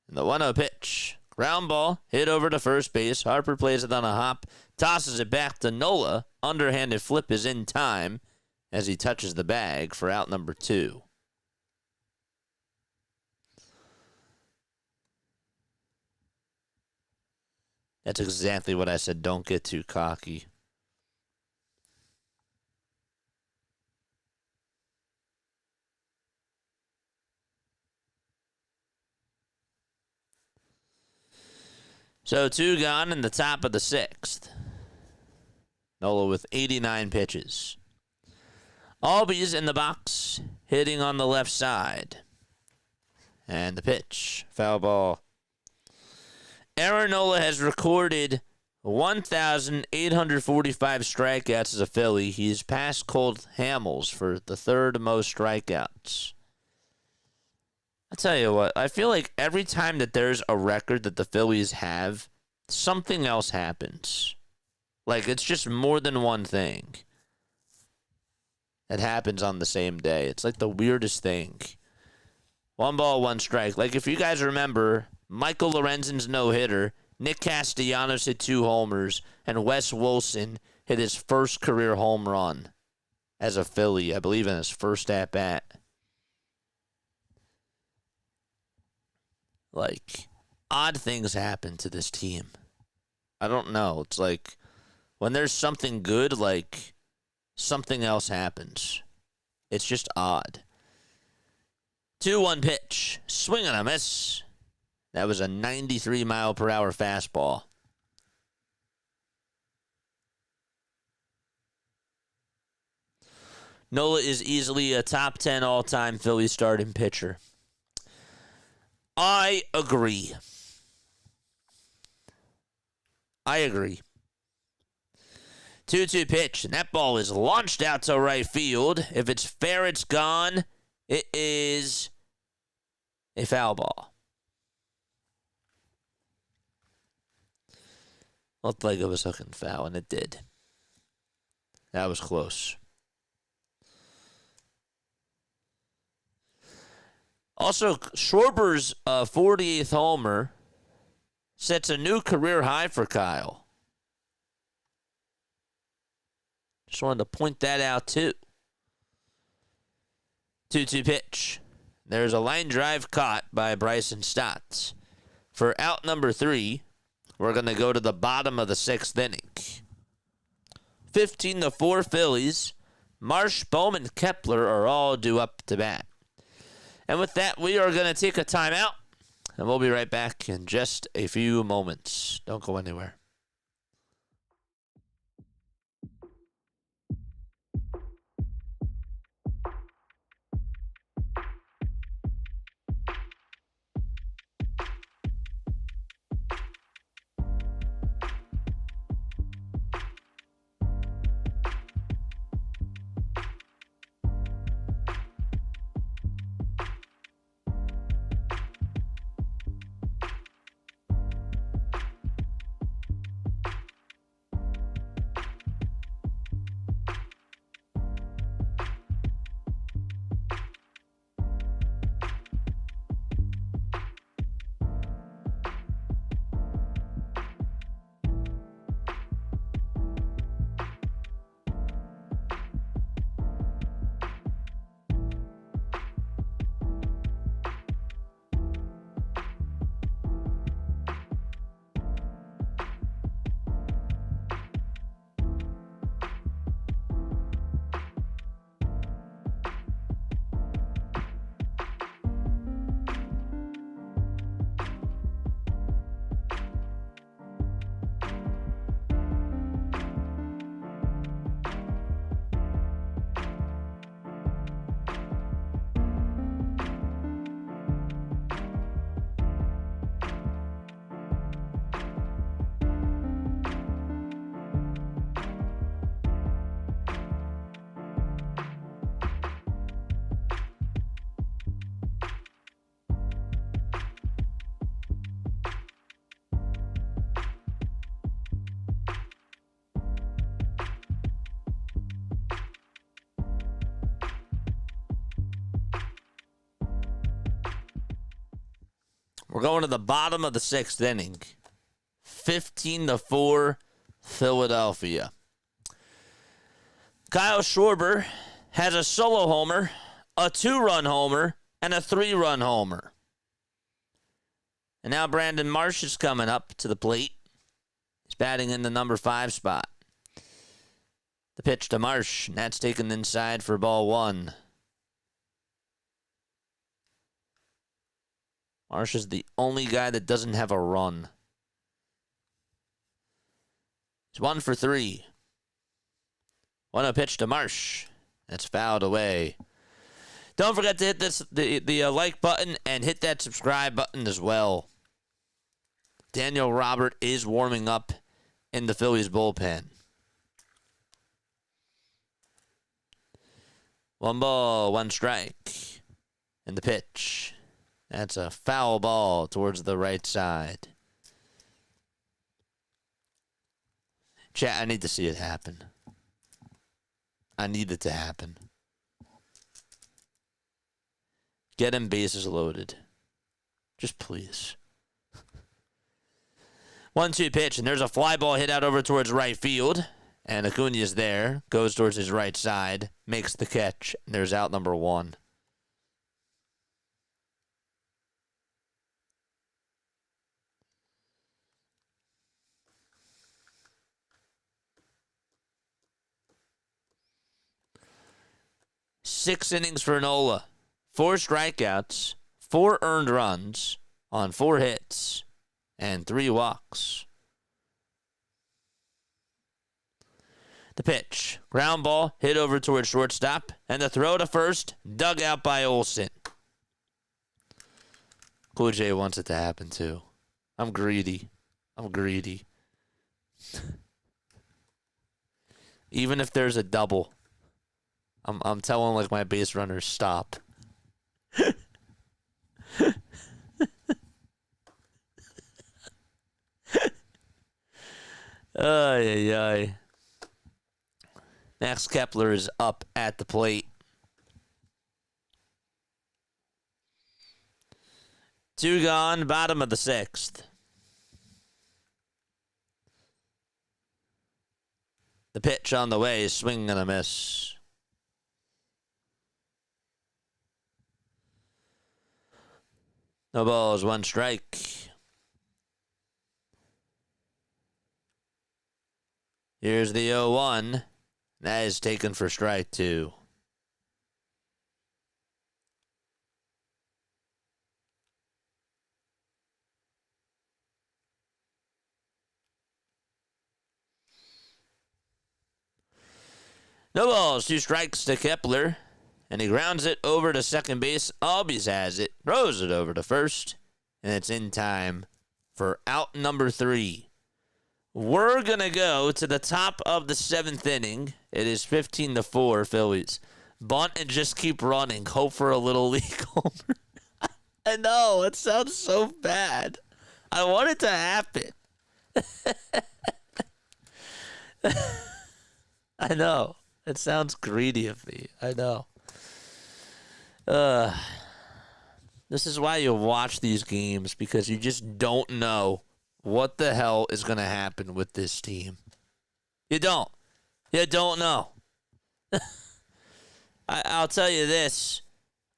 And the 1-0 pitch. Ground ball, hit over to first base. Harper plays it on a hop, tosses it back to Nola. Underhanded flip is in time as he touches the bag for out number 2. That's exactly what I said. Don't get too cocky. So 2 gone in the top of the 6th. Nola with 89 pitches. Albies in the box, hitting on the left side. And the pitch, foul ball. Aaron Nola has recorded 1,845 strikeouts as a Philly. He's passed Colt Hamels for the 3rd most strikeouts. I'll tell you what, I feel like every time that there's a record that the Phillies have, something else happens. Like, it's just more than one thing that happens on the same day. It's like the weirdest thing. 1 ball, 1 strike. Like, if you guys remember, Michael Lorenzen's no-hitter, Nick Castellanos hit 2 homers, and Wes Wilson hit his first career home run as a Philly, I believe in his first at-bat. Like, odd things happen to this team. I don't know. It's like, when there's something good, like, something else happens. It's just odd. 2-1 pitch. Swing and a miss. That was a 93-mile-per-hour fastball. Nola is easily a top 10 all-time Philly starting pitcher. I agree. I agree. 2-2 pitch, and that ball is launched out to right field. If it's fair, it's gone. It is a foul ball. Looked like it was hooking foul, and it did. That was close. Also, Schwarber's 48th homer sets a new career high for Kyle. Just wanted to point that out, too. 2-2 pitch. There's a line drive caught by Bryson Stott. For out number 3, we're going to go to the bottom of the 6th inning. 15-4 Phillies. Marsh, Bowman, Kepler are all due up to bat. And with that, we are going to take a timeout, and we'll be right back in just a few moments. Don't go anywhere. We're going to the bottom of the 6th inning. 15-4 Philadelphia. Kyle Schwarber has a solo homer, a 2-run homer, and a 3-run homer. And now Brandon Marsh is coming up to the plate. He's batting in the number 5 spot. The pitch to Marsh, and that's taken inside for ball 1. Marsh is the only guy that doesn't have a run. He's 1 for 3. 1-0 pitch to Marsh. That's fouled away. Don't forget to hit the like button and hit that subscribe button as well. Daniel Robert is warming up in the Phillies bullpen. 1 ball, 1 strike. And the pitch. That's a foul ball towards the right side. Chat, I need to see it happen. I need it to happen. Get him bases loaded. Just please. 1-2 pitch, and there's a fly ball hit out over towards right field. And Acuna's there, goes towards his right side, makes the catch, and there's out number 1. Six innings for Nola. 4 strikeouts, 4 earned runs on 4 hits, and 3 walks. The pitch. Ground ball hit over towards shortstop, and the throw to first, dug out by Olson. Cool J wants it to happen too. I'm greedy. Even if there's a double, I'm telling like my base runners stop. Ay, ay, ay. Max Kepler is up at the plate. 2 gone, bottom of the 6th. The pitch on the way is swing and a miss. No balls, 1 strike. Here's the 0-1. That is taken for strike 2. No balls, 2 strikes to Kepler. And he grounds it over to second base. Albies has it. Throws it over to first. And it's in time for out number 3. We're going to go to the top of the 7th inning. It is 15-4 Phillies. Bunt and just keep running. Hope for a little league homer. I know. It sounds so bad. I want it to happen. I know. It sounds greedy of me. I know. This is why you watch these games, because you just don't know what the hell is going to happen with this team. You don't. You don't know. I'll tell you this.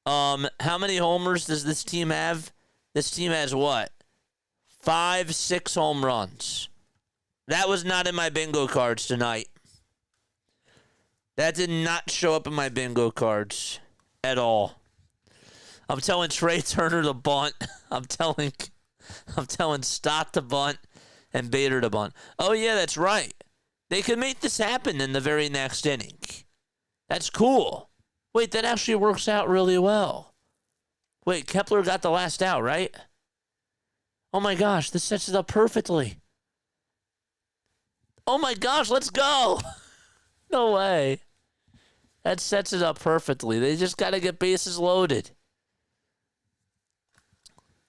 How many homers does this team have? This team has what? 5, 6 home runs. That was not in my bingo cards tonight. That did not show up in my bingo cards at all. I'm telling Trey Turner to bunt. I'm telling Stott to bunt and Bader to bunt. Oh, yeah, that's right. They could make this happen in the very next inning. That's cool. Wait, that actually works out really well. Wait, Kepler got the last out, right? Oh, my gosh, this sets it up perfectly. Oh, my gosh, let's go. No way. That sets it up perfectly. They just got to get bases loaded.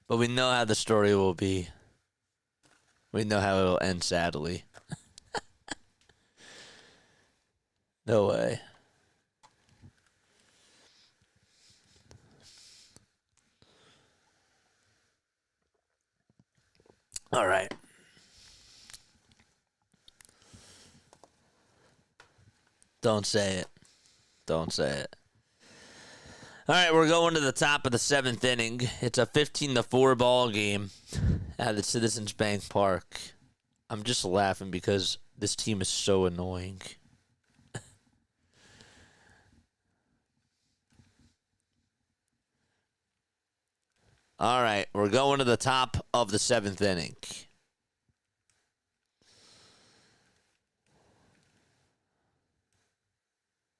But we know how the story will be. We know how it'll end sadly. No way. All right. Don't say it. Don't say it. All right, we're going to the top of the 7th inning. It's a 15-4 ball game at the Citizens Bank Park. I'm just laughing because this team is so annoying. All right, we're going to the top of the 7th inning.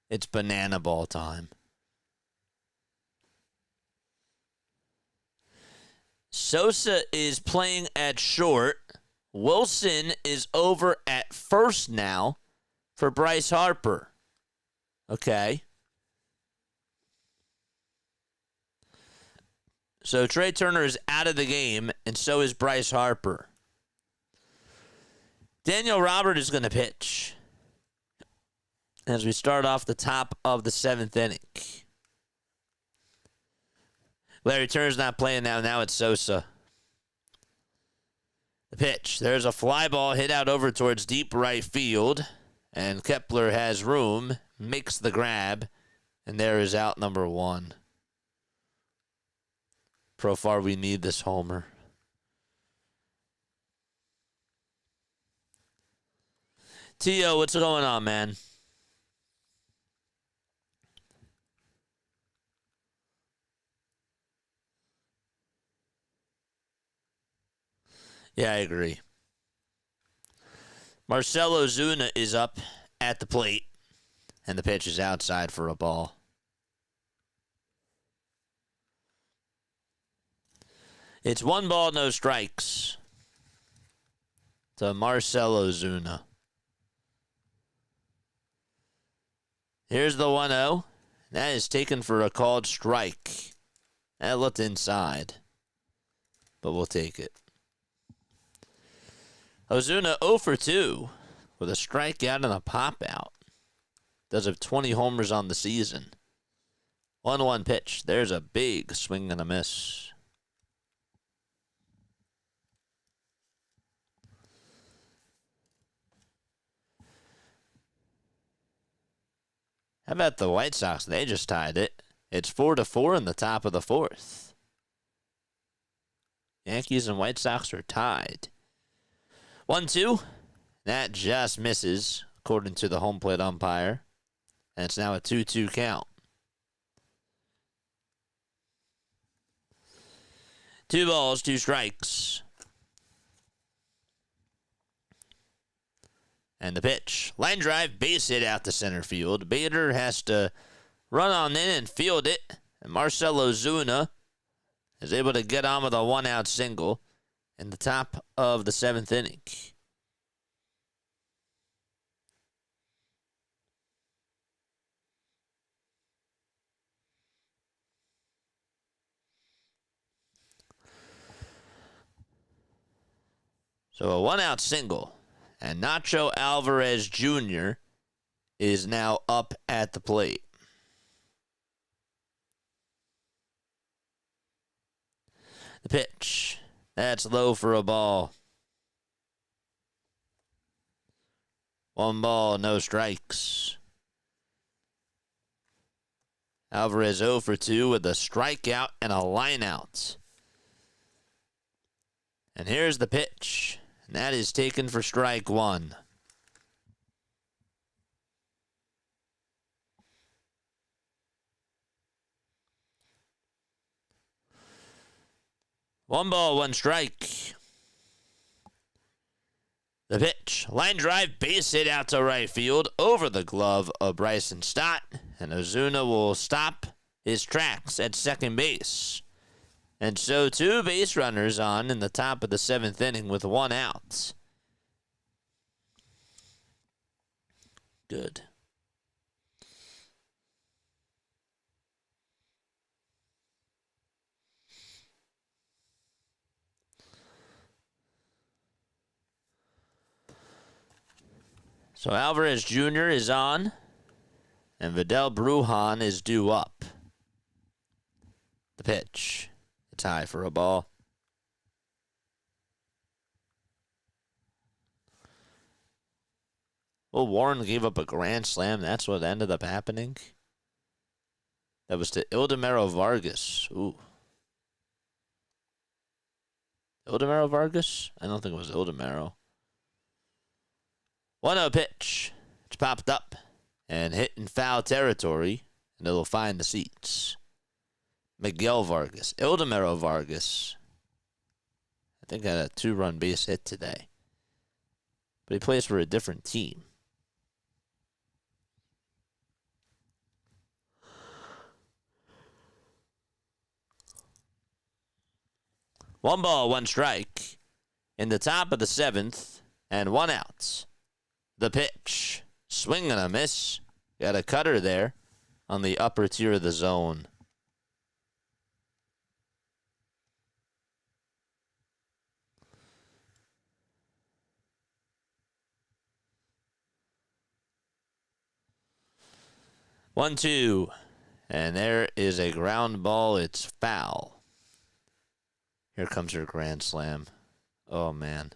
It's banana ball time. Sosa is playing at short. Wilson is over at first now for Bryce Harper. Okay. So Trey Turner is out of the game, and so is Bryce Harper. Daniel Robert is going to pitch as we start off the top of the 7th inning. Larry Turner's not playing now. Now it's Sosa. The pitch. There's a fly ball hit out over towards deep right field. And Kepler has room. Makes the grab. And there is out number 1. Profar, we need this homer. Tio, what's going on, man? Yeah, I agree. Marcell Ozuna is up at the plate, and the pitch is outside for a ball. It's 1 ball, no strikes to Marcell Ozuna. Here's the 1-0. That is taken for a called strike. That looked inside, but we'll take it. Ozuna 0 for 2 with a strikeout and a pop-out. Does have 20 homers on the season. 1-1 pitch. There's a big swing and a miss. How about the White Sox? They just tied it. It's 4-4 in the top of the 4th. Yankees and White Sox are tied. 1-2. That just misses, according to the home plate umpire. And it's now a 2-2 count. 2 balls, 2 strikes. And the pitch. Line drive, base hit out to center field. Bader has to run on in and field it. And Marcelo Zuna is able to get on with a 1-out single in the top of the 7th inning. So a 1-out single. And Nacho Alvarez Jr. is now up at the plate. The pitch. That's low for a ball. 1 ball, no strikes. Alvarez 0 for 2 with a strikeout and a lineout. And here's the pitch. And that is taken for strike 1. One ball, 1 strike. The pitch. Line drive, base hit out to right field over the glove of Bryson Stott. And Ozuna will stop his tracks at second base. And so 2 base runners on in the top of the 7th inning with 1 out. Good. So Alvarez Jr. is on, and Vidal Brujan is due up. The pitch. It's high for a ball. Well, Warren gave up a grand slam. That's what ended up happening. That was to Ildemaro Vargas. Ooh. Ildemaro Vargas? I don't think it was Ildemaro. 1-0 pitch. It's popped up and hit in foul territory, and it'll find the seats. Miguel Vargas. Ildemaro Vargas, I think, had a 2-run base hit today. But he plays for a different team. One ball, 1 strike in the top of the 7th, and 1 out. The pitch. Swing and a miss. Got a cutter there on the upper tier of the zone. One, 2. And there is a ground ball. It's foul. Here comes your grand slam. Oh, man.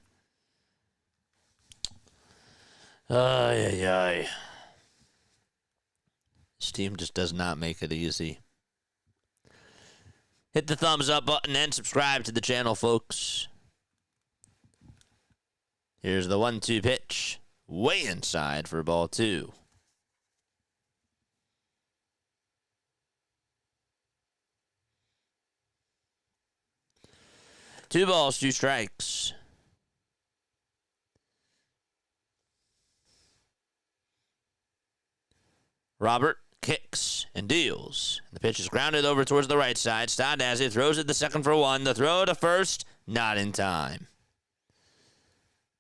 Ay, ay, ay. This team just does not make it easy. Hit the thumbs up button and subscribe to the channel, folks. Here's the 1-2 pitch. Way inside for ball 2. Two balls, 2 strikes. Robert kicks and deals. The pitch is grounded over towards the right side. Stott has it, throws it to second for 1. The throw to first, not in time.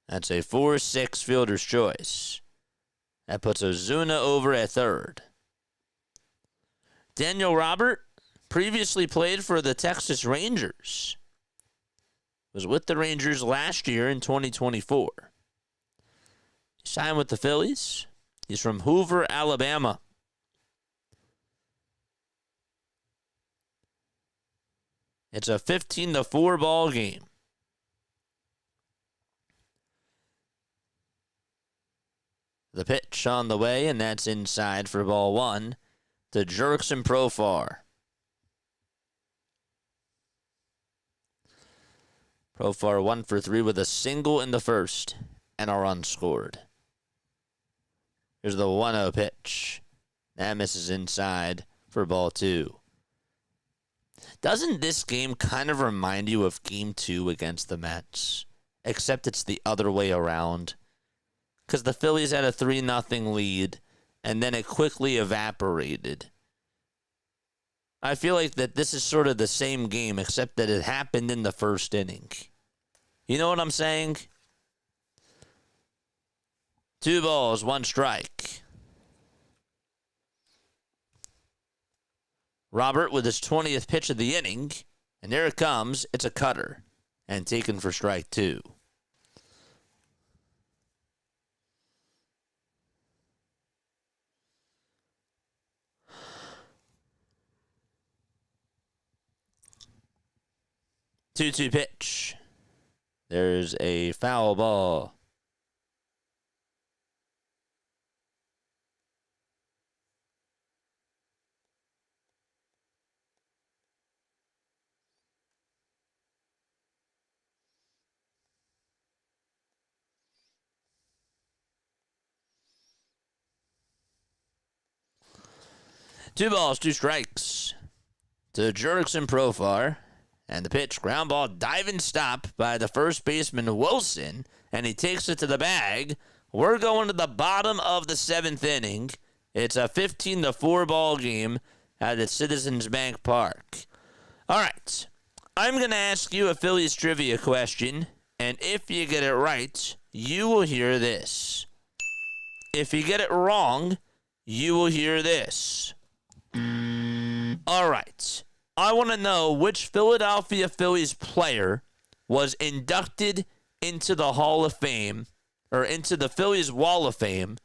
That's a 4-6 fielder's choice. That puts Ozuna over at third. Daniel Robert previously played for the Texas Rangers. Was with the Rangers last year in 2024. He signed with the Phillies. He's from Hoover, Alabama. It's a 15-4 ball game. The pitch on the way, and that's inside for ball 1 to Jurickson Profar. Profar 1 for 3 with a single in the first and a run scored. Here's the 1-0 pitch. That misses inside for ball 2. Doesn't this game kind of remind you of Game 2 against the Mets? Except it's the other way around. Because the Phillies had a 3-0 lead, and then it quickly evaporated. I feel like that this is sort of the same game, except that it happened in the first inning. You know what I'm saying? 2 balls, 1 strike. Robert with his 20th pitch of the inning, and there it comes. It's a cutter, and taken for strike 2. Two-two pitch. There's a foul ball. Two balls, 2 strikes to Jurickson Profar. And the pitch, ground ball, diving stop by the first baseman Wilson. And he takes it to the bag. We're going to the bottom of the 7th inning. It's a 15-4 ball game at the Citizens Bank Park. All right. I'm going to ask you a Phillies trivia question. And if you get it right, you will hear this. If you get it wrong, you will hear this. All right. I want to know which Philadelphia Phillies player was inducted into the Hall of Fame, or into the Phillies Wall of Fame,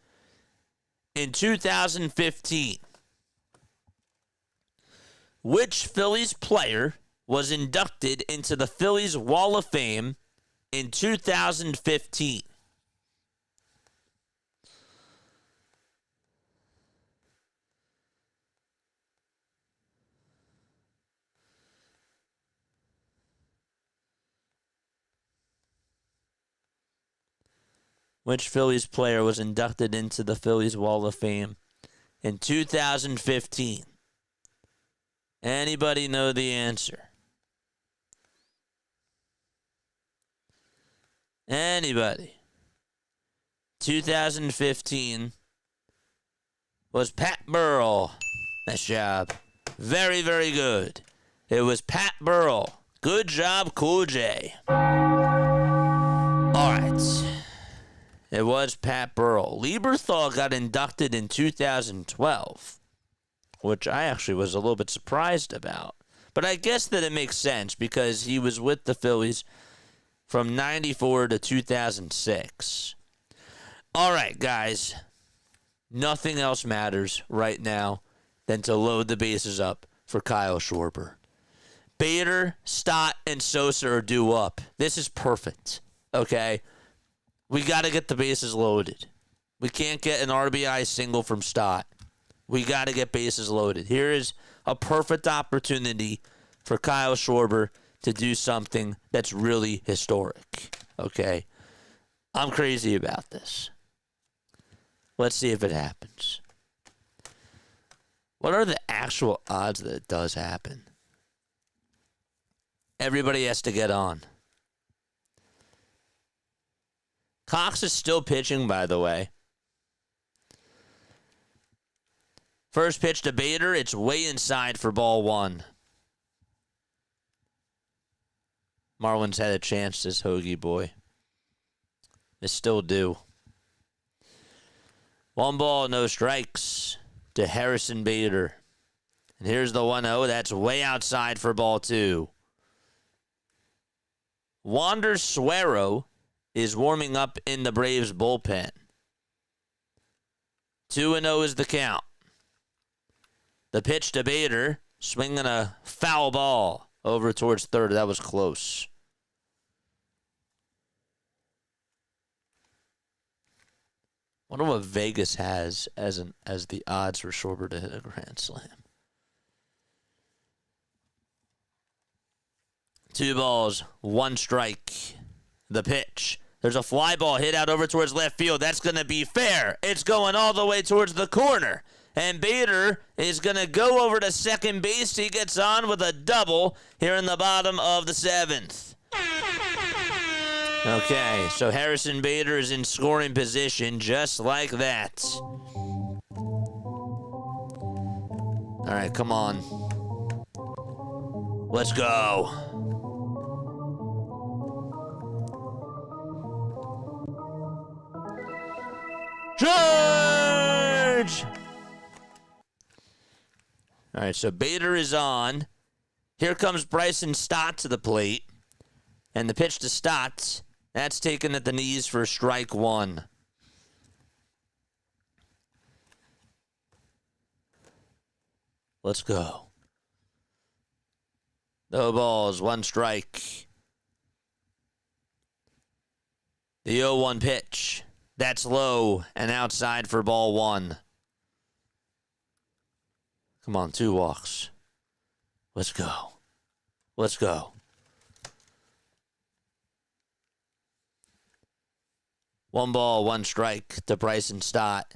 in 2015. Which Phillies player was inducted into the Phillies Wall of Fame in 2015? Which Phillies player was inducted into the Phillies Wall of Fame in 2015? Anybody know the answer? Anybody? 2015 was Pat Burrell. Nice job. Very, very good. It was Pat Burrell. Good job, Cool J. All right. It was Pat Burrell. Lieberthal got inducted in 2012, which I actually was a little bit surprised about. But I guess that it makes sense because he was with the Phillies from 94 to 2006. All right, guys. Nothing else matters right now than to load the bases up for Kyle Schwarber. Bader, Stott, and Sosa are due up. This is perfect, okay? We got to get the bases loaded. We can't get an RBI single from Stott. We got to get bases loaded. Here is a perfect opportunity for Kyle Schwarber to do something that's really historic. Okay? I'm crazy about this. Let's see if it happens. What are the actual odds that it does happen? Everybody has to get on. Cox is still pitching, by the way. First pitch to Bader. It's way inside for ball 1. Marlins had a chance, this Hoagie boy. They still do. 1 ball, no strikes to Harrison Bader. And here's the 1-0. That's way outside for ball 2. Ranger Suarez is warming up in the Braves bullpen. 2-0 is the count. The pitch to Bader, swinging a foul ball over towards third. That was close. Wonder what Vegas has as the odds for Schwarber to hit a grand slam. 2 balls, 1 strike. The pitch. There's a fly ball hit out over towards left field. That's going to be fair. It's going all the way towards the corner. And Bader is going to go over to second base. He gets on with a double here in the bottom of the 7th. Okay, so Harrison Bader is in scoring position just like that. All right, come on. Let's go. Charge! All right, so Bader is on. Here comes Bryson Stott to the plate. And the pitch to Stott, that's taken at the knees for strike 1. Let's go. No balls, 1 strike. The 0-1 pitch. That's low and outside for ball 1. Come on, 2 walks. Let's go. Let's go. 1 ball, 1 strike to Bryson Stott.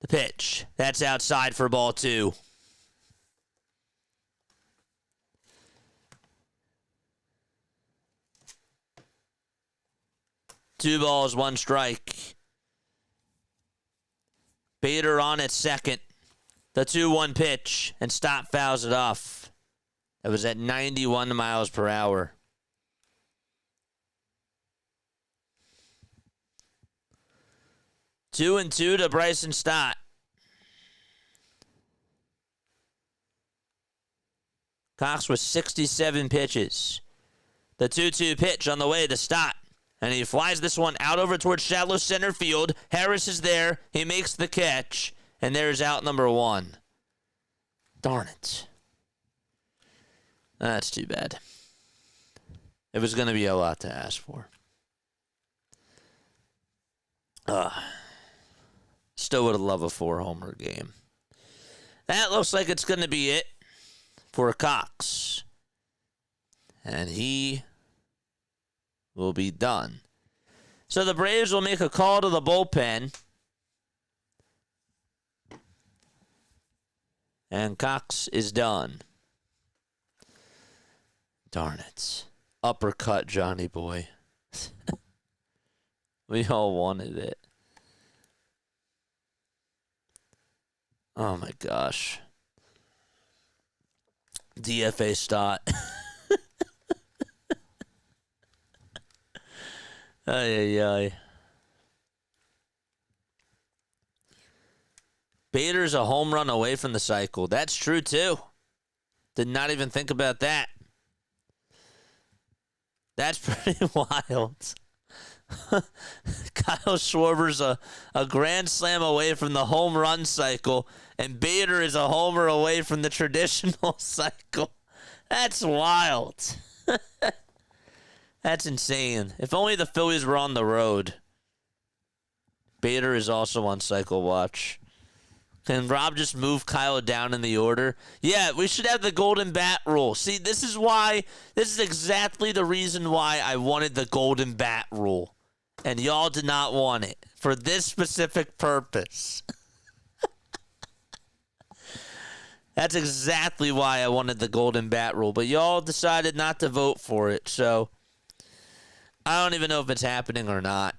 The pitch. That's outside for ball 2. Two balls, 1 strike. Bader on at second. The 2-1 pitch, and Stott fouls it off. It was at 91 miles per hour. 2-2 to Bryson Stott. Cox with 67 pitches. The 2-2 pitch on the way to Stott. And he flies this one out over towards shallow center field. Harris is there. He makes the catch. And there's out number 1. Darn it. That's too bad. It was going to be a lot to ask for. Still would love a 4-homer game. That looks like it's going to be it for Cox. And he will be done. So the Braves will make a call to the bullpen. And Cox is done. Darn it. Uppercut, Johnny boy. We all wanted it. Oh my gosh. DFA Stott. Ay, ay, ay. Bader's a home run away from the cycle. That's true, too. Did not even think about that. That's pretty wild. Kyle Schwarber's a grand slam away from the home run cycle, and Bader is a homer away from the traditional cycle. That's wild. That's insane. If only the Phillies were on the road. Bader is also on cycle watch. Can Rob just move Kyle down in the order? Yeah, we should have the golden bat rule. See, this is exactly the reason why I wanted the golden bat rule. And y'all did not want it for this specific purpose. That's exactly why I wanted the golden bat rule. But y'all decided not to vote for it. So I don't even know if it's happening or not.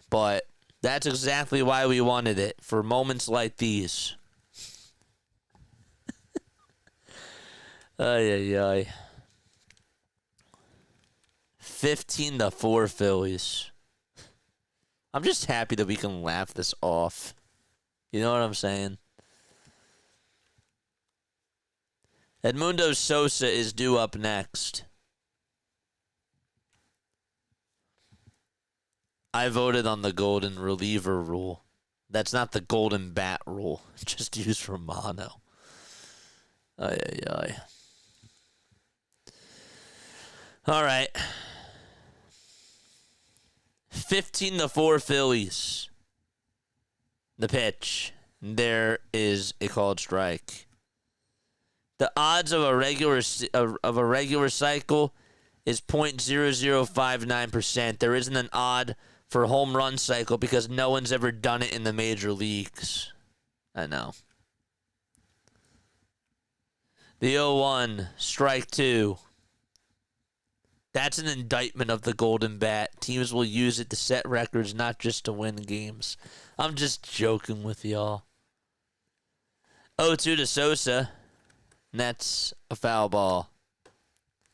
But that's exactly why we wanted it, for moments like these. Ay, ay, ay. 15-4 Phillies. I'm just happy that we can laugh this off. You know what I'm saying? Edmundo Sosa is due up next. I voted on the golden reliever rule. That's not the golden bat rule. Just use Romano. Ay, ay, ay. All right. 15-4 Phillies. The pitch. There is a called strike. The odds of a regular cycle is 0.0059%. There isn't an odd for home run cycle because no one's ever done it in the major leagues. I know. The 0-1, strike 2. That's an indictment of the Golden Bat. Teams will use it to set records, not just to win games. I'm just joking with y'all. 0-2 to Sosa. And that's a foul ball.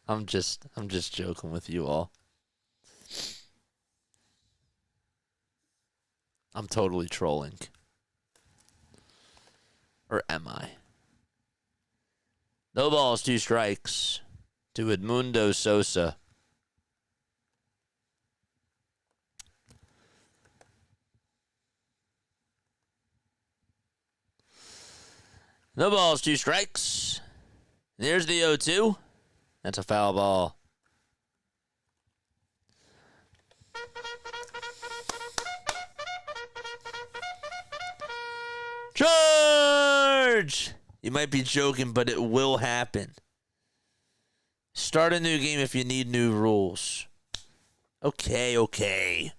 I'm just joking with you all. I'm totally trolling. Or am I? No balls, 2 strikes to Edmundo Sosa. No balls, 2 strikes. There's the 0-2. That's a foul ball. Charge! You might be joking, but it will happen. Start a new game if you need new rules. Okay.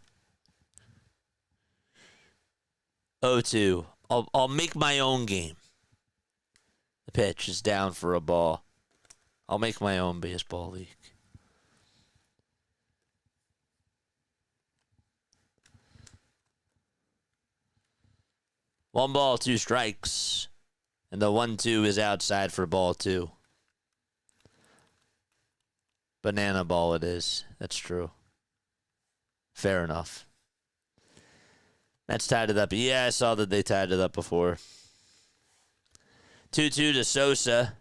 0-2. I'll make my own game. The pitch is down for a ball. I'll make my own baseball league. One ball, 2 strikes. And the 1-2 is outside for ball 2. Banana ball it is. That's true. Fair enough. That's tied it up. Yeah, I saw that they tied it up before. 2-2 to Sosa.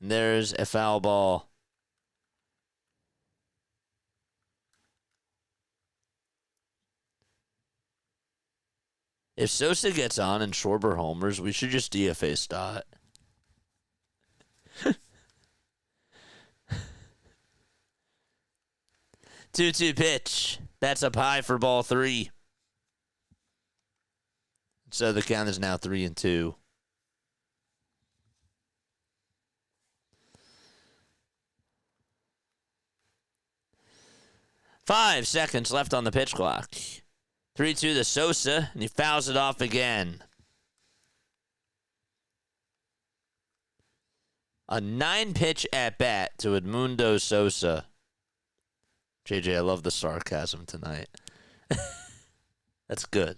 And there's a foul ball. If Sosa gets on and Schwarber homers, we should just DFA Stott. 2-2 pitch. That's up high for ball 3. So the count is now 3-2. Five seconds left on the pitch clock. 3-2 to Sosa, and he fouls it off again. A 9-pitch at-bat to Edmundo Sosa. JJ, I love the sarcasm tonight. That's good.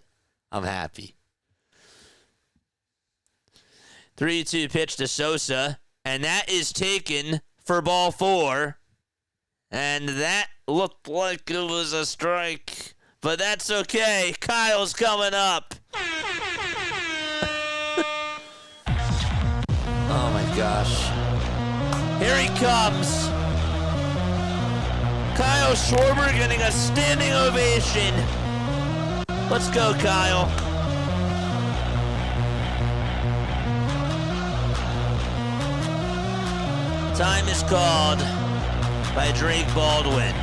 I'm happy. 3-2 pitch to Sosa, and that is taken for ball 4. And that looked like it was a strike. But that's okay. Kyle's coming up. Oh, my gosh. Here he comes. Kyle Schwarber getting a standing ovation. Let's go, Kyle. Time is called by Drake Baldwin.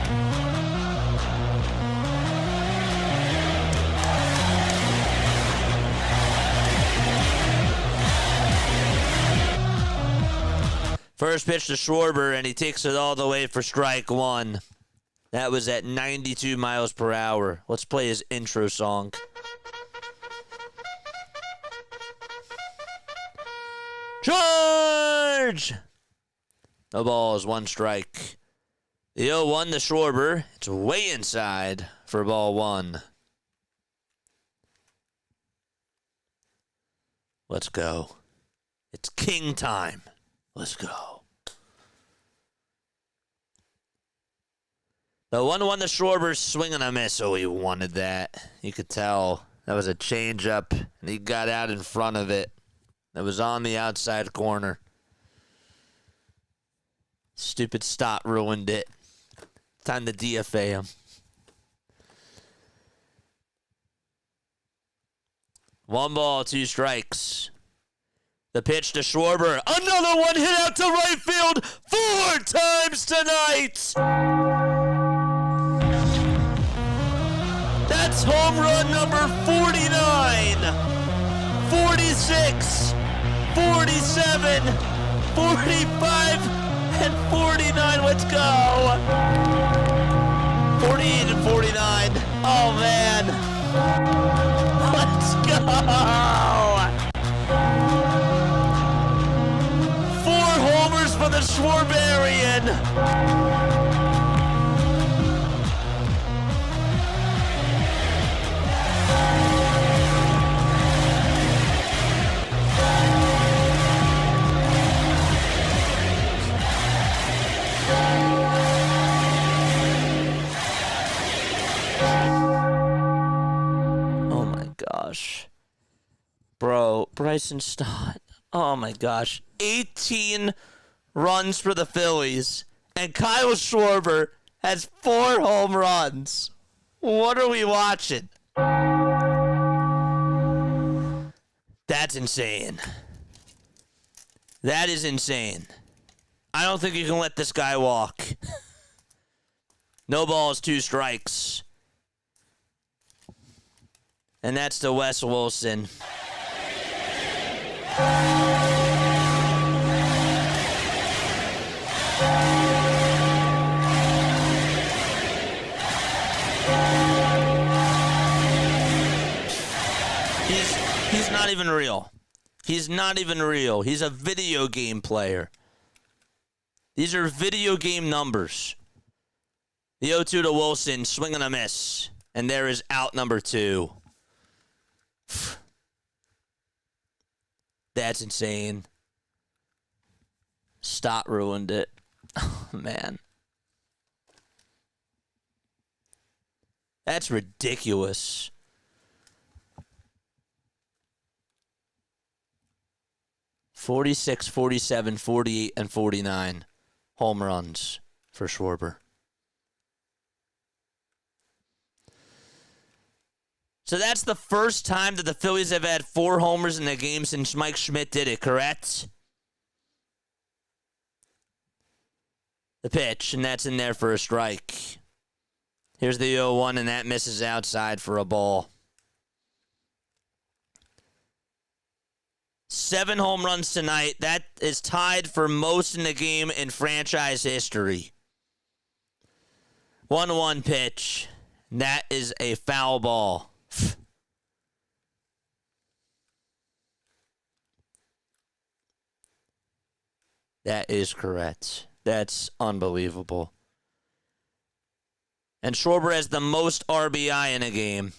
First pitch to Schwarber, and he takes it all the way for strike 1. That was at 92 miles per hour. Let's play his intro song. Charge! No balls, 1 strike. The 0-1 to Schwarber. It's way inside for ball 1. Let's go. It's king time. Let's go. The 1-1 to Schwarber, swing and a miss. Oh, he wanted that. You could tell that was a changeup, and he got out in front of it. That was on the outside corner. Stupid Stott ruined it. Time to DFA him. One ball, 2 strikes. The pitch to Schwarber. Another one hit out to right field 4 times tonight. That's home run number 49, 46, 47, 45 and 49. Let's go. 48 and 49. Oh, man. Let's go. 4 homers for the Schwarberian. Gosh. Bro, Bryson Stott. Oh my gosh. 18 runs for the Phillies. And Kyle Schwarber has 4 home runs. What are we watching? That's insane. That is insane. I don't think you can let this guy walk. No balls, 2 strikes. And that's to Wes Wilson. He's not even real. He's not even real. He's a video game player. These are video game numbers. The 0-2 to Wilson, swing and a miss. And there is out number 2. That's insane. Stott ruined it. Oh, man. That's ridiculous. $46, $47, $48, and $49 home runs for Schwarber. So that's the first time that the Phillies have had 4 homers in a game since Mike Schmidt did it, correct? The pitch, and that's in there for a strike. Here's the 0-1, and that misses outside for a ball. 7 home runs tonight. That is tied for most in the game in franchise history. 1-1 pitch. And that is a foul ball. That is correct. That's unbelievable. And Schwarber has the most RBI in a game.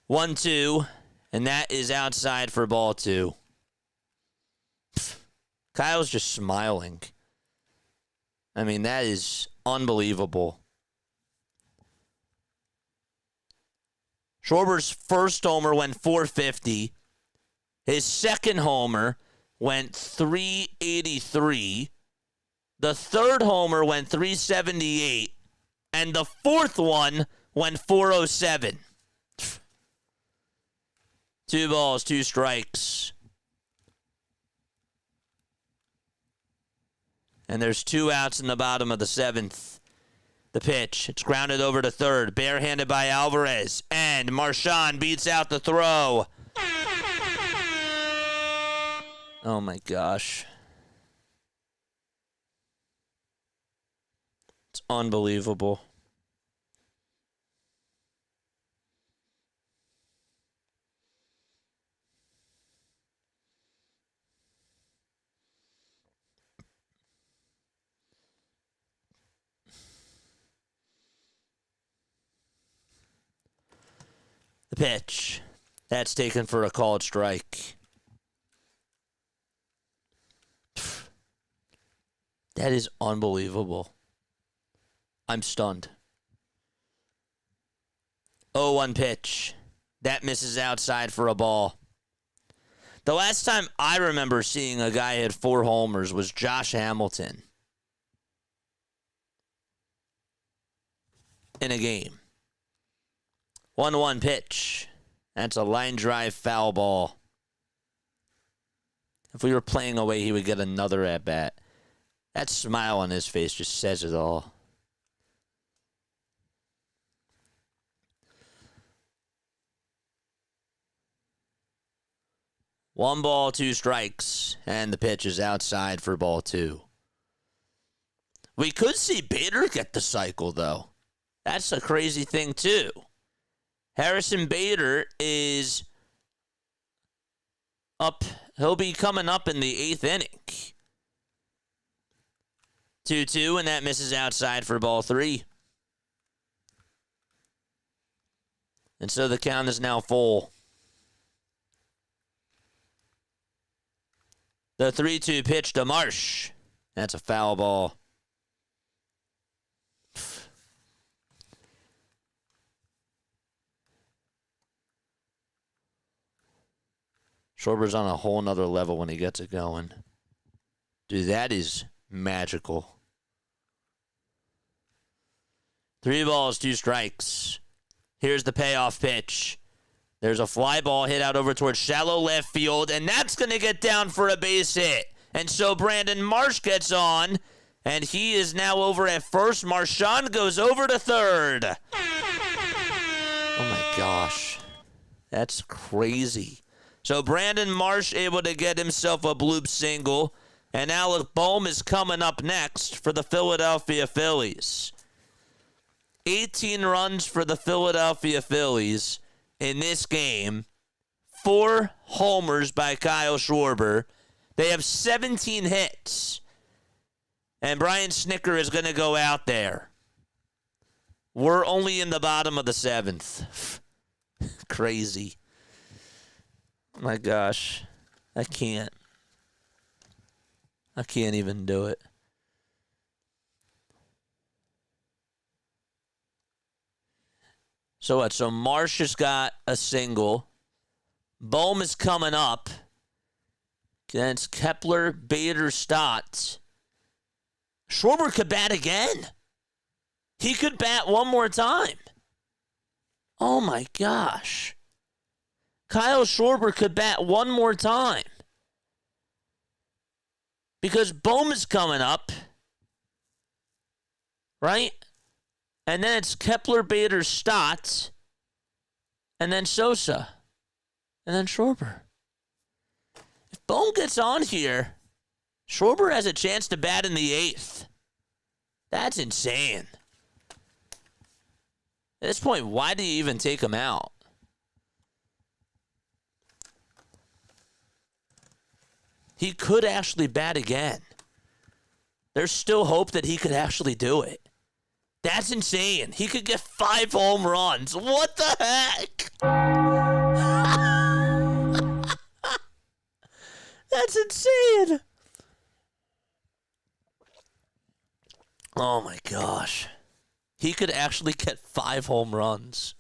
1-2, and that is outside for ball 2. Kyle's just smiling. I mean, that is unbelievable. Schwarber's first homer went 450. His second homer went 383. The third homer went 378. And the fourth one went 407. 2 balls, 2 strikes. And there's 2 outs in the bottom of the 7th. The pitch. It's grounded over to third. Barehanded by Alvarez. And Marchand beats out the throw. Oh, my gosh. It's unbelievable. The pitch. That's taken for a called strike. That is unbelievable. I'm stunned. 0-1 pitch. That misses outside for a ball. The last time I remember seeing a guy hit 4 homers was Josh Hamilton in a game. 1-1 pitch. That's a line drive foul ball. If we were playing away, he would get another at-bat. That smile on his face just says it all. 1 ball, 2 strikes, and the pitch is outside for ball 2. We could see Bader get the cycle, though. That's a crazy thing, too. Harrison Bader is up. He'll be coming up in the 8th inning. 2-2, and that misses outside for ball 3. And so the count is now full. The 3-2 pitch to Marsh. That's a foul ball. Schwarber's on a whole nother level when he gets it going. Dude, that is magical. 3 balls, 2 strikes. Here's the payoff pitch. There's a fly ball hit out over towards shallow left field, and that's going to get down for a base hit. And so Brandon Marsh gets on, and he is now over at first. Marchand goes over to third. Oh, my gosh. That's crazy. So Brandon Marsh able to get himself a bloop single, and Alec Bohm is coming up next for the Philadelphia Phillies. 18 runs for the Philadelphia Phillies in this game. 4 homers by Kyle Schwarber. They have 17 hits. And Brian Snitker is going to go out there. We're only in the bottom of the 7th. Crazy. My gosh. I can't even do it. So what? So Marsh has got a single. Bohm is coming up. Then it's Kepler, Bader, Stott. Schwarber could bat again. He could bat one more time. Oh my gosh. Kyle Schwarber could bat one more time. Because Bohm is coming up. Right? And then it's Kepler, Bader, Stott. And then Sosa. And then Schwarber. If Bohm gets on here, Schwarber has a chance to bat in the 8th. That's insane. At this point, why do you even take him out? He could actually bat again. There's still hope that he could actually do it. That's insane. He could get 5 home runs. What the heck? That's insane. Oh my gosh. He could actually get 5 home runs.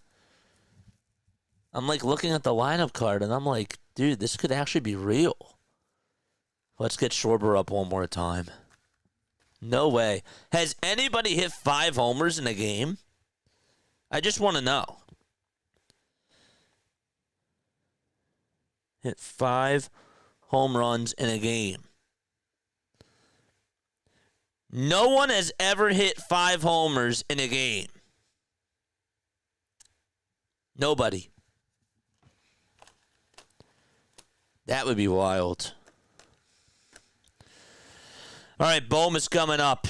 I'm like looking at the lineup card and I'm like, dude, this could actually be real. Let's get Schwarber up one more time. No way. Has anybody hit 5 homers in a game? I just want to know. Hit 5 home runs in a game. No one has ever hit 5 homers in a game. Nobody. That would be wild. All right, Bohm is coming up.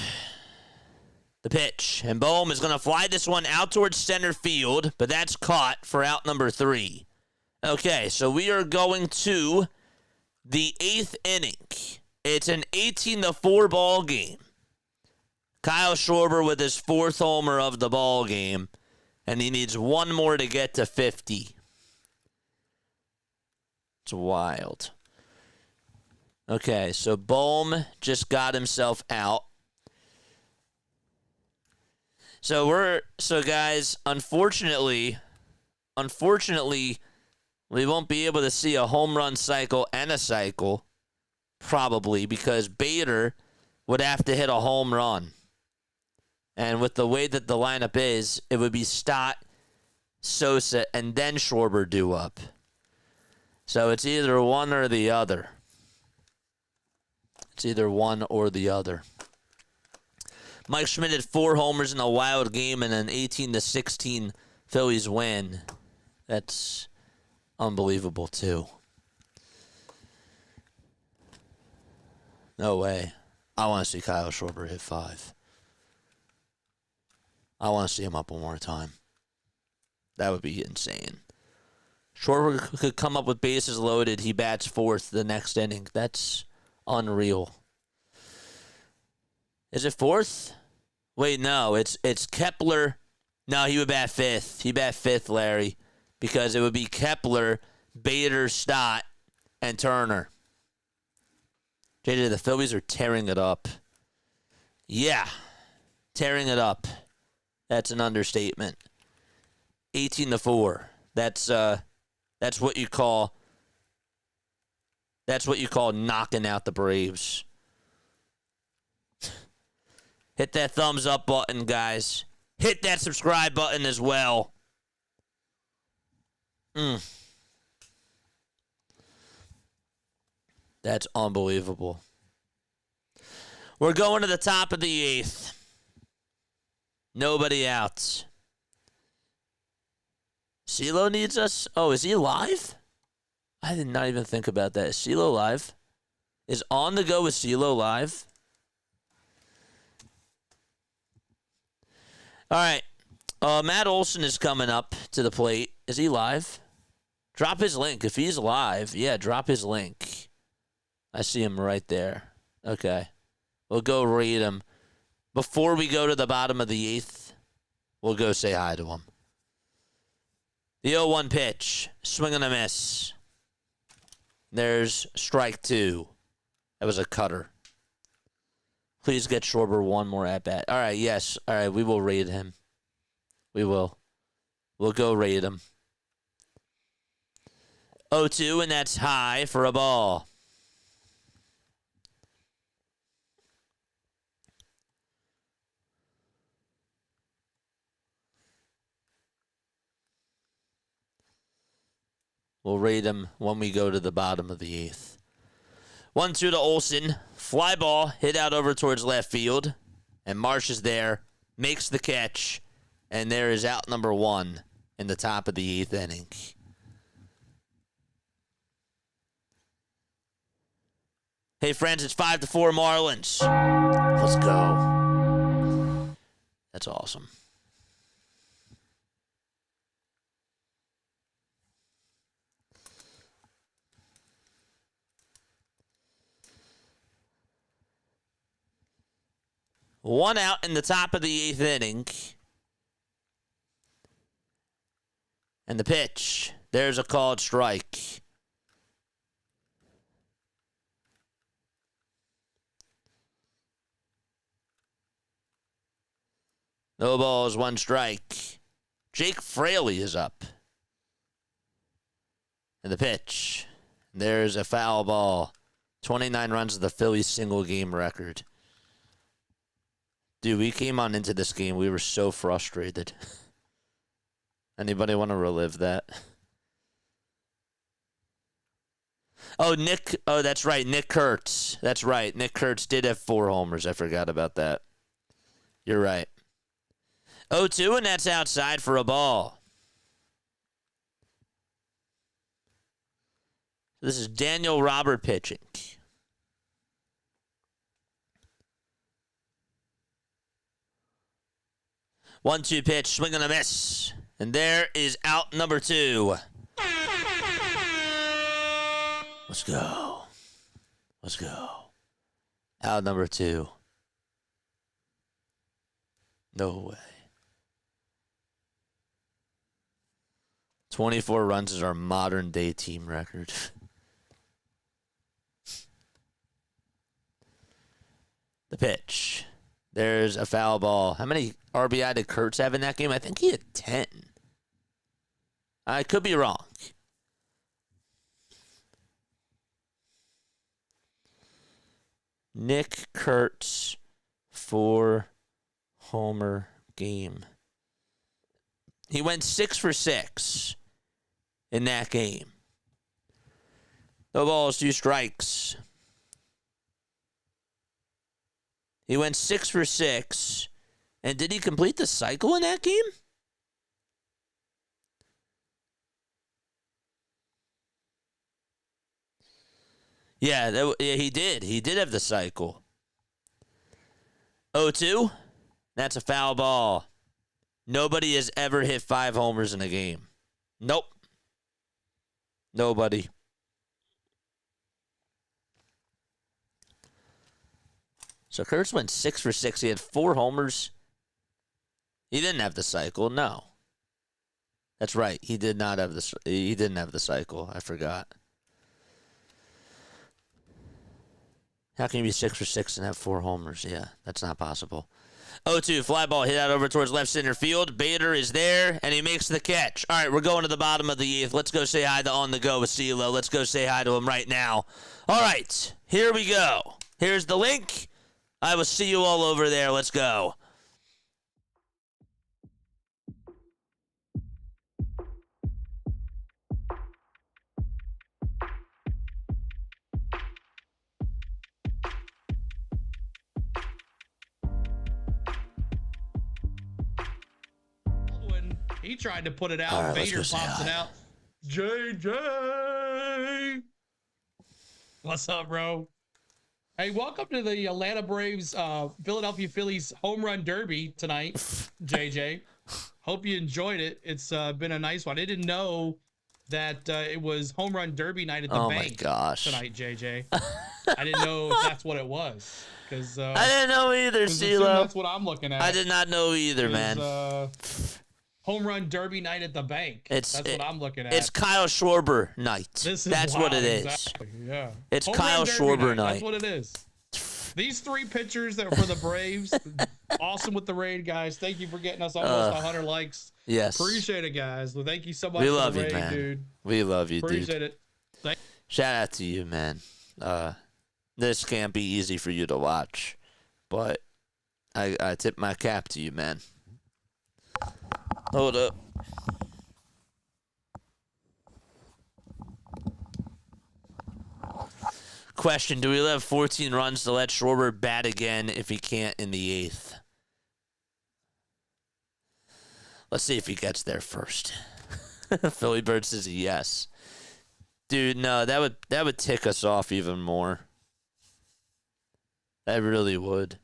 The pitch. And Bohm is going to fly this one out towards center field, but that's caught for out number 3. Okay, so we are going to the 8th inning. It's an 18-4 ball game. Kyle Schwarber with his 4th homer of the ball game, and he needs 1 more to get to 50. It's wild. Okay, so Bohm just got himself out. So guys, unfortunately, we won't be able to see a home run cycle and a cycle, probably, because Bader would have to hit a home run. And with the way that the lineup is, it would be Stott, Sosa, and then Schwarber due up. So it's either one or the other. It's either one or the other. Mike Schmidt had 4 homers in a wild game and an 18-16 Phillies win. That's unbelievable, too. No way. I want to see Kyle Schwarber hit 5. I want to see him up one more time. That would be insane. Schwarber could come up with bases loaded. He bats 4th the next inning. That's unreal. Is it 4th? Wait, no. It's Kepler. No, he would bat 5th. He bat 5th, Larry, because it would be Kepler, Bader, Stott, and Turner. JJ, the Phillies are tearing it up. Yeah, tearing it up. That's an understatement. 18-4. That's what you call. That's what you call knocking out the Braves. Hit that thumbs up button, guys. Hit that subscribe button as well. That's unbelievable. We're going to the top of the 8th. Nobody out. CeeLo needs us. Oh, is he live? I did not even think about that. Is CeeLo live? Is On the Go with CeeLo live? All right. Matt Olson is coming up to the plate. Is he live? Drop his link. If he's live, yeah, drop his link. I see him right there. Okay. We'll go read him. Before we go to the bottom of the 8th, we'll go say hi to him. The 0-1 pitch. Swing and a miss. There's strike 2. That was a cutter. Please get Schwarber one more at-bat. All right, yes. All right, we will raid him. We will. We'll go raid him. 0-2, and that's high for a ball. We'll rate him when we go to the bottom of the 8th. 1-2 to Olson. Fly ball, hit out over towards left field. And Marsh is there, makes the catch. And there is out number 1 in the top of the 8th inning. Hey, friends, it's 5-4 Marlins. Let's go. That's awesome. One out in the top of the 8th inning. And the pitch. There's a called strike. No balls, 1 strike. Jake Fraley is up. And the pitch. There's a foul ball. 29 runs of the Phillies single game record. Dude, we came on into this game. We were so frustrated. Anybody want to relive that? Oh, that's right. Nick Kurtz. That's right. Nick Kurtz did have 4 homers. I forgot about that. You're right. 0-2, and that's outside for a ball. This is Daniel Robert pitching. 1-2 pitch, swing and a miss. And there is out number 2. Let's go. Let's go. Out number 2. No way. 24 runs is our modern day team record. The pitch. There's a foul ball. How many RBI did Kurtz have in that game? I think he had 10. I could be wrong. Nick Kurtz 4-homer game. He went 6 for 6 in that game. No balls, 2 strikes. He went 6 for 6. And did he complete the cycle in that game? Yeah, he did. He did have the cycle. 0-2. That's a foul ball. Nobody has ever hit 5 homers in a game. Nope. Nobody. So Kurtz went 6 for 6. He had 4 homers. He didn't have the cycle. No. That's right. He didn't have the cycle. I forgot. How can you be 6 for 6 and have 4 homers? Yeah, that's not possible. 0-2, fly ball hit out over towards left center field. Bader is there, and he makes the catch. All right, we're going to the bottom of the 8th. Let's go say hi to On the Go with CeeLo. Let's go say hi to him right now. All right, here we go. Here's the link. I will see you all over there. Let's go. He tried to put it out. Right, Vader pops it out. JJ. What's up, bro? Hey, welcome to the Atlanta Braves, Philadelphia Phillies home run derby tonight, JJ. Hope you enjoyed it. It's been a nice one. I didn't know that it was home run derby night at the bank tonight, JJ. I didn't know if that's what it was. Cause, I didn't know either, CeeLo. That's what I'm looking at. I did not know either, man. Home run derby night at the bank. That's what I'm looking at. It's Kyle Schwarber night. That's what it is. Exactly. Yeah. It's Kyle Schwarber night. That's what it is. These 3 pitchers that were for the Braves, awesome with the raid, guys. Thank you for getting us almost 100 likes. Yes. Appreciate it, guys. Well, thank you so much We for love the you, raid, man. dude. We love you, Appreciate dude. it. Shout out to you, man. This can't be easy for you to watch, but I tip my cap to you, man. Hold up. Question, do we have 14 runs to let Schwarber bat again if he can't in the 8th? Let's see if he gets there first. Philly Bird says yes. Dude, no, that would tick us off even more. That really would.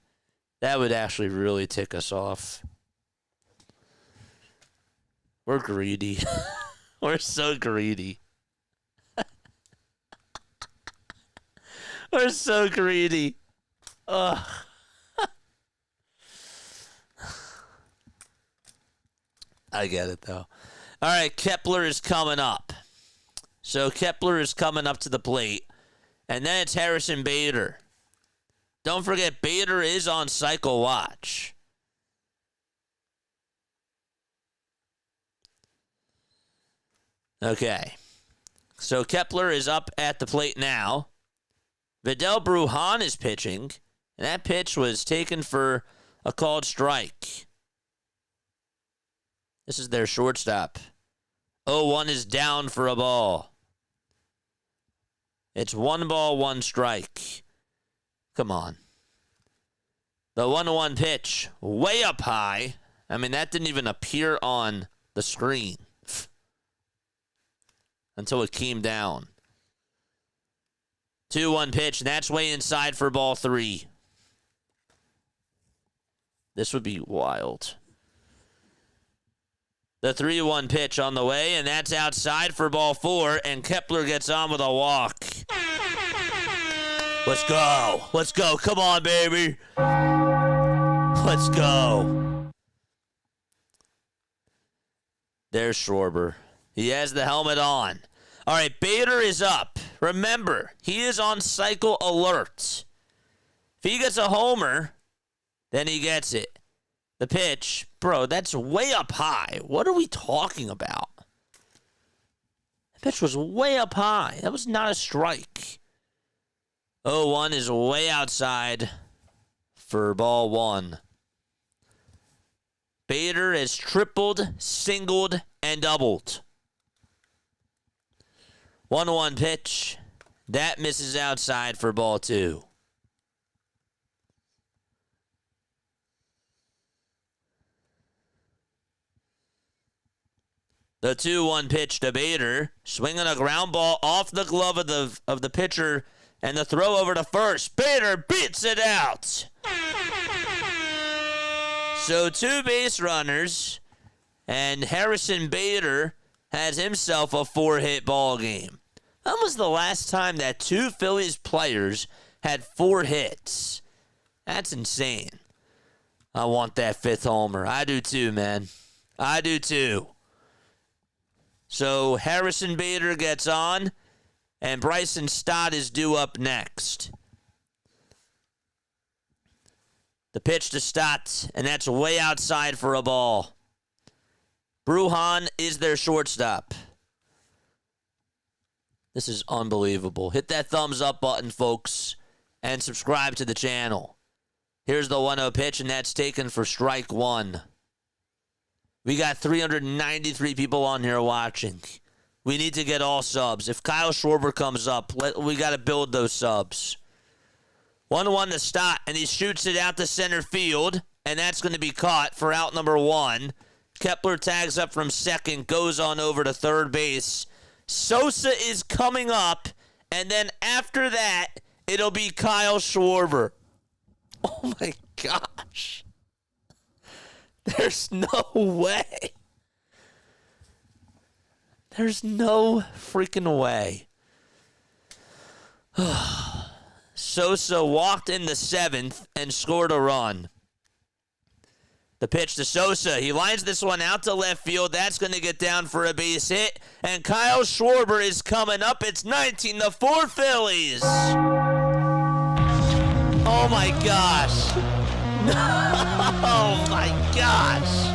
That would actually really tick us off. We're greedy. We're so greedy. We're so greedy. Ugh. I get it, though. All right, Kepler is coming up. So Kepler is coming up to the plate. And then it's Harrison Bader. Don't forget, Bader is on cycle watch. Okay. So Kepler is up at the plate now. Vidal Brujan is pitching, and that pitch was taken for a called strike. This is their shortstop. 0-1 is down for a ball. It's 1 ball, 1 strike. Come on. The 1-1 pitch, way up high. I mean, that didn't even appear on the screen until it came down. 2-1 pitch, and that's way inside for ball 3. This would be wild. The 3-1 pitch on the way, and that's outside for ball 4, and Kepler gets on with a walk. Let's go. Let's go. Come on, baby. Let's go. There's Schwarber. He has the helmet on. All right, Bader is up. Remember, he is on cycle alert. If he gets a homer, then he gets it. The pitch, bro, that's way up high. What are we talking about? The pitch was way up high. That was not a strike. 0-1 is way outside for ball 1. Bader has tripled, singled, and doubled. 1-1 pitch. That misses outside for ball 2. The 2-1 pitch to Bader, swinging a ground ball off the glove of the pitcher And the throw over to first. Bader beats it out. So 2 base runners, and Harrison Bader has himself a 4-hit ball game. When was the last time that 2 Phillies players had 4 hits? That's insane. I want that 5th homer. I do too, man. I do too. So Harrison Bader gets on, and Bryson Stott is due up next. The pitch to Stott, and that's way outside for a ball. Brujan is their shortstop. This is unbelievable. Hit that thumbs up button, folks, and subscribe to the channel. Here's the 1-0 pitch, and that's taken for strike 1. We got 393 people on here watching. We need to get all subs. If Kyle Schwarber comes up, we got to build those subs. 1-1 to Stott, and he shoots it out to center field, and that's going to be caught for out number 1. Kepler tags up from second, goes on over to third base. Sosa is coming up, and then after that, it'll be Kyle Schwarber. Oh my gosh. There's no way. There's no freaking way. Sosa walked in the 7th and scored a run. The pitch to Sosa. He lines this one out to left field. That's going to get down for a base hit. And Kyle Schwarber is coming up. It's 19-4 Phillies. Oh my gosh. Oh my gosh.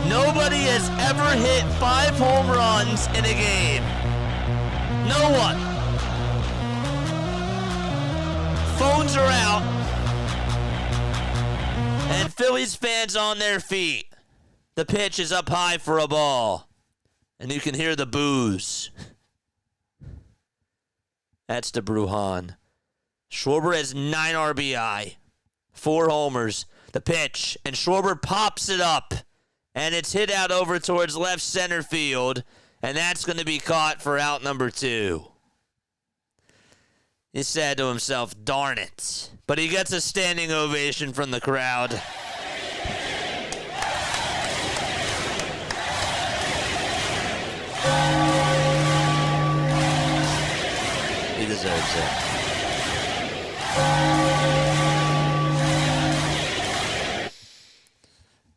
Nobody has ever hit 5 home runs in a game. No one. Phones are out. And Phillies fans on their feet. The pitch is up high for a ball. And you can hear the boos. That's to Brujan. Schwarber has 9 RBI. 4 homers. The pitch. And Schwarber pops it up. And it's hit out over towards left center field. And that's going to be caught for out number 2. He said to himself, darn it. But he gets a standing ovation from the crowd. He deserves it.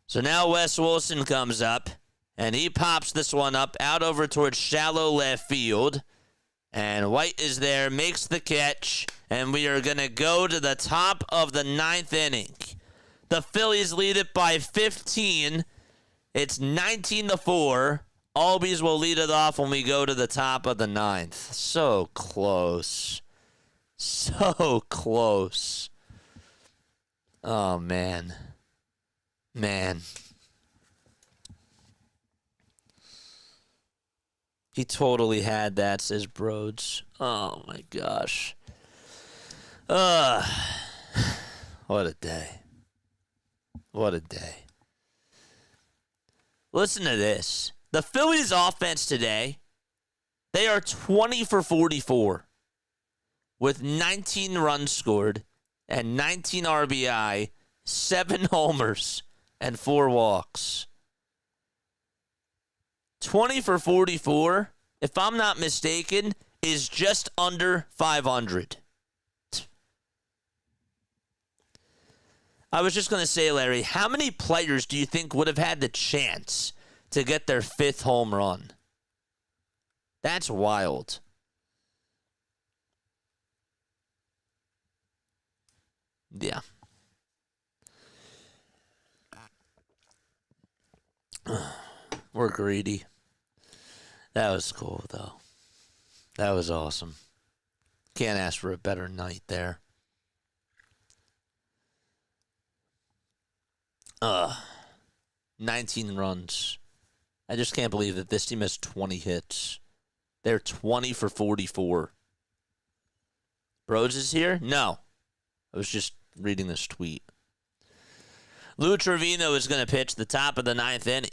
So now Wes Wilson comes up, and he pops this one up out over towards shallow left field. And White is there, makes the catch, and we are going to go to the top of the 9th inning. The Phillies lead it by 15. It's 19-4. Albies will lead it off when we go to the top of the 9th. So close. So close. Oh, man. Man. He totally had that, says Broads. Oh, my gosh. What a day. What a day. Listen to this. The Phillies offense today, they are 20 for 44 with 19 runs scored and 19 RBI, 7 homers, and 4 walks. 20 for 44, if I'm not mistaken, is just under 500. I was just going to say, Larry, how many players do you think would have had the chance to get their 5th home run? That's wild. Yeah. We're greedy. That was cool, though. That was awesome. Can't ask for a better night there. 19 runs. I just can't believe that this team has 20 hits. They're 20 for 44. Broads is here? No. I was just reading this tweet. Lou Trevino is going to pitch the top of the 9th inning.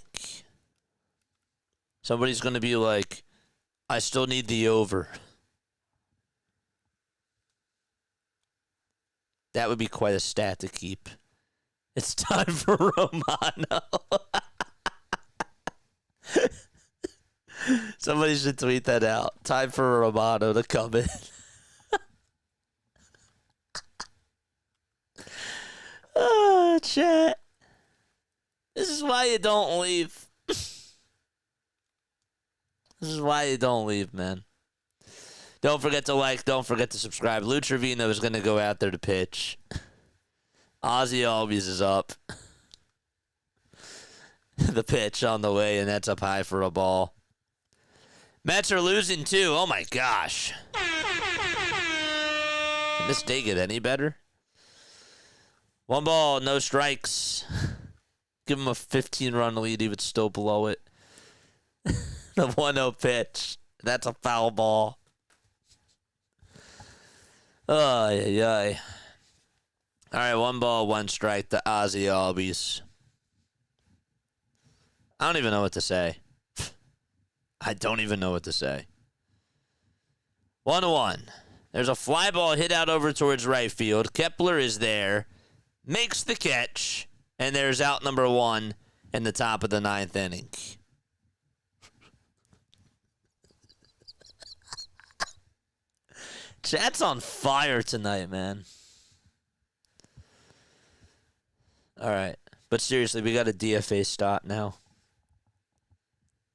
Somebody's going to be like, I still need the over. That would be quite a stat to keep. It's time for Romano. Somebody should tweet that out. Time for Romano to come in. Oh, chat. This is why you don't leave. This is why you don't leave, man. Don't forget to like. Don't forget to subscribe. Lou Trevino is going to go out there to pitch. Ozzie Albies is up. The pitch on the way, and that's up high for a ball. Mets are losing, too. Oh, my gosh. Can this day get any better? 1 ball, no strikes. Give him a 15-run lead. He would still blow it. The 1-0 pitch. That's a foul ball. Oh, yeah. All right, 1 ball, 1 strike to Ozzie Albies. I don't even know what to say. I don't even know what to say. 1-1. There's a fly ball hit out over towards right field. Kepler is there. Makes the catch. And there's out number 1 in the top of the 9th inning. Chat's on fire tonight, man. All right. But seriously, we got a DFA start now.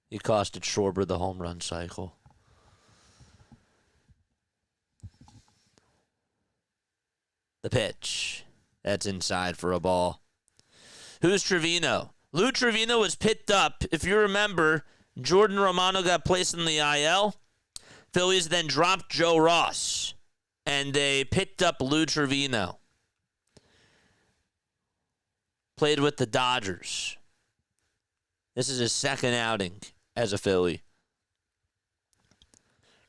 He costed Schwarber the home run cycle. The pitch. That's inside for a ball. Who's Trevino? Lou Trevino was picked up. If you remember, Jordan Romano got placed in the IL. Phillies then dropped Joe Ross, and they picked up Lou Trevino. Played with the Dodgers. This is his second outing as a Philly.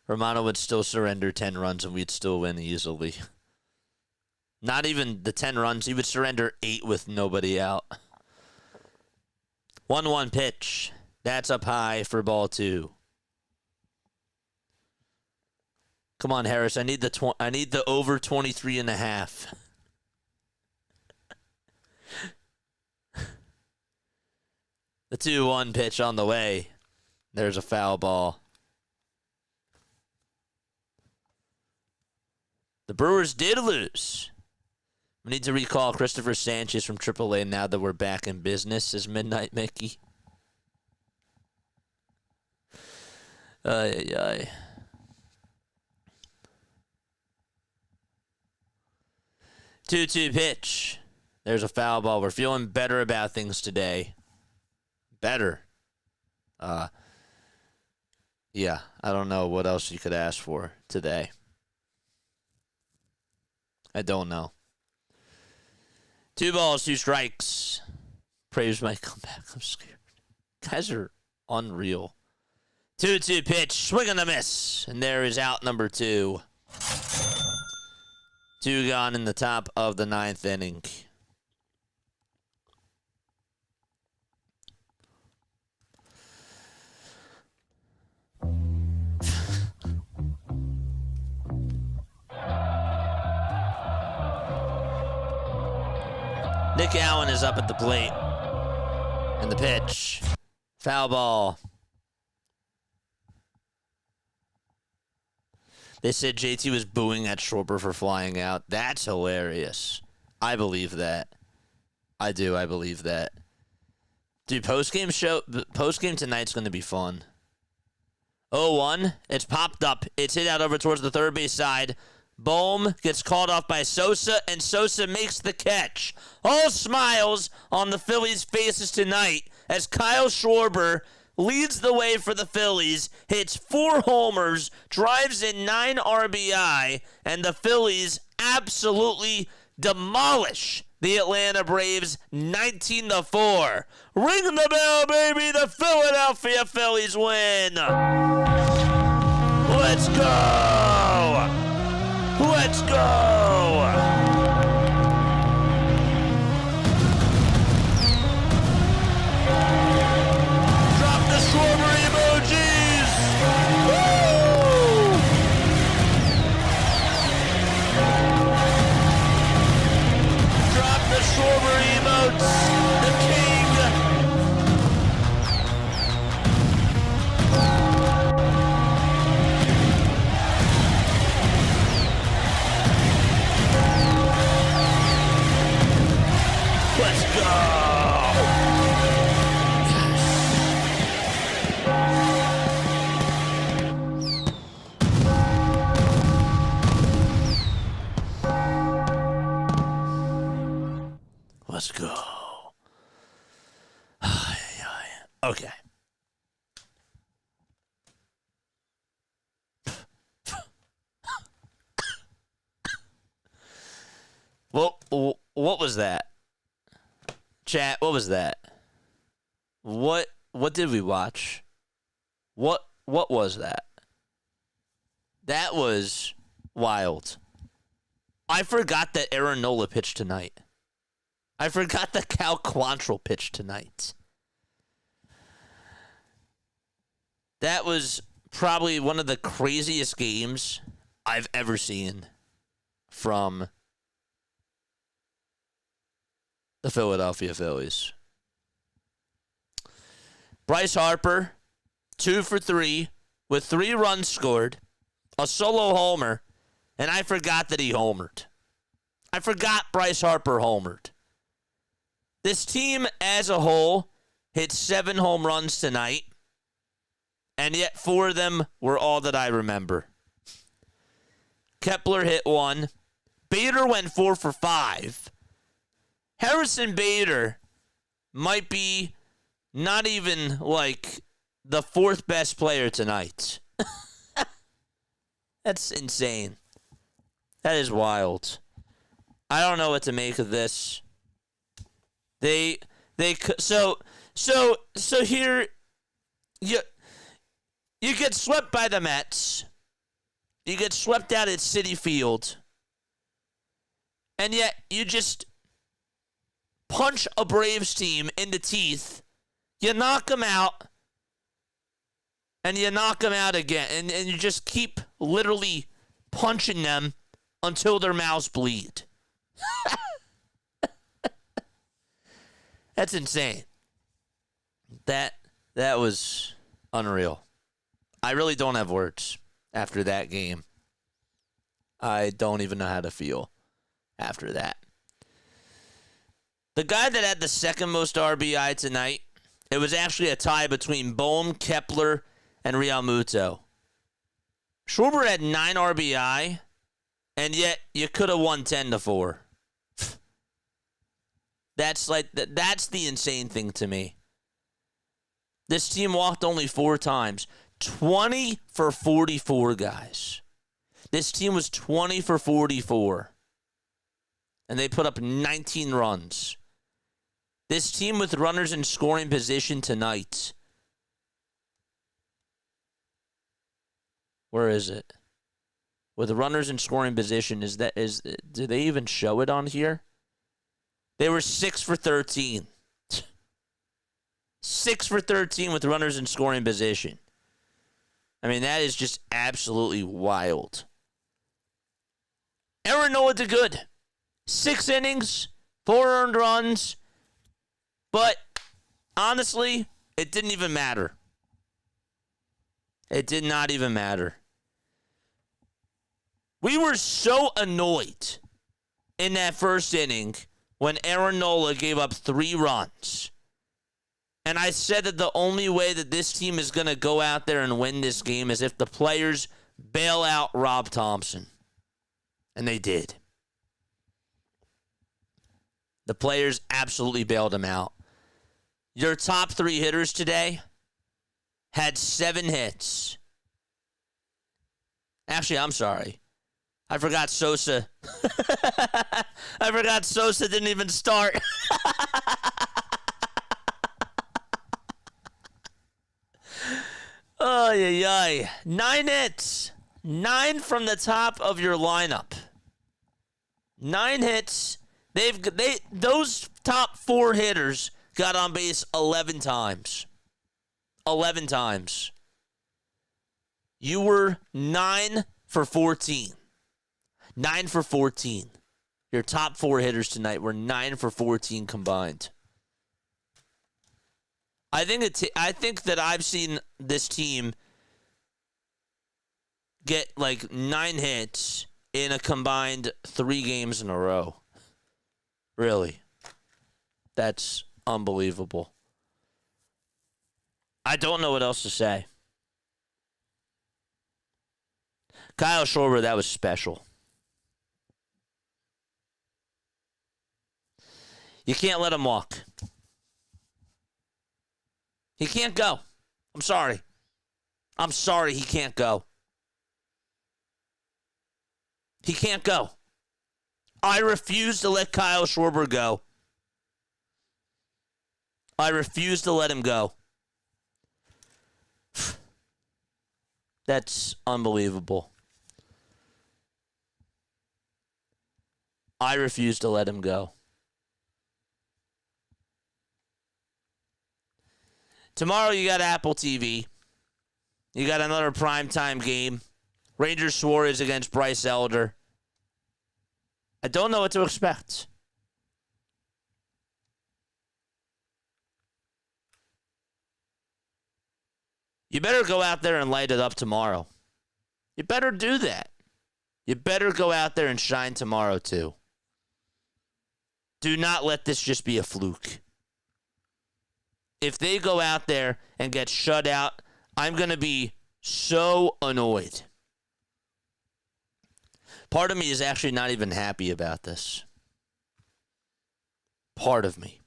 Romano would still surrender 10 runs, and we'd still win easily. Not even the 10 runs. He would surrender 8 with nobody out. 1-1 pitch. That's up high for ball 2. Come on, Harris. I need the over 23.5. The 2-1 pitch on the way. There's a foul ball. The Brewers did lose. We need to recall Christopher Sanchez from AAA now that we're back in business as Midnight Mickey. Ay, ay, ay. 2-2 pitch. There's a foul ball. We're feeling better about things today. Better. Yeah, I don't know what else you could ask for today. I don't know. 2 balls, 2 strikes. Braves might come back. I'm scared. Guys are unreal. 2-2 pitch. Swing and a miss. And there is out number 2. 2 gone in the top of the 9th inning. Nick Allen is up at the plate. And the pitch. Foul ball. They said JT was booing at Schwarber for flying out. That's hilarious. I believe that. I do. I believe that. Dude, postgame tonight's going to be fun. 0-1. It's popped up. It's hit out over towards the third base side. Bohm gets called off by Sosa, and Sosa makes the catch. All smiles on the Phillies' faces tonight as Kyle Schwarber leads the way for the Phillies, hits 4 homers, drives in 9 RBI, and the Phillies absolutely demolish the Atlanta Braves 19-4. Ring the bell, baby. The Philadelphia Phillies win. Let's go. Let's go! Drop the Schwarber emojis! Woo! was that? Chat, what was that? What did we watch? What was that? That was wild. I forgot that Aaron Nola pitched tonight. I forgot that Cal Quantrill pitched tonight. That was probably one of the craziest games I've ever seen from the Philadelphia Phillies. Bryce Harper, 2 for 3, with 3 runs scored, a solo homer, and I forgot that he homered. I forgot Bryce Harper homered. This team as a whole hit 7 home runs tonight, and yet 4 of them were all that I remember. Kepler hit 1. Bader went 4 for 5. Harrison Bader might be not even like the 4th best player tonight. That's insane. That is wild. I don't know what to make of this. So here you get swept by the Mets. You get swept out at Citi Field. And yet you just punch a Braves team in the teeth. You knock them out. And you knock them out again. And you just keep literally punching them until their mouths bleed. That's insane. That was unreal. I really don't have words after that game. I don't even know how to feel after that. The guy that had the second most RBI tonight, it was actually a tie between Bohm, Kepler, and Realmuto. Schwarber had 9 RBI, and yet you could have won 10-4. That's the insane thing to me. This team walked only 4 times. 20 for 44, guys. This team was 20 for 44. And they put up 19 runs. This team with runners in scoring position tonight. Where is it? With runners in scoring position, do they even show it on here? They were 6 for 13. 6 for 13 with runners in scoring position. I mean, that is just absolutely wild. Aaron Nola did good. 6 innings, 4 earned runs. But honestly, it didn't even matter. It did not even matter. We were so annoyed in that first inning when Aaron Nola gave up 3 runs. And I said that the only way that this team is going to go out there and win this game is if the players bail out Rob Thompson. And they did. The players absolutely bailed him out. Your top 3 hitters today had 7 hits. Actually, I'm sorry. I forgot Sosa. I forgot Sosa didn't even start. Oh, yeah. 9 hits. 9 from the top of your lineup. 9 hits. Those top 4 hitters got on base 11 times. 11 times. You were 9 for 14. 9 for 14. Your top 4 hitters tonight were 9 for 14 combined. I think that I've seen this team get like 9 hits in a combined 3 games in a row. Really. That's unbelievable. I don't know what else to say. Kyle Schwarber, that was special. You can't let him walk. He can't go. I'm sorry. I'm sorry he can't go. He can't go. I refuse to let Kyle Schwarber go. I refuse to let him go. That's unbelievable. I refuse to let him go. Tomorrow you got Apple TV. You got another primetime game. Ranger Suarez against Bryce Elder. I don't know what to expect. You better go out there and light it up tomorrow. You better do that. You better go out there and shine tomorrow too. Do not let this just be a fluke. If they go out there and get shut out, I'm going to be so annoyed. Part of me is actually not even happy about this. Part of me.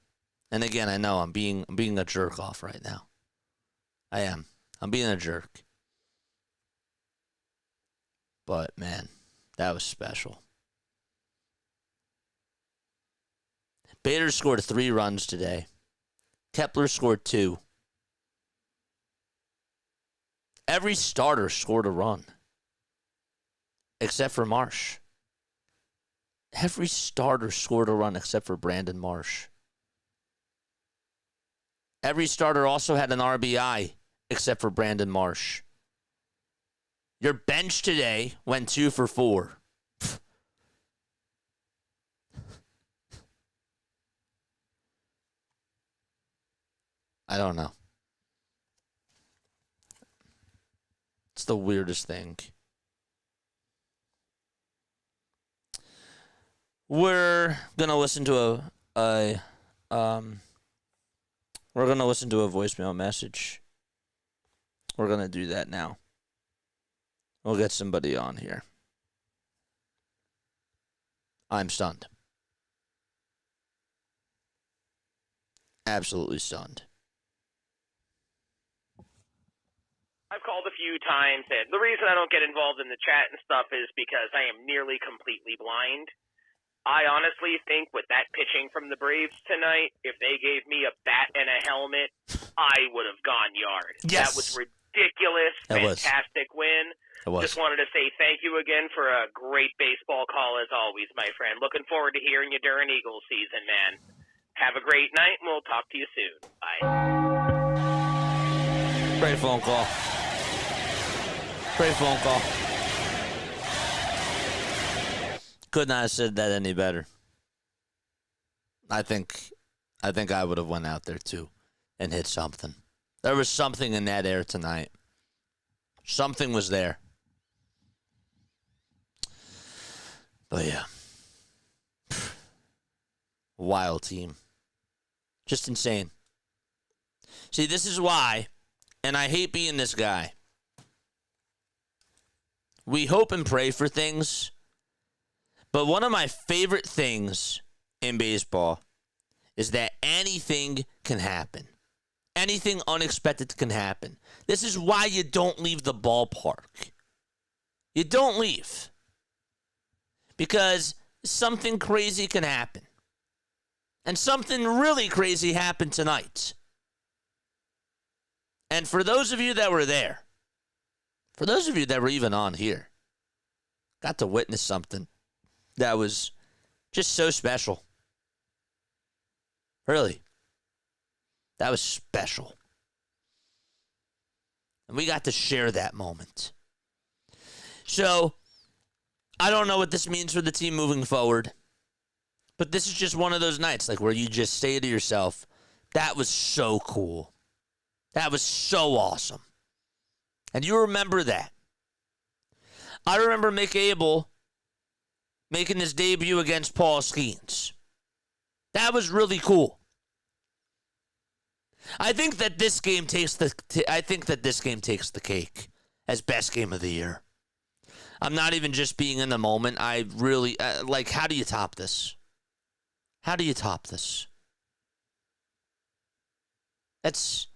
And again, I know I'm being a jerk off right now. I am. I'm being a jerk. But man, that was special. Bader scored 3 runs today. Kepler scored 2. Every starter scored a run. Except for Marsh. Every starter scored a run except for Brandon Marsh. Every starter also had an RBI except for Brandon Marsh. Your bench today went 2 for 4. I don't know. It's the weirdest thing. We're gonna listen to a voicemail message. We're gonna do that now. We'll get somebody on here. I'm stunned. Absolutely stunned. I've called a few times, and the reason I don't get involved in the chat and stuff is because I am nearly completely blind. I honestly think with that pitching from the Braves tonight, if they gave me a bat and a helmet, I would have gone yard. Yes. That was ridiculous. Fantastic win. Just wanted to say thank you again for a great baseball call as always, my friend. Looking forward to hearing you during Eagles season, man. Have a great night, and we'll talk to you soon. Bye. Great phone call. Great phone call. Could not have said that any better. I think I would have went out there too and hit something. There was something in that air tonight. Something was there. But yeah. Wild team. Just insane. See, this is why, and I hate being this guy. We hope and pray for things, but one of my favorite things in baseball is that anything can happen. Anything unexpected can happen. This is why you don't leave the ballpark. You don't leave. Because something crazy can happen. And something really crazy happened tonight. And for those of you that were there, for those of you that were even on here, got to witness something that was just so special. Really. That was special. And we got to share that moment. So, I don't know what this means for the team moving forward. But this is just one of those nights, like, where you just say to yourself, that was so cool. That was so awesome. And you remember that. I remember Mick Abel making his debut against Paul Skeens. That was really cool. I think that this game takes the cake as best game of the year. I'm not even just being in the moment. I really how do you top this? How do you top this? That's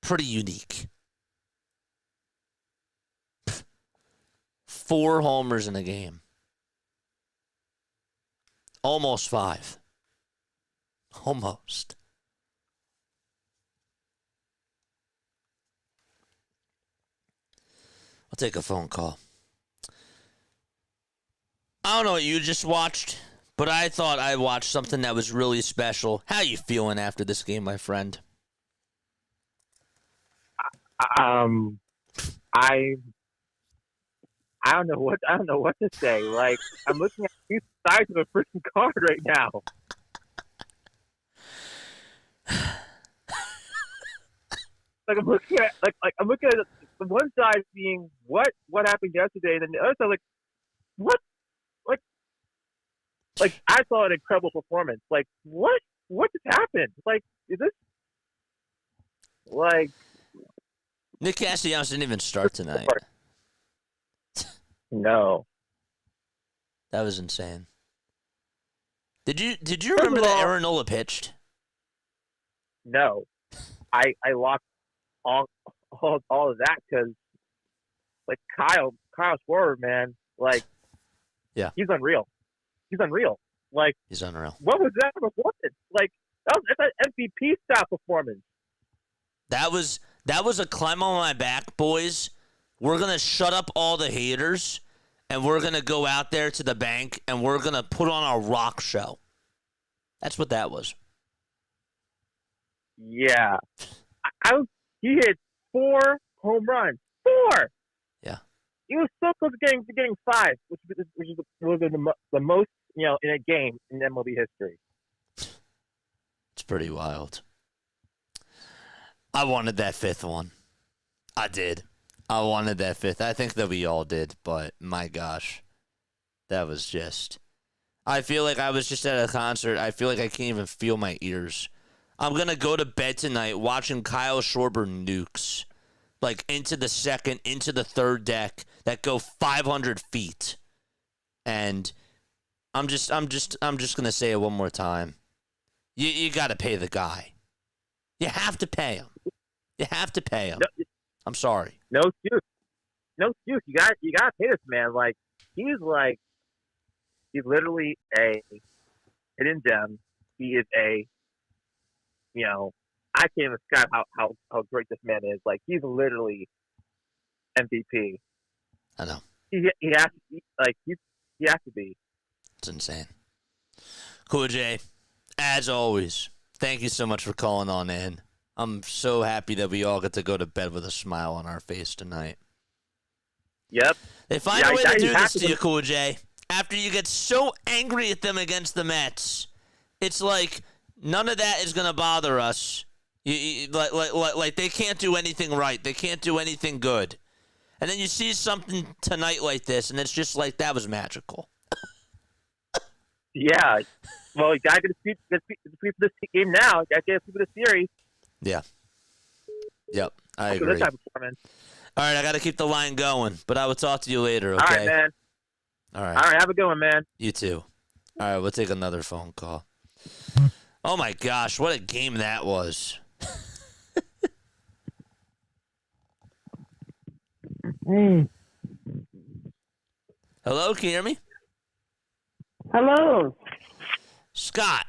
pretty unique. 4 homers in a game. Almost 5. Almost. I'll take a phone call. I don't know what you just watched, but I thought I watched something that was really special. How you feeling after this game, my friend? I don't know what to say. Like, I'm looking at two sides of a freaking card right now. Like I'm looking at the one side being what happened yesterday, and then the other side what like I saw an incredible performance. Like what just happened? Like is this like Nick Castellanos didn't even start tonight. No. That was insane. Did you remember that Aaron Nola pitched? No. I lost all of that because like Kyle Schwarber, man, like yeah, he's unreal. Like he's unreal. What was that performance? Like that's an MVP style performance. That was a climb on my back, boys. We're gonna shut up all the haters, and we're gonna go out there to the bank, and we're gonna put on a rock show. That's what that was. Yeah, he hit 4 home runs. 4. Yeah, he was so close to getting 5, which was the most in a game in MLB history. It's pretty wild. I wanted that 5th one. I did. I wanted that 5th. I think that we all did, but my gosh, that was just. I feel like I was just at a concert. I feel like I can't even feel my ears. I'm going to go to bed tonight watching Kyle Schwarber nukes, like into the second, into the third deck that go 500 feet. And I'm just going to say it one more time. You got to pay the guy. You have to pay him. You have to pay him. No, I'm sorry. No excuse. You got to pay this man. Like he's literally a hidden gem. He is a I can't even describe how great this man is. Like he's literally MVP. I know. He has to be. It's insane. Cool, Jay. As always, thank you so much for calling on in. I'm so happy that we all get to go to bed with a smile on our face tonight. Yep. They find a way to do this to you, Cool Jay. After you get so angry at them against the Mets, it's like none of that is going to bother us. Like they can't do anything right. They can't do anything good. And then you see something tonight like this, and it's just like, that was magical. Yeah. Well, you got to get a sweep for this game now. You got to get a sweep for the series. Yeah. Yep, I agree. This type of performance. All right, I got to keep the line going, but I will talk to you later, okay? All right, man. All right. All right, have a good one, man. You too. All right, we'll take another phone call. Oh, my gosh, what a game that was. Hello, can you hear me? Hello. Scott.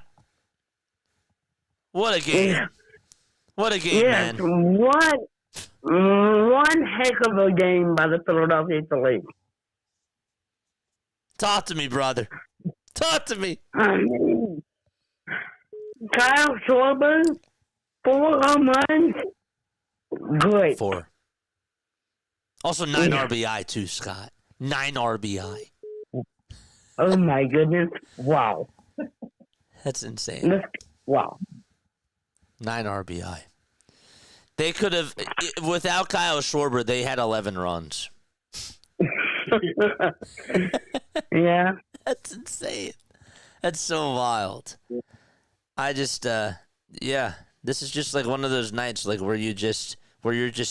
What a game. What a game, yes, man. one heck of a game by the Philadelphia Phillies. Talk to me, brother. Talk to me. Kyle Schwarber, 4 home runs. Great. 4. Also 9 RBI too, Scott. 9 RBI. Oh my goodness. Wow. That's insane. Wow. 9 RBI. They could have, without Kyle Schwarber, they had 11 runs. Yeah. That's insane. That's so wild. I just, yeah, this is just like one of those nights, like where you're just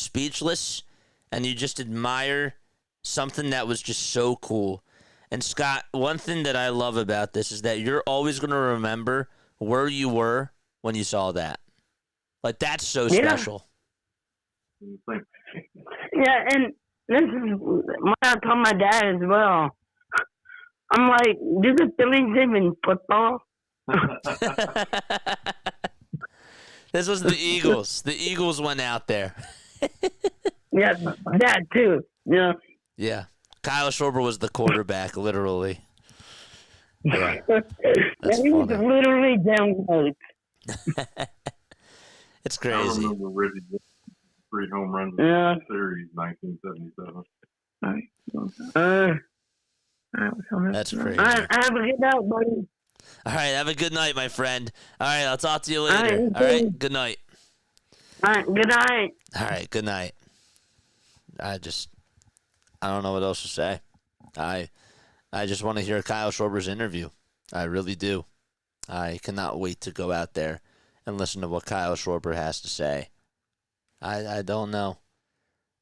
speechless and you just admire something that was just so cool. And Scott, one thing that I love about this is that you're always going to remember where you were when you saw that. Like, that's so special. Yeah, and this is what I told my dad as well. I'm like, do the Phillies even football? This was the Eagles. The Eagles went out there. Yeah, that too. Yeah. Yeah. Kyle Schwarber was the quarterback, literally. Yeah. That's He was funny. literally down coach. It's I crazy. remember Reggie getting 3 home runs in Yeah. the series, 1977. That's crazy. All right, have a good night, buddy. All right, have a good night, my friend. All right, I'll talk to you right, later. All right, good night. All right, good night. All right, good night. I don't know what else to say. I just want to hear Kyle Schwarber's interview. I really do. I cannot wait to go out there and listen to what Kyle Schwarber has to say. I don't know.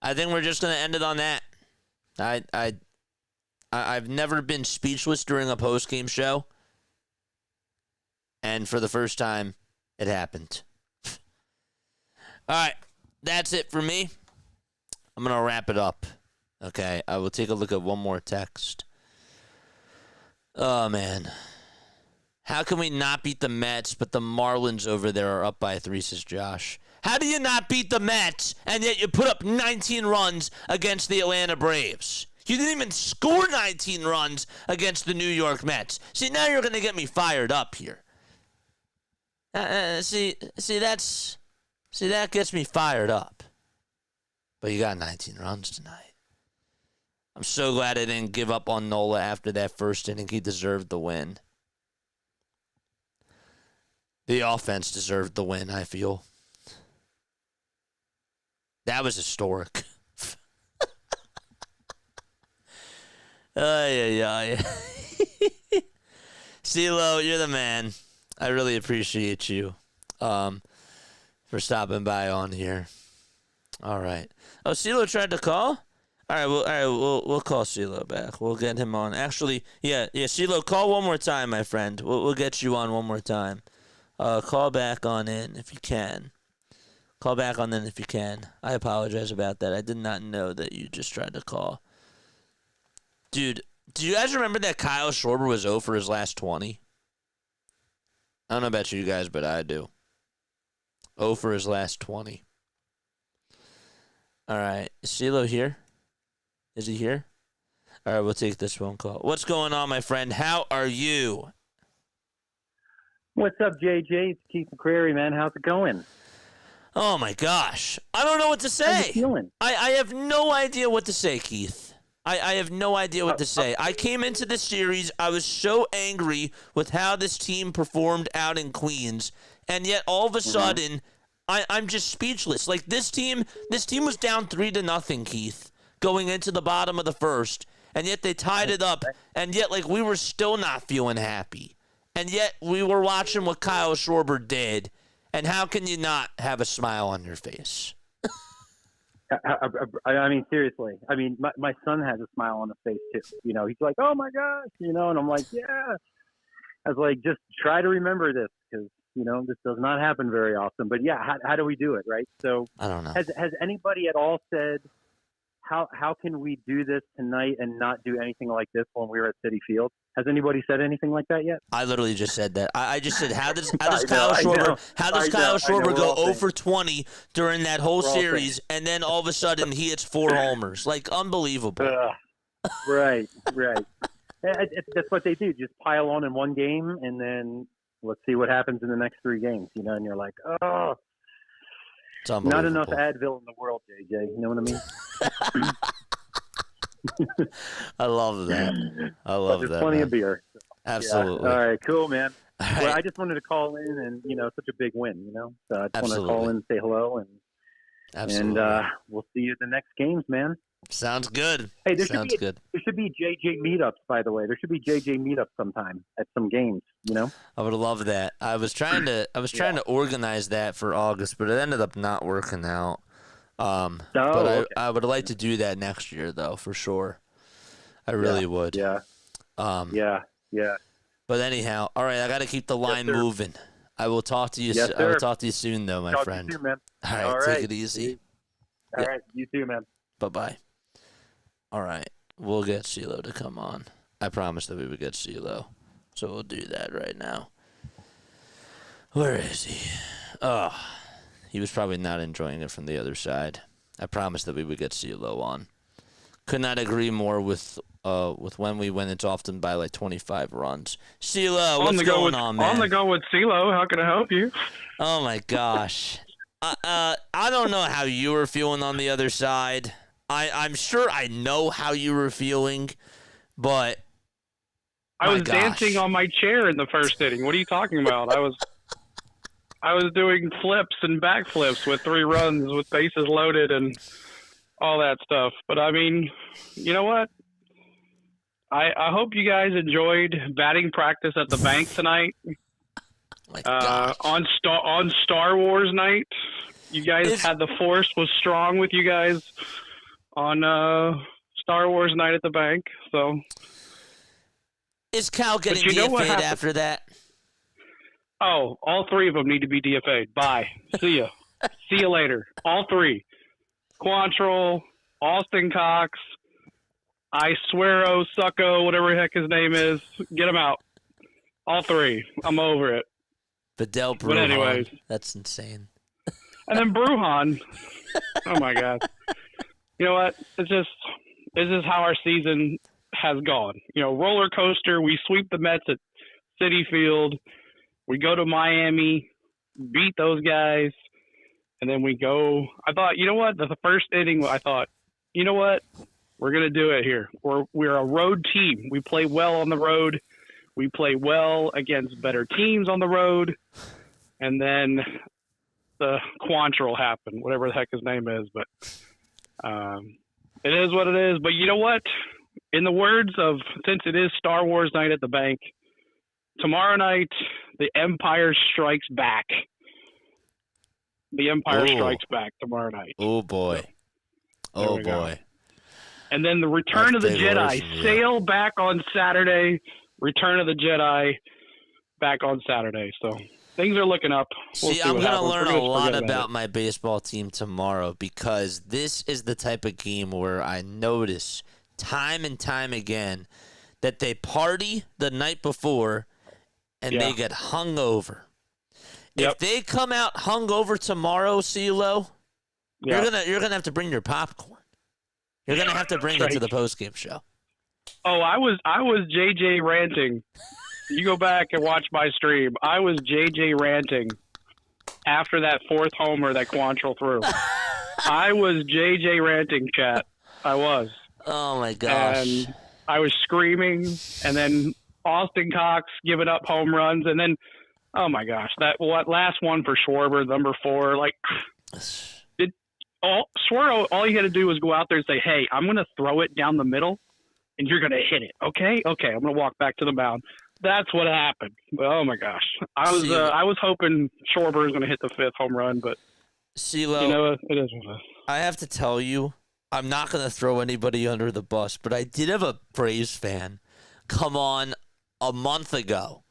I think we're just gonna end it on that. I've never been speechless during a post-game show, and for the first time, it happened. All right, that's it for me. I'm gonna wrap it up. Okay, I will take a look at one more text. Oh man, how can we not beat the Mets, but the Marlins over there are up by 3? Says Josh. How do you not beat the Mets and yet you put up 19 runs against the Atlanta Braves? You didn't even score 19 runs against the New York Mets. See, now you're going to get me fired up here. See, that gets me fired up. But you got 19 runs tonight. I'm so glad I didn't give up on Nola after that first inning. He deserved the win. The offense deserved the win, I feel. That was historic. Ay. CeeLo, you're the man. I really appreciate you for stopping by on here. All right. Oh, CeeLo tried to call? All right, we'll call CeeLo back. We'll get him on. Actually, yeah, CeeLo, call one more time, my friend. We'll get you on one more time. Call back on in if you can. Call back on in if you can. I apologize about that. I did not know that you just tried to call. Dude, do you guys remember that Kyle Schwarber was 0 for his last 20? I don't know about you guys, but I do. 0 for his last 20. All right. Is CeeLo here? Is he here? All right, we'll take this phone call. What's going on, my friend? How are you? What's up, JJ? It's Keith McCrary, man. How's it going? Oh, my gosh. I don't know what to How you say. feeling? I have no idea what to say, Keith. I have no idea what to say. I came into this series, I was so angry with how this team performed out in Queens, and yet all of a sudden, I'm just speechless. Like, this team was down 3-0, Keith, going into the bottom of the first, and yet they tied it up, and yet, like, we were still not feeling happy. And yet we were watching what Kyle Schwarber did, and how can you not have a smile on your face? I mean, seriously. I mean, my son has a smile on his face, too. You know, he's like, oh, my gosh, you know, and I'm like, yeah. I was like, just try to remember this because, you know, this does not happen very often. But, yeah, how do we do it, right? So I don't know. Has anybody at all said, how can we do this tonight and not do anything like this when we were at Citi Field? Has anybody said anything like that yet? I literally just said that. I just said, how does I Kyle know. Schwarber We're go all 0 saying- for 20 during that whole We're all series, and then all of a sudden he hits 4 homers? Like, unbelievable. Right. That's what they do. Just pile on in one game, and then let's see what happens in the next 3 games. You know, and you're like, oh, It's unbelievable. not enough Advil in the world, JJ. You know what I mean? I love that. I love There's that. plenty man. of beer. Absolutely. Yeah. All right, cool, man. All Well, right. I just wanted to call in, and you know, such a big win. You know, so I just want to call Absolutely. in and say hello, Absolutely. and we'll see you at the next games, man. Sounds good. Hey, there Sounds should be good. there should be JJ meetups, by the way. There should be JJ meetups sometime at some games. You know. I would love that. I was trying to organize that for August, but it ended up not working out. But okay. I would like to do that next year, though, for sure. I really would. Yeah. Yeah. But anyhow, all right, I got to keep the line sir. moving. I will talk to you. Yes, I will sir. talk to you soon, though, my Talk friend. to you soon, man. All right, All take right. it easy. All Yeah. right, you too, man. Bye-bye. All right, we'll get CeeLo to come on. I promised that we would get CeeLo. So we'll do that right now. Where is he? Oh, he was probably not enjoying it from the other side. I promised that we would get CeeLo on. Could not agree more with when we win. It's often by like 25 runs. CeeLo, what's going on, man? On the go with CeeLo. How can I help you? Oh my gosh. I don't know how you were feeling on the other side. I'm sure I know how you were feeling, but I was dancing on my chair in the first inning. What are you talking about? I was doing flips and backflips with 3 runs with bases loaded and all that stuff. But I mean, you know what? I hope you guys enjoyed batting practice at the bank tonight. On Star Wars night. You guys had the Force was strong with you guys on Star Wars night at the bank. So is Cal getting DFA'd after that? Oh, all 3 of them need to be DFA'd. Bye. See ya. See you later. All 3. Quantrill, Austin Cox, Succo, whatever the heck his name is. Get him out. All 3. I'm over it. Vidal Brujan. But anyways. That's insane. And then Brujan. Oh, my God. You know what? This is how our season has gone. You know, roller coaster. We sweep the Mets at Citi Field. We go to Miami, beat those guys, and then we go. I thought, you know what? The first inning, I thought, you know what? We're going to do it here. We're a road team. We play well on the road. We play well against better teams on the road. And then the quantrill happened, whatever the heck his name is. But it is what it is. But you know what? In the words of, since it is Star Wars night at the bank, tomorrow night, the Empire strikes back. The Empire strikes back tomorrow night. Oh, boy. Oh, boy. Go. And then the Return of the Jedi. Sail back on Saturday. Return of the Jedi back on Saturday. So things are looking up. We'll see I'm going to learn a lot about my baseball team tomorrow because this is the type of game where I notice time and time again that they party the night before and they get hungover. If they come out hungover tomorrow, CeeLo, you're gonna have to bring your popcorn. You're gonna have to bring it to the postgame show. Oh, I was JJ ranting. You go back and watch my stream. I was JJ ranting after that 4th homer that Quantrill threw. I was JJ ranting, chat. I was. Oh my gosh. And I was screaming, and then Austin Cox giving up home runs, and then, oh my gosh, that last one for Schwarber, number 4, like, Schwarber, all you had to do was go out there and say, hey, I'm going to throw it down the middle, and you're going to hit it, okay? Okay, I'm going to walk back to the mound. That's what happened. Oh my gosh, I was hoping Schwarber was going to hit the 5th home run, but CeeLo, you know, it is. I have to tell you, I'm not going to throw anybody under the bus, but I did have a Braves fan come on a month ago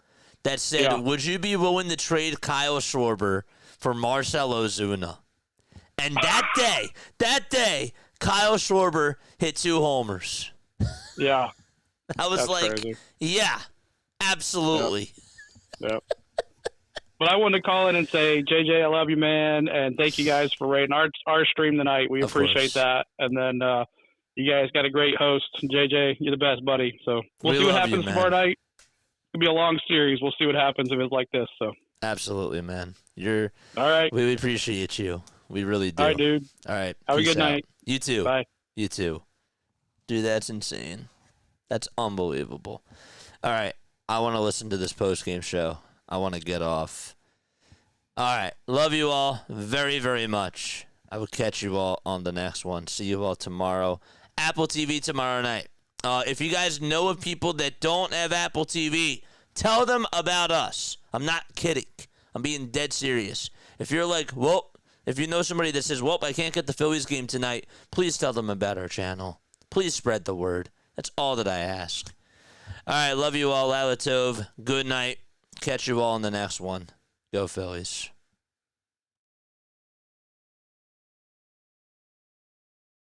that said, would you be willing to trade Kyle Schwarber for Marcell Ozuna? And that day, Kyle Schwarber hit 2 homers. Yeah. I was crazy. Yeah, absolutely. Yep. But I wanted to call in and say, JJ, I love you, man, and thank you guys for rating our stream tonight. We appreciate that. And then you guys got a great host. JJ, you're the best, buddy. So we'll see what happens tomorrow night. It'll be a long series. We'll see what happens if it's like this. So absolutely, man. You're all right. We appreciate you. We really do. All right, dude. All right. Have a good night. You too. Bye. You too. Dude, that's insane. That's unbelievable. All right. I want to listen to this post-game show. I want to get off. All right. Love you all very, very much. I will catch you all on the next one. See you all tomorrow. Apple TV tomorrow night. If you guys know of people that don't have Apple TV, tell them about us. I'm not kidding. I'm being dead serious. If you're like, well, if you know somebody that says, well, I can't get the Phillies game tonight, please tell them about our channel. Please spread the word. That's all that I ask. All right, love you all. Laila Tov. Good night. Catch you all in the next one. Go Phillies.